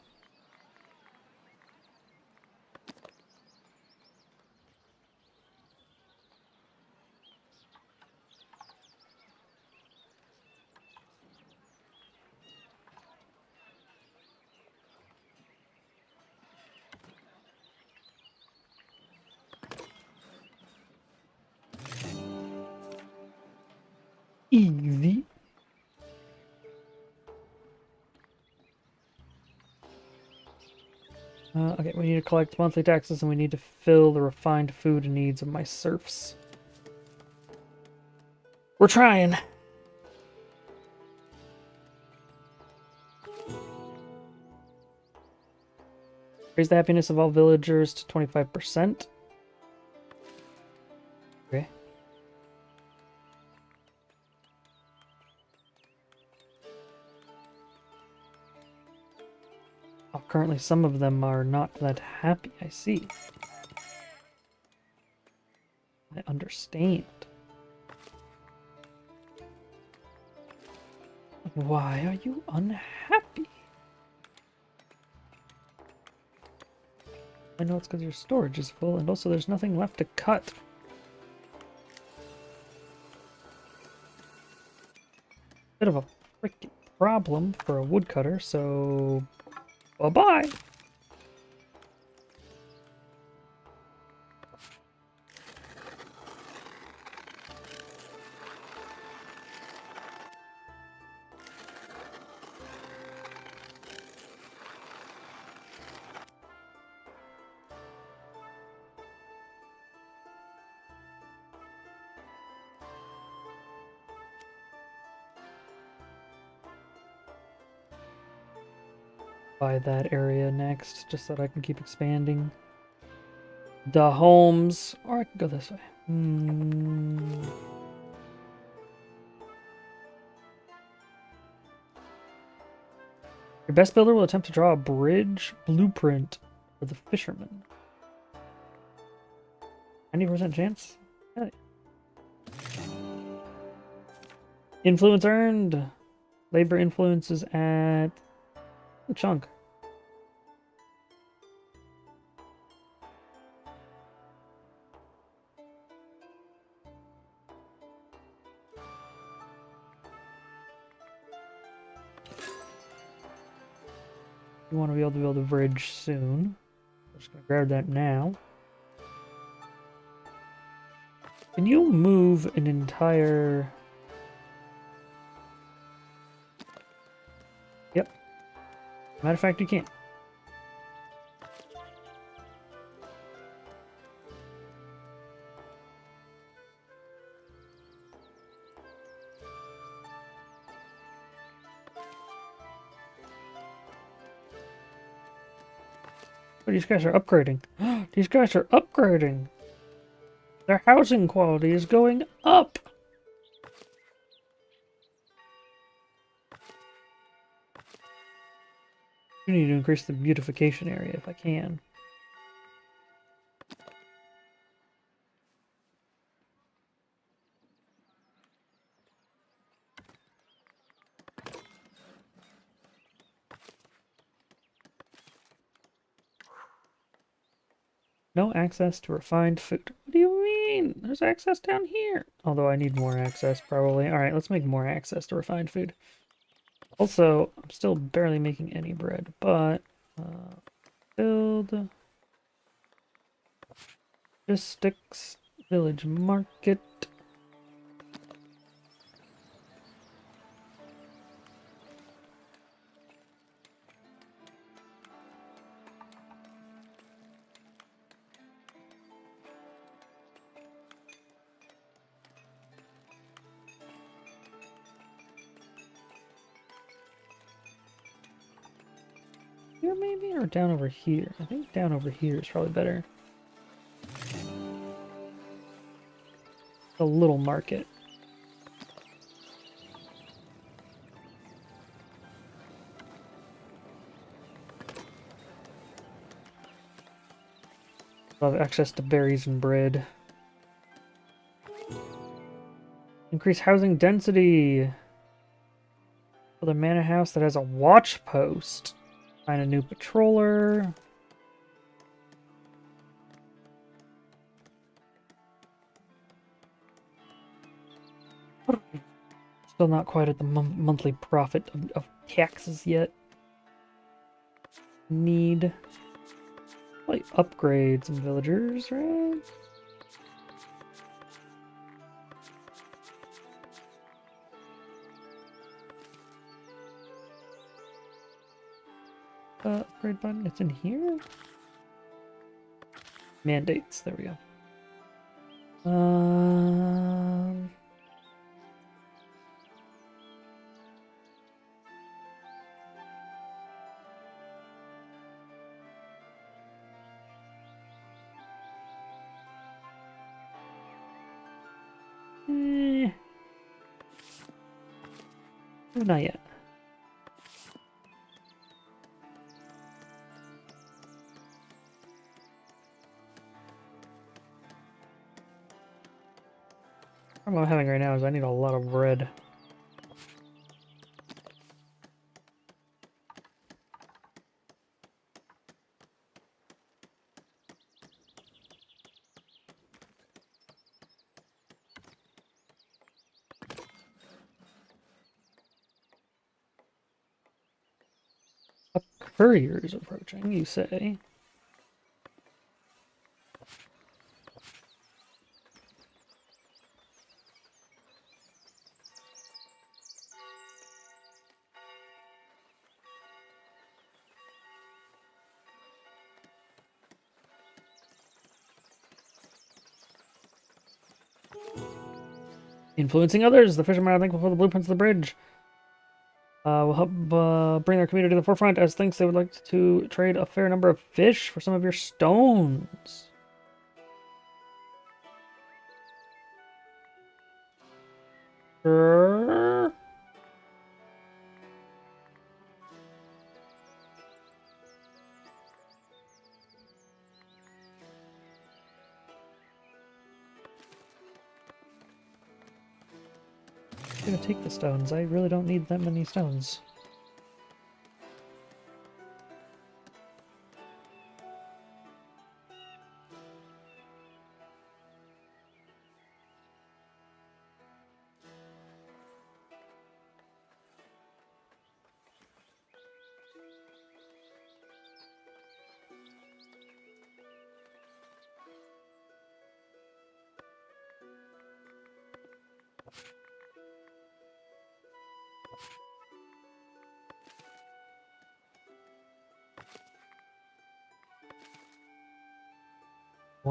Easy. Okay, we need to collect monthly taxes and we need to fill the refined food needs of my serfs. We're trying. Raise the happiness of all villagers to 25%. Okay. Oh, currently some of them are not that happy, I see. I understand. Why are you unhappy? I know it's because your storage is full, and also there's nothing left to cut. Bit of a freaking problem for a woodcutter, so bye-bye. Buy that area next, just so that I can keep expanding. The homes, or I can go this way. Your best builder will attempt to draw a bridge blueprint for the fisherman. 90% chance? Hell yeah. Influence earned. Labor influences at a chunk. You want to be able to build a bridge soon. I'm just gonna grab that now. Can you move an entire... Yep. Matter of fact, you can't. Oh, these guys are upgrading. These guys are upgrading. Their housing quality is going up. I need to increase the beautification area if I can. No access to refined food. What do you mean? There's access down here. Although I need more access, probably. Alright, let's make more access to refined food. Also, I'm still barely making any bread, but... build... logistics, village market... Here maybe, or down over here? I think down over here is probably better. The little market. I'll have access to berries and bread. Increase housing density. For the manor house that has a watch post. Find a new patroller. Still not quite at the monthly profit of taxes yet. Need like upgrade some villagers, right? Upgrade button, it's in here? Mandates, there we go. Not yet. Problem I'm having right now is I need a lot of bread. A courier is approaching, you say? Influencing others. The fishermen are thankful for the blueprints of the bridge. Will help bring their community to the forefront, as thinks they would like to trade a fair number of fish for some of your stones. Sure. I'm gonna take the stones. I really don't need that many stones.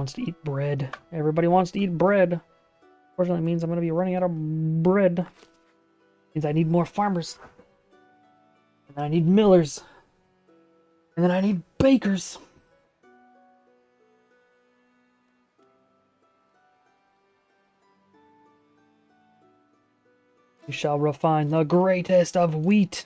wants to eat bread. Everybody wants to eat bread. Fortunately, it means I'm going to be running out of bread. It means I need more farmers. And then I need millers. And then I need bakers. You shall refine the greatest of wheat.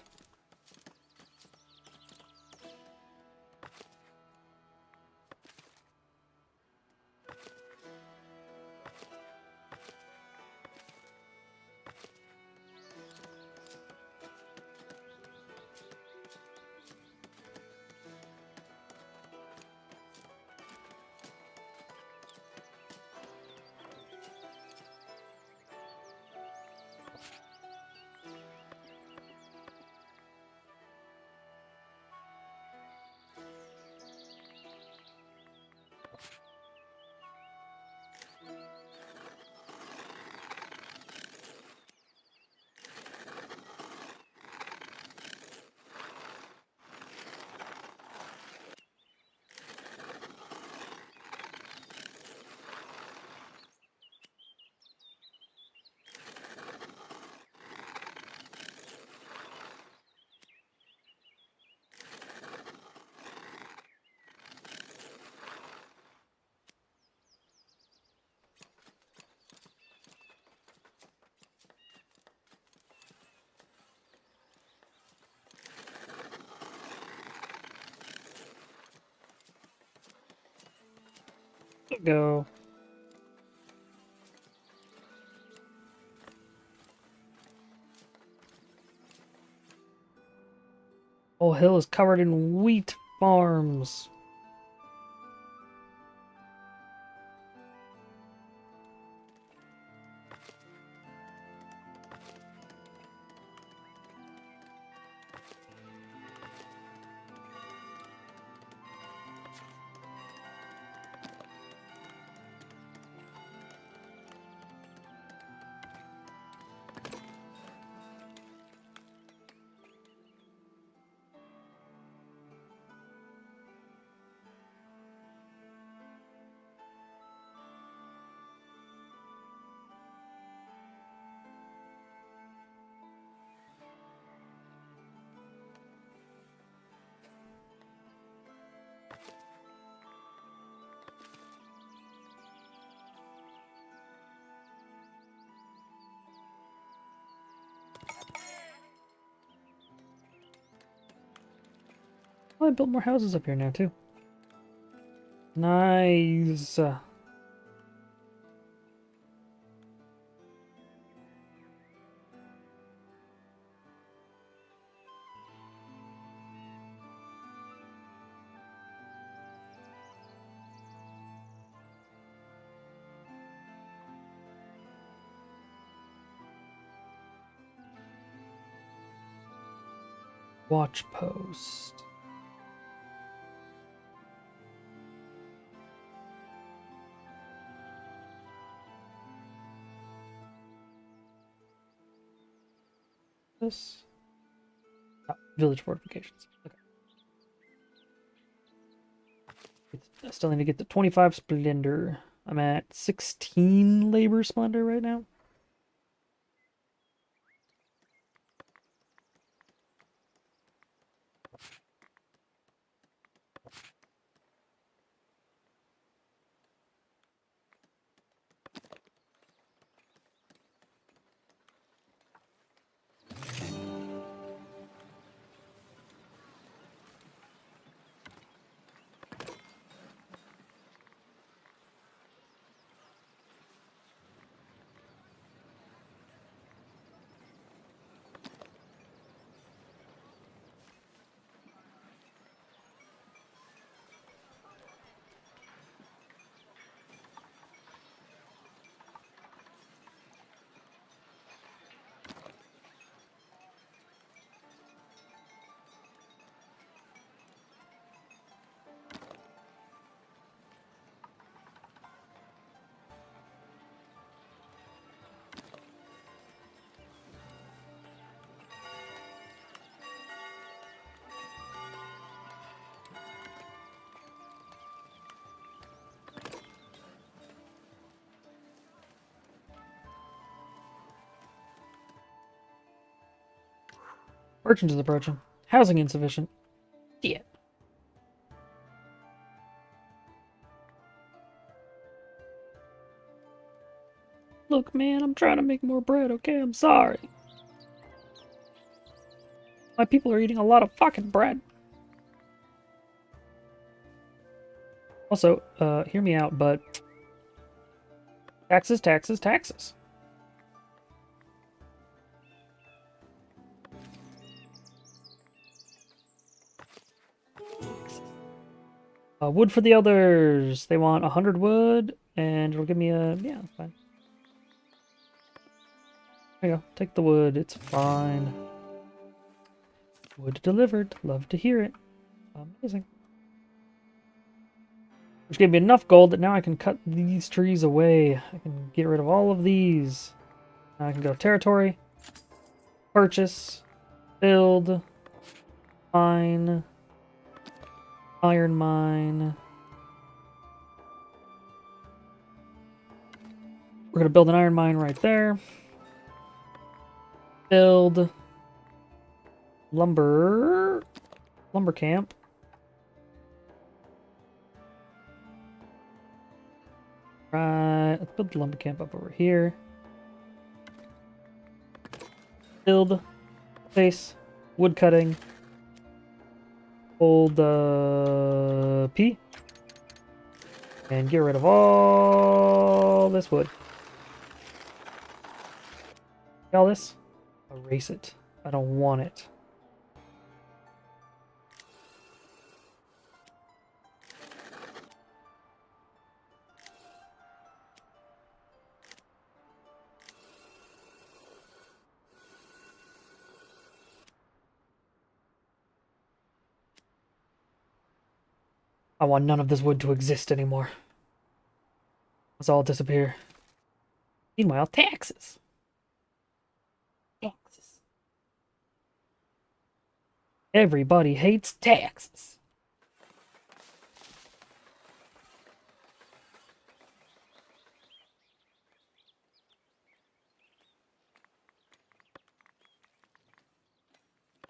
Go. Whole hill is covered in wheat farms. Oh, I built more houses up here now, too. Nice. Watch post. This. Oh, village fortifications. Okay. I still need to get the 25 splendor. I'm at 16 labor splendor right now. Merchant is approaching. Housing insufficient. Shit. Look, man, I'm trying to make more bread, okay? I'm sorry. My people are eating a lot of fucking bread. Also, hear me out, but taxes, taxes, taxes. Wood for the elders. They want 100 wood, and it'll give me a... Yeah, fine. There you go. Take the wood. It's fine. Wood delivered. Love to hear it. Amazing. Which gave me enough gold that now I can cut these trees away. I can get rid of all of these. Now I can go territory. Purchase. Build. Mine. Iron mine. We're going to build an iron mine right there. Build. Lumber camp. Right, let's build the lumber camp up over here. Build. Place. Wood cutting. Hold P. And get rid of all this wood. All this. Erase it. I don't want it. I want none of this wood to exist anymore. Let's all disappear. Meanwhile, taxes. Taxes. Everybody hates taxes.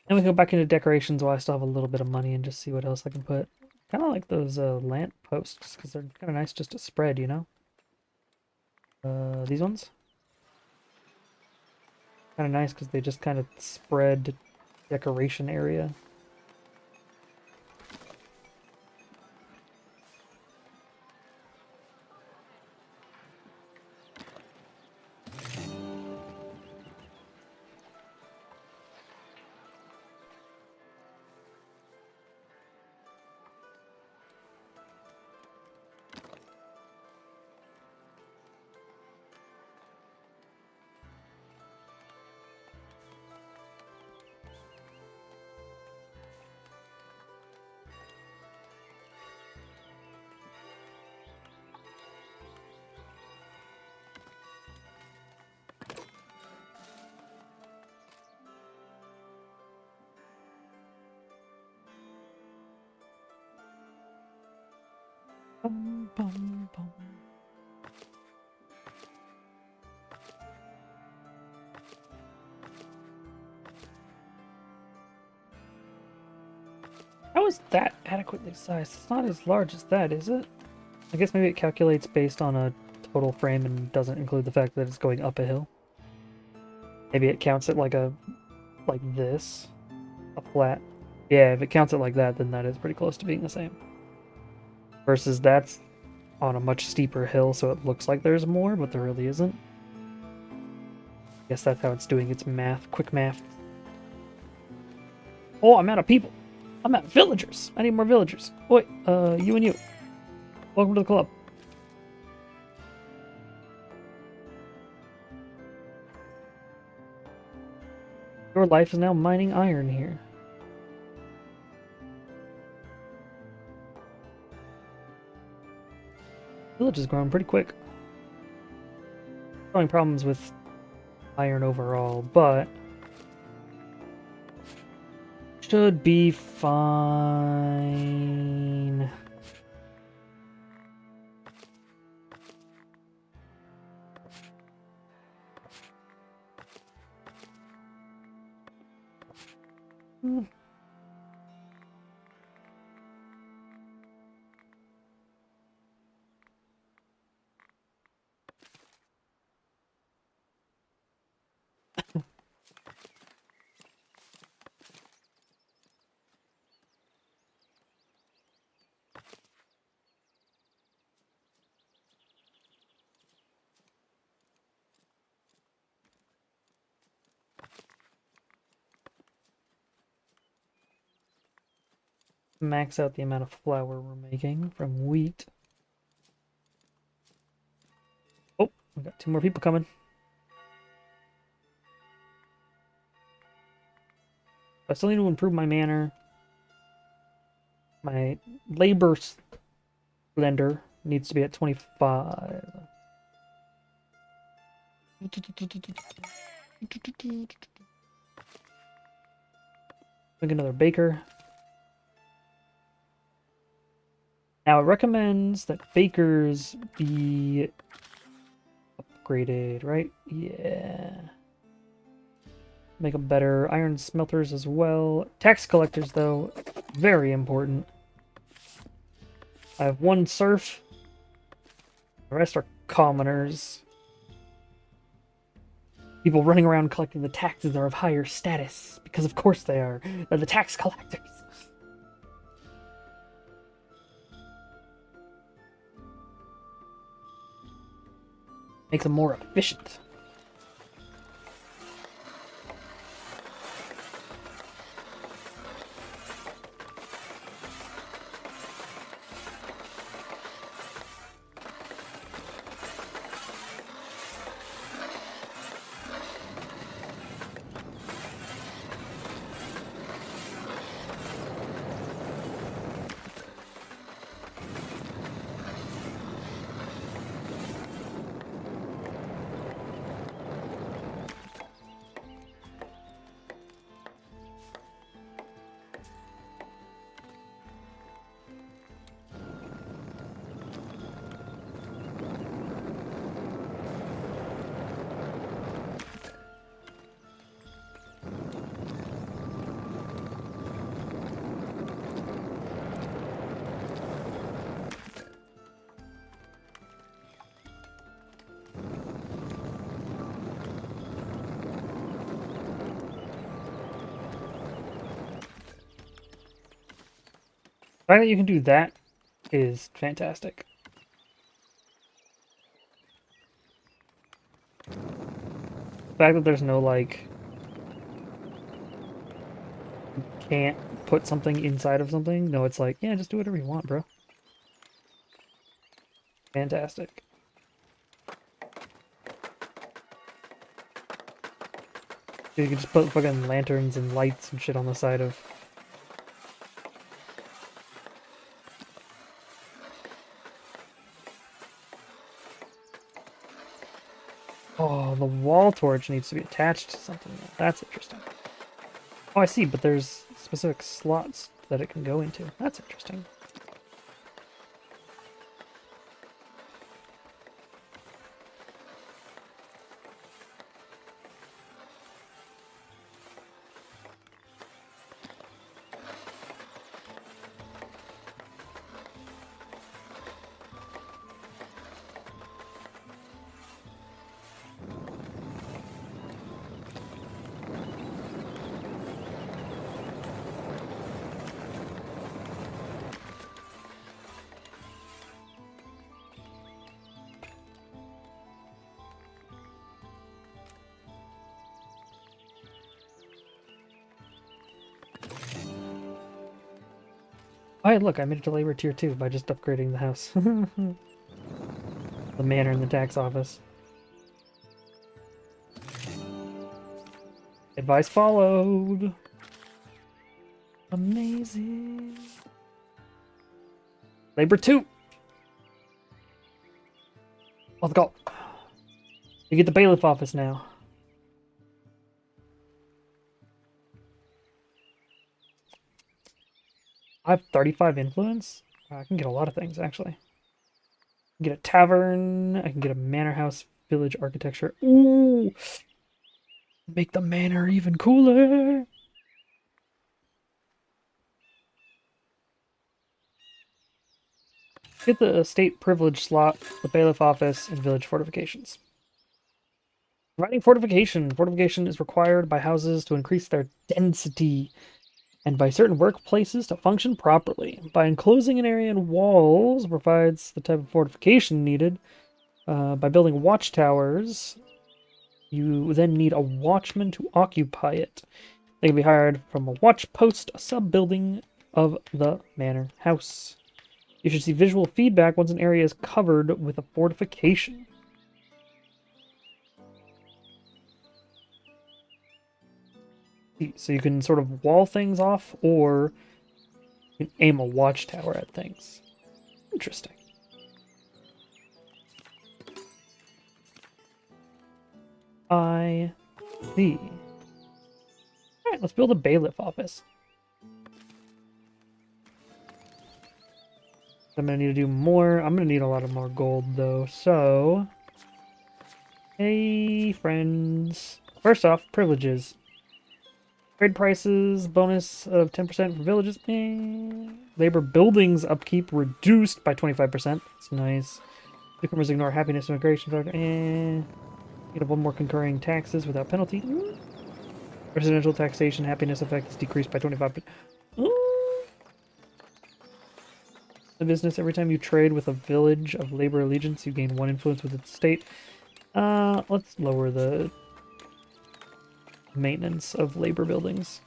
And we go back into decorations while I still have a little bit of money and just see what else I can put. Kind of like those lamp posts because they're kind of nice just to spread, you know? These ones? Kind of nice because they just kind of spread decoration area. Bum, bum, bum. How is that adequately sized? It's not as large as that, is it? I guess maybe it calculates based on a total frame and doesn't include the fact that it's going up a hill. Maybe it counts it like this. A flat. Yeah, if it counts it like that, then that is pretty close to being the same. Versus that's on a much steeper hill, so it looks like there's more, but there really isn't. Guess that's how it's doing its math. Quick math. Oh, I'm out of people. I'm out of villagers. I need more villagers. Wait, you and you. Welcome to the club. Your life is now mining iron here. Village is growing pretty quick. Showing problems with iron overall, but should be fine. Max out the amount of flour we're making from wheat. Oh, we got 2 more people coming. I still need to improve my manor. My labor blender needs to be at 25. Make another baker. Now it recommends that bakers be upgraded, right? Yeah. Make them better. Iron smelters as well. Tax collectors, though, very important. I have 1 serf. The rest are commoners. People running around collecting the taxes are of higher status, because of course they are. They're the tax collectors. Makes them more efficient. The fact that you can do that is fantastic. The fact that there's no, like, can't put something inside of something. No, it's like, yeah, just do whatever you want, bro. Fantastic. You can just put fucking lanterns and lights and shit on the side of... Oh, the wall torch needs to be attached to something. That's interesting. Oh, I see, but there's specific slots that it can go into. That's interesting. Oh, hey, look, I made it to labor tier 2 by just upgrading the house. The manor and the tax office. Advice followed. Amazing. Labor 2. Let's go. You get the bailiff office now. I have 35 influence. I can get a lot of things, actually. I can get a tavern. I can get a manor house, village architecture. Ooh! Make the manor even cooler. Get the estate privilege slot, the bailiff office, and village fortifications. Providing fortification. Fortification is required by houses to increase their density and by certain workplaces to function properly. By enclosing an area in walls provides the type of fortification needed. By building watchtowers, you then need a watchman to occupy it. They can be hired from a watch post, a sub-building of the manor house. You should see visual feedback once an area is covered with a fortification. So you can sort of wall things off, or you can aim a watchtower at things. Interesting. I see. Alright, let's build a bailiff office. I'm gonna need to do more. I'm gonna need a lot of more gold though, so... Hey, friends. First off, privileges. Trade prices, bonus of 10% for villages. Labor buildings upkeep reduced by 25%. That's nice. Newcomers ignore happiness and migration factor. Get up one more concurring taxes without penalty. Residential taxation happiness effect is decreased by 25%. The business, every time you trade with a village of labor allegiance, you gain 1 influence with its state. Let's lower the maintenance of labor buildings.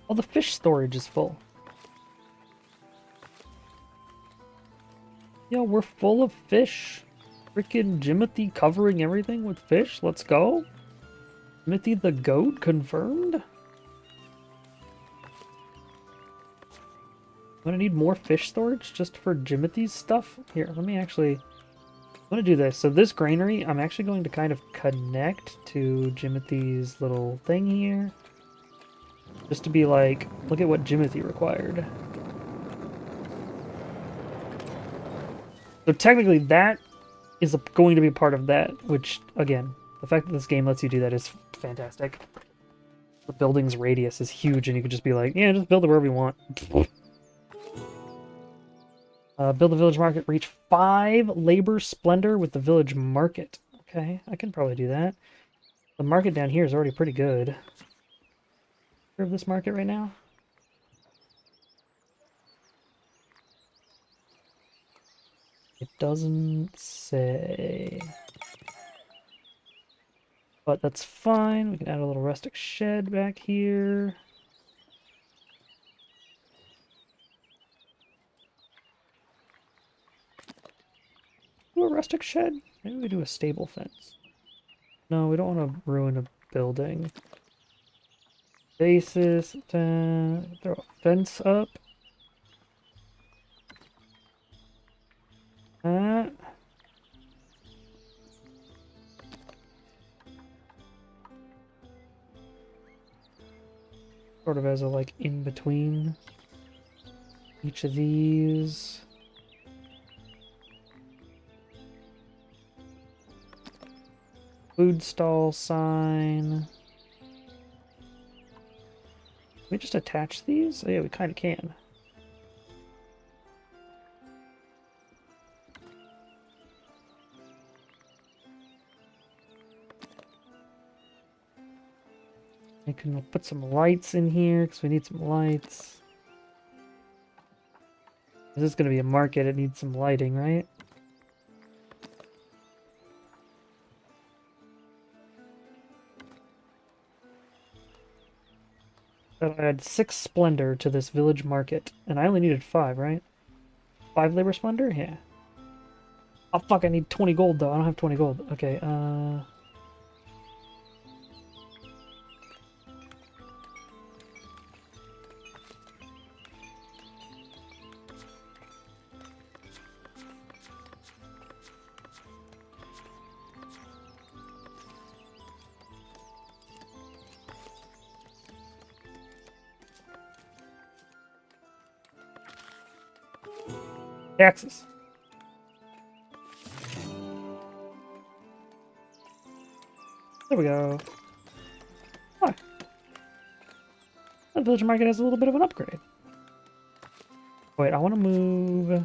Oh, the fish storage is full. Yo, we're full of fish. Freaking Jimothy covering everything with fish. Let's go. Jimothy the goat confirmed. I'm gonna need more fish storage just for Jimothy's stuff. Here, let me actually... I'm gonna do this. So this granary, I'm actually going to kind of connect to Jimothy's little thing here. Just to be like, look at what Jimothy required. So technically that is going to be part of that, which, again, the fact that this game lets you do that is fantastic. The building's radius is huge, and you could just be like, yeah, just build it wherever you want. Build a village market, reach 5 labor splendor with the village market. Okay, I can probably do that. The market down here is already pretty good. Of this market right now? It doesn't say. But that's fine. We can add a little rustic shed back here. Do a rustic shed? Maybe we do a stable fence. No, we don't want to ruin a building. Basis, throw a fence up. Sort of as a like in between each of these. Food stall sign. Can we just attach these? Oh, yeah, we kind of can. We can put some lights in here because we need some lights. This is going to be a market. It needs some lighting, right? That'll add 6 splendor to this village market. And I only needed 5, right? 5 labor splendor? Yeah. Oh, fuck, I need 20 gold, though. I don't have 20 gold. Okay, Taxes. There we go. Why? The villager market has a little bit of an upgrade. Wait, I want to move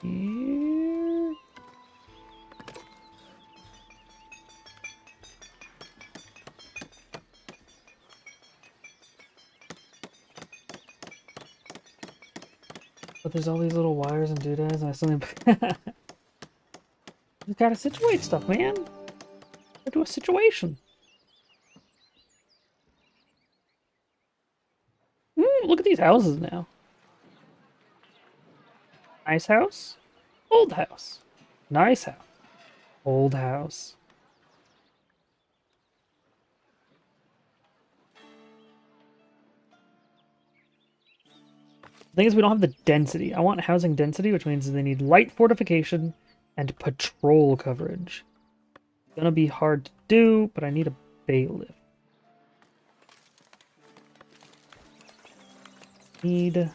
here. But there's all these little wires and doodads, and I still need. You gotta situate stuff, man. Do a situation. Look at these houses now. Nice house, old house. Nice house, old house. The thing is, we don't have the density. I want housing density, which means they need light fortification and patrol coverage. It's gonna be hard to do, but I need a bailiff. Need a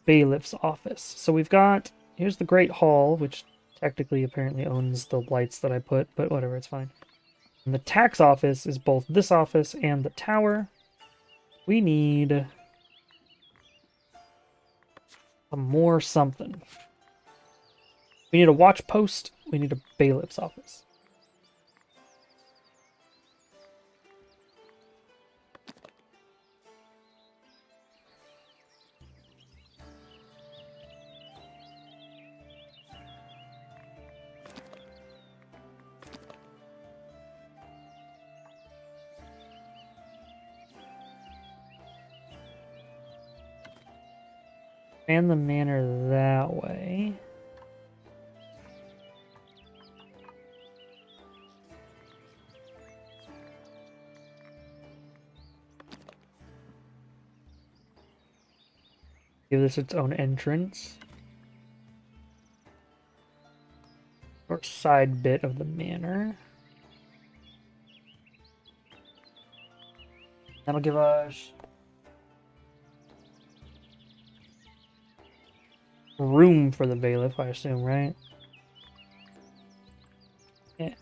bailiff's office. So we've got, here's the Great Hall, which technically apparently owns the lights that I put, but whatever, it's fine. And the tax office is both this office and the tower. We need some more something. We need a watch post. We need a bailiff's office. Expand the manor that way. Give this its own entrance. Or side bit of the manor. That'll give us room for the bailiff, I assume, right? Yeah.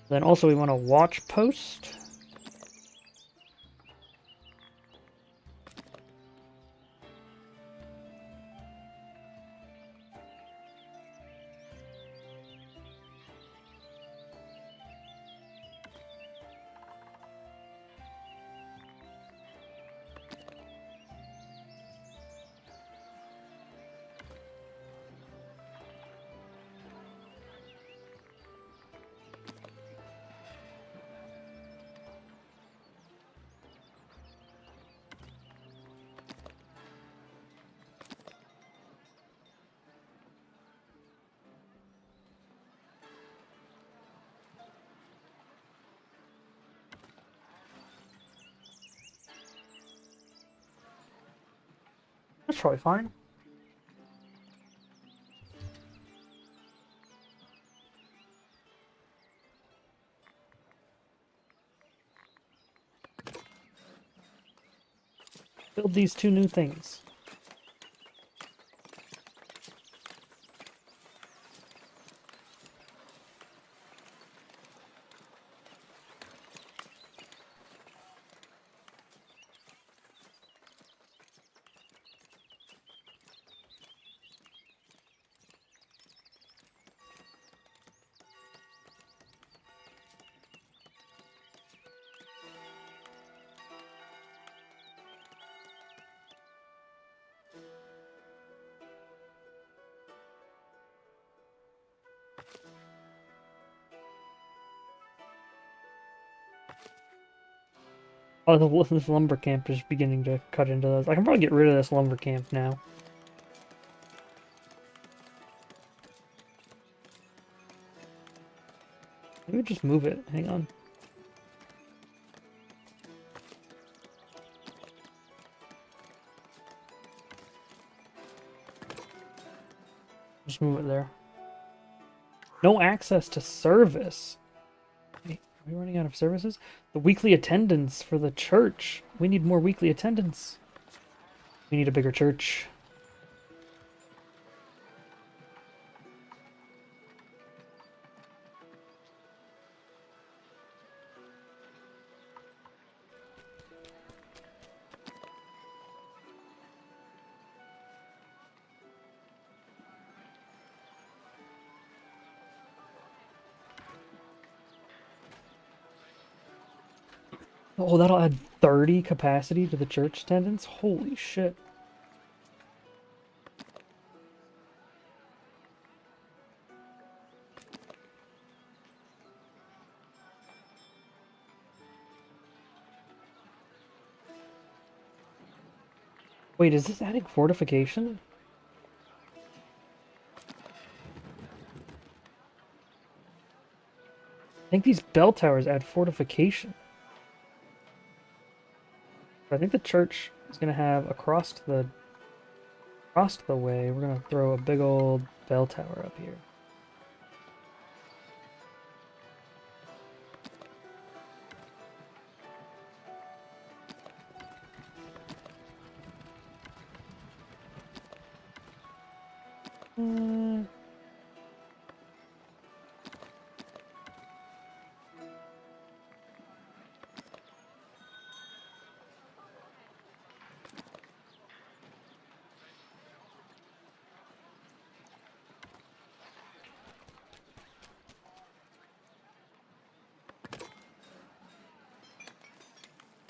Then also we want a watch post. That's probably fine. Build these two new things. Oh, this lumber camp is beginning to cut into those. I can probably get rid of this lumber camp now. Maybe just move it. Hang on. Just move it there. No access to service. Wait, are we running out of services? The weekly attendance for the church. We need more weekly attendance. We need a bigger church. Oh, that'll add 30 capacity to the church attendance? Holy shit. Wait, is this adding fortification? I think these bell towers add fortification. I think the church is gonna have across the way, we're gonna throw a big old bell tower up here.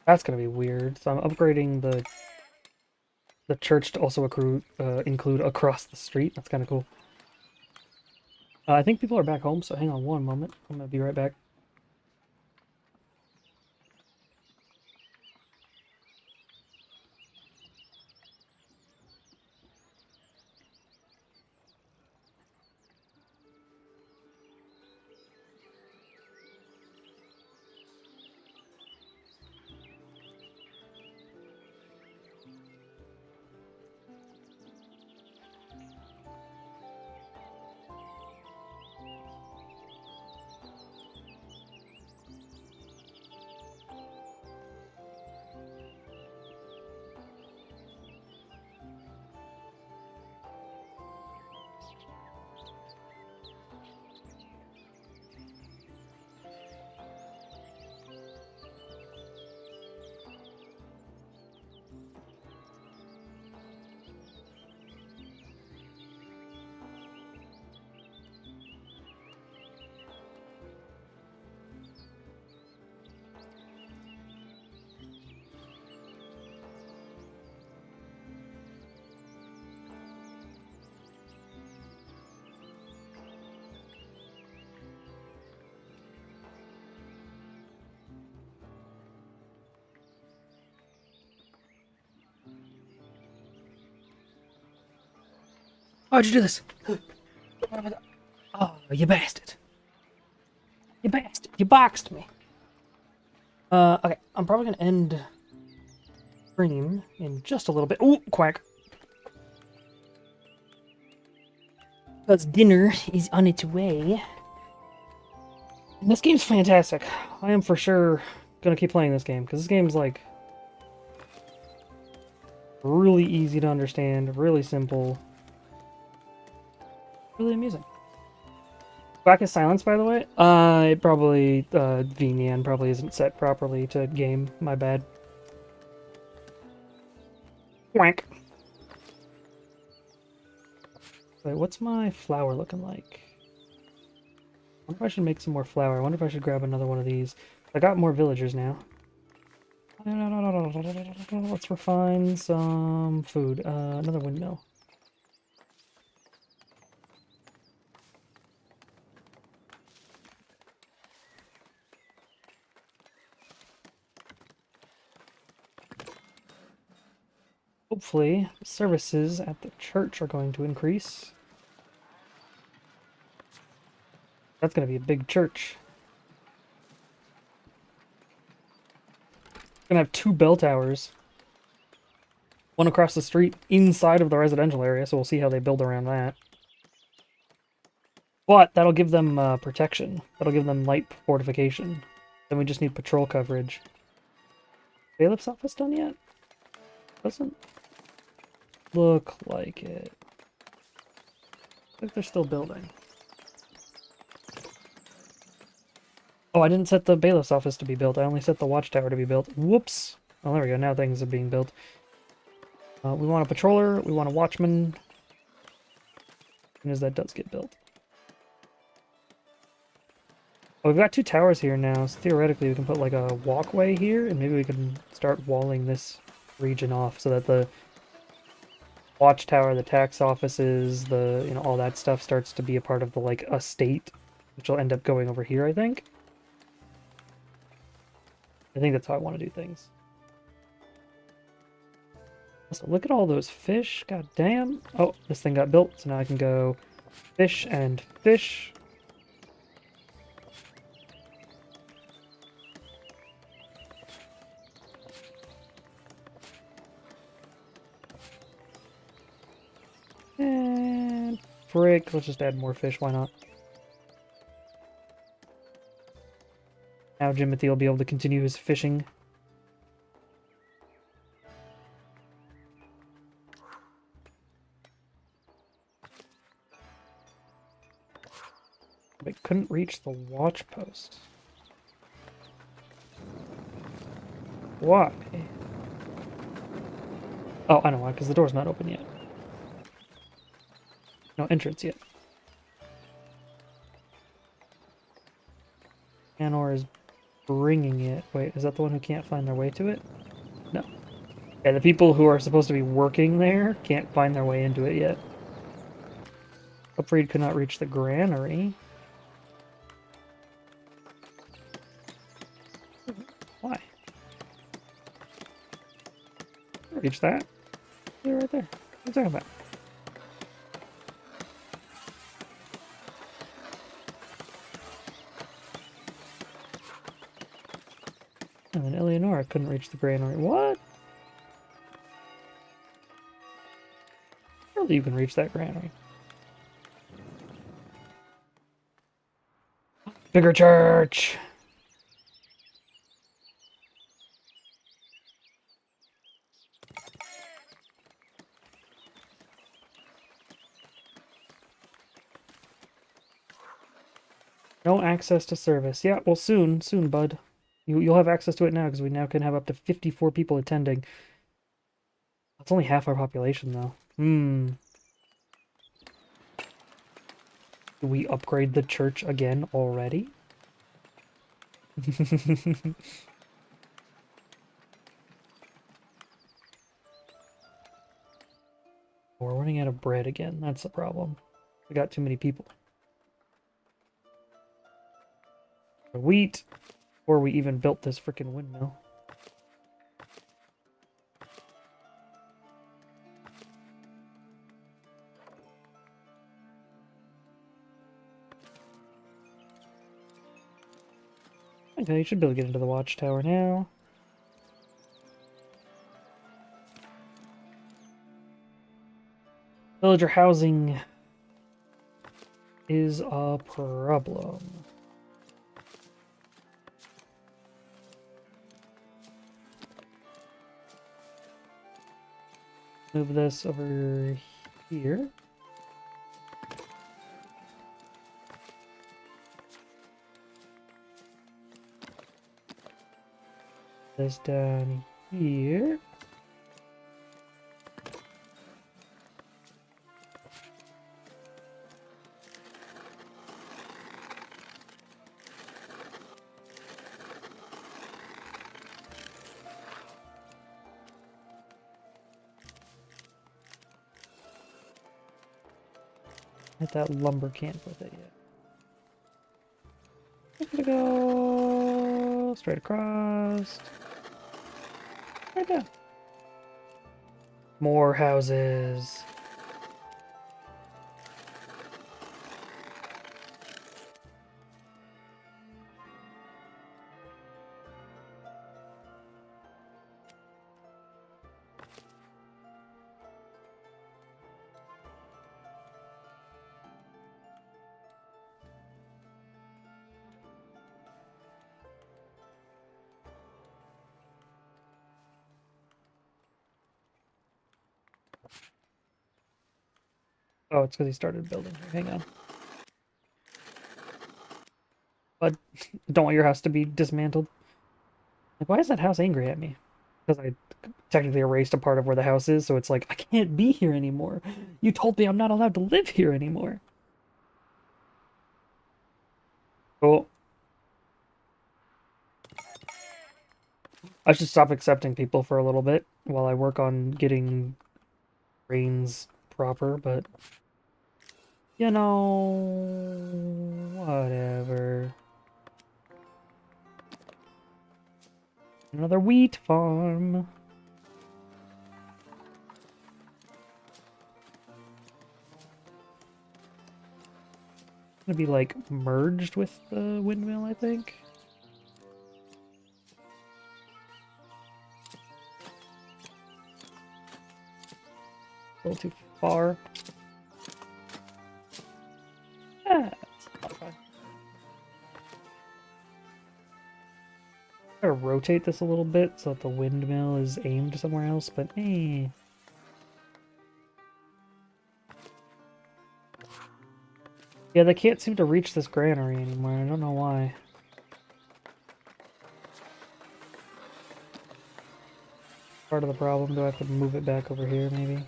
That's gonna be weird. So I'm upgrading the church to also include across the street. That's kind of cool. I think people are back home, so hang on one moment. I'm gonna be right back. Why'd you do this? Oh, you bastard. You bastard. You boxed me. Okay. I'm probably gonna end stream in just a little bit. Ooh, quack. Because dinner is on its way. And this game's fantastic. I am for sure gonna keep playing this game, because this game's like really easy to understand, really simple, really amusing. Quack is silenced, by the way. It probably, VNyan probably isn't set properly to game. My bad. Quack. Wait, what's my flour looking like? I wonder if I should make some more flour. I wonder if I should grab another one of these. I got more villagers now. Let's refine some food. Another windmill. Hopefully, services at the church are going to increase. That's going to be a big church. Gonna have 2 bell towers. One across the street inside of the residential area, so we'll see how they build around that. But that'll give them protection. That'll give them light fortification. Then we just need patrol coverage. Bailiff's office done yet? Doesn't. look like it. I think they're still building. Oh, I didn't set the bailiff's office to be built. I only set the watchtower to be built. Whoops. Oh, there we go. Now things are being built. We want a patroller. We want a watchman. As soon as that does get built. Oh, we've got 2 towers here now, so theoretically we can put like a walkway here, and maybe we can start walling this region off so that the watchtower, the tax offices, all that stuff starts to be a part of the like estate, which will end up going over here, I think. I think that's how I want to do things. So look at all those fish. God damn. Oh, this thing got built, so now I can go fish and fish. And frick, let's just add more fish, why not? Now Jimothy will be able to continue his fishing. But couldn't reach the watch post. Why? Oh, I know why, because the door's not open yet. No entrance yet. Anor is bringing it. Wait, is that the one who can't find their way to it? No. Yeah, the people who are supposed to be working there can't find their way into it yet. Upfried could not reach the granary. Why? Reach that? They're right there. What are you talking about? And then Eleonora couldn't reach the granary. What? Surely you can reach that granary. Bigger church! No access to service. Yeah, well, soon, bud. You'll have access to it now because we now can have up to 54 people attending. That's only half our population, though. Do we upgrade the church again already? We're running out of bread again. That's the problem. We got too many people. Wheat, or we even built this freaking windmill. Okay, you should be able to get into the watchtower now. Villager housing is a problem. Move this over here. This down here. Hit that lumber camp with it yet. I'm gonna go straight across. Right down. More houses. Oh, it's because he started building. Hang on. But don't want your house to be dismantled. Like, why is that house angry at me? Because I technically erased a part of where the house is, so it's like, I can't be here anymore. You told me I'm not allowed to live here anymore. Cool. I should stop accepting people for a little bit while I work on getting brains proper, but you know, whatever. Another wheat farm. Gonna be like merged with the windmill, I think. A little too far. Ah, it's not fine. Gotta rotate this a little bit so that the windmill is aimed somewhere else, but eh. Yeah, they can't seem to reach this granary anymore. I don't know why. Part of the problem. Do I have to move it back over here, maybe?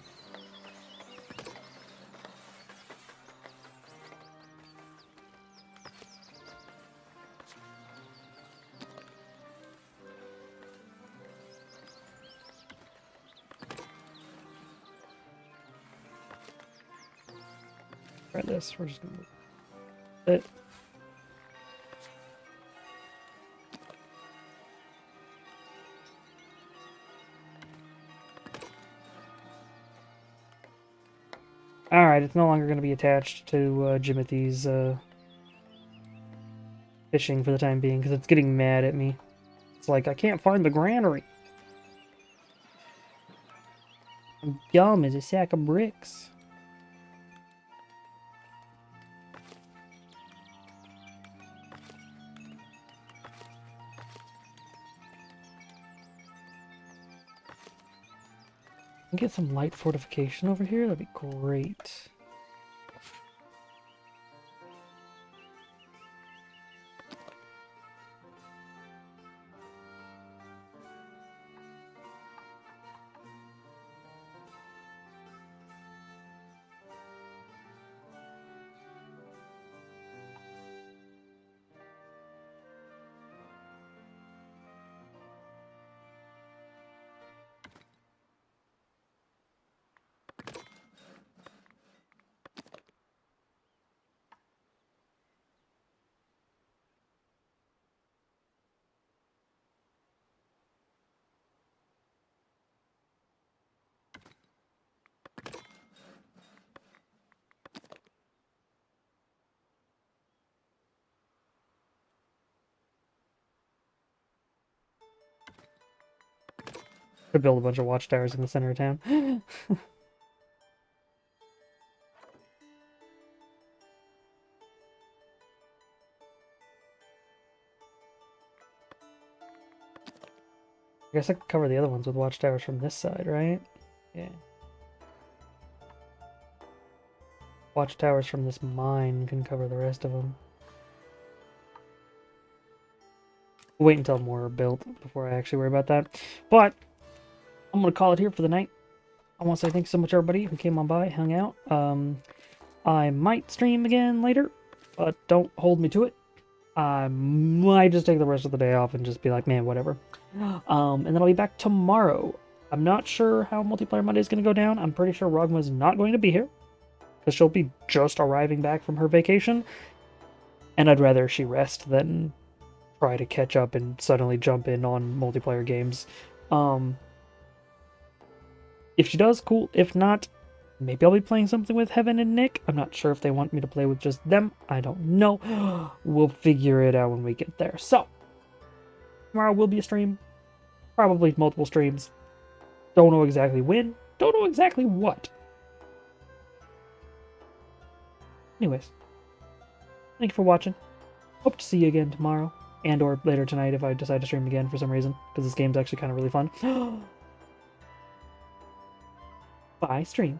Try this. We're just gonna move it. Alright, it's no longer going to be attached to Jimothy's fishing for the time being, because it's getting mad at me. It's like, I can't find the granary. I'm dumb as a sack of bricks. Get some light fortification over here, that'd be great. Could build a bunch of watchtowers in the center of town. I guess I could cover the other ones with watchtowers from this side, right? Yeah. Watchtowers from this mine can cover the rest of them. Wait until more are built before I actually worry about that. But I'm gonna call it here for the night. I want to say thanks so much everybody who came on by, hung out. I might stream again later, but don't hold me to it. I might just take the rest of the day off and just be like, man, whatever. And then I'll be back tomorrow. I'm not sure how Multiplayer Monday is going to go down. I'm pretty sure Rogma's not going to be here, because she'll be just arriving back from her vacation. And I'd rather she rest than try to catch up and suddenly jump in on multiplayer games. If she does, cool. If not, maybe I'll be playing something with Heaven and Nick. I'm not sure if they want me to play with just them. I don't know. We'll figure it out when we get there. So, tomorrow will be a stream. Probably multiple streams. Don't know exactly when. Don't know exactly what. Anyways, thank you for watching. Hope to see you again tomorrow. And or later tonight if I decide to stream again for some reason. Because this game's actually kind of really fun. Bye, stream.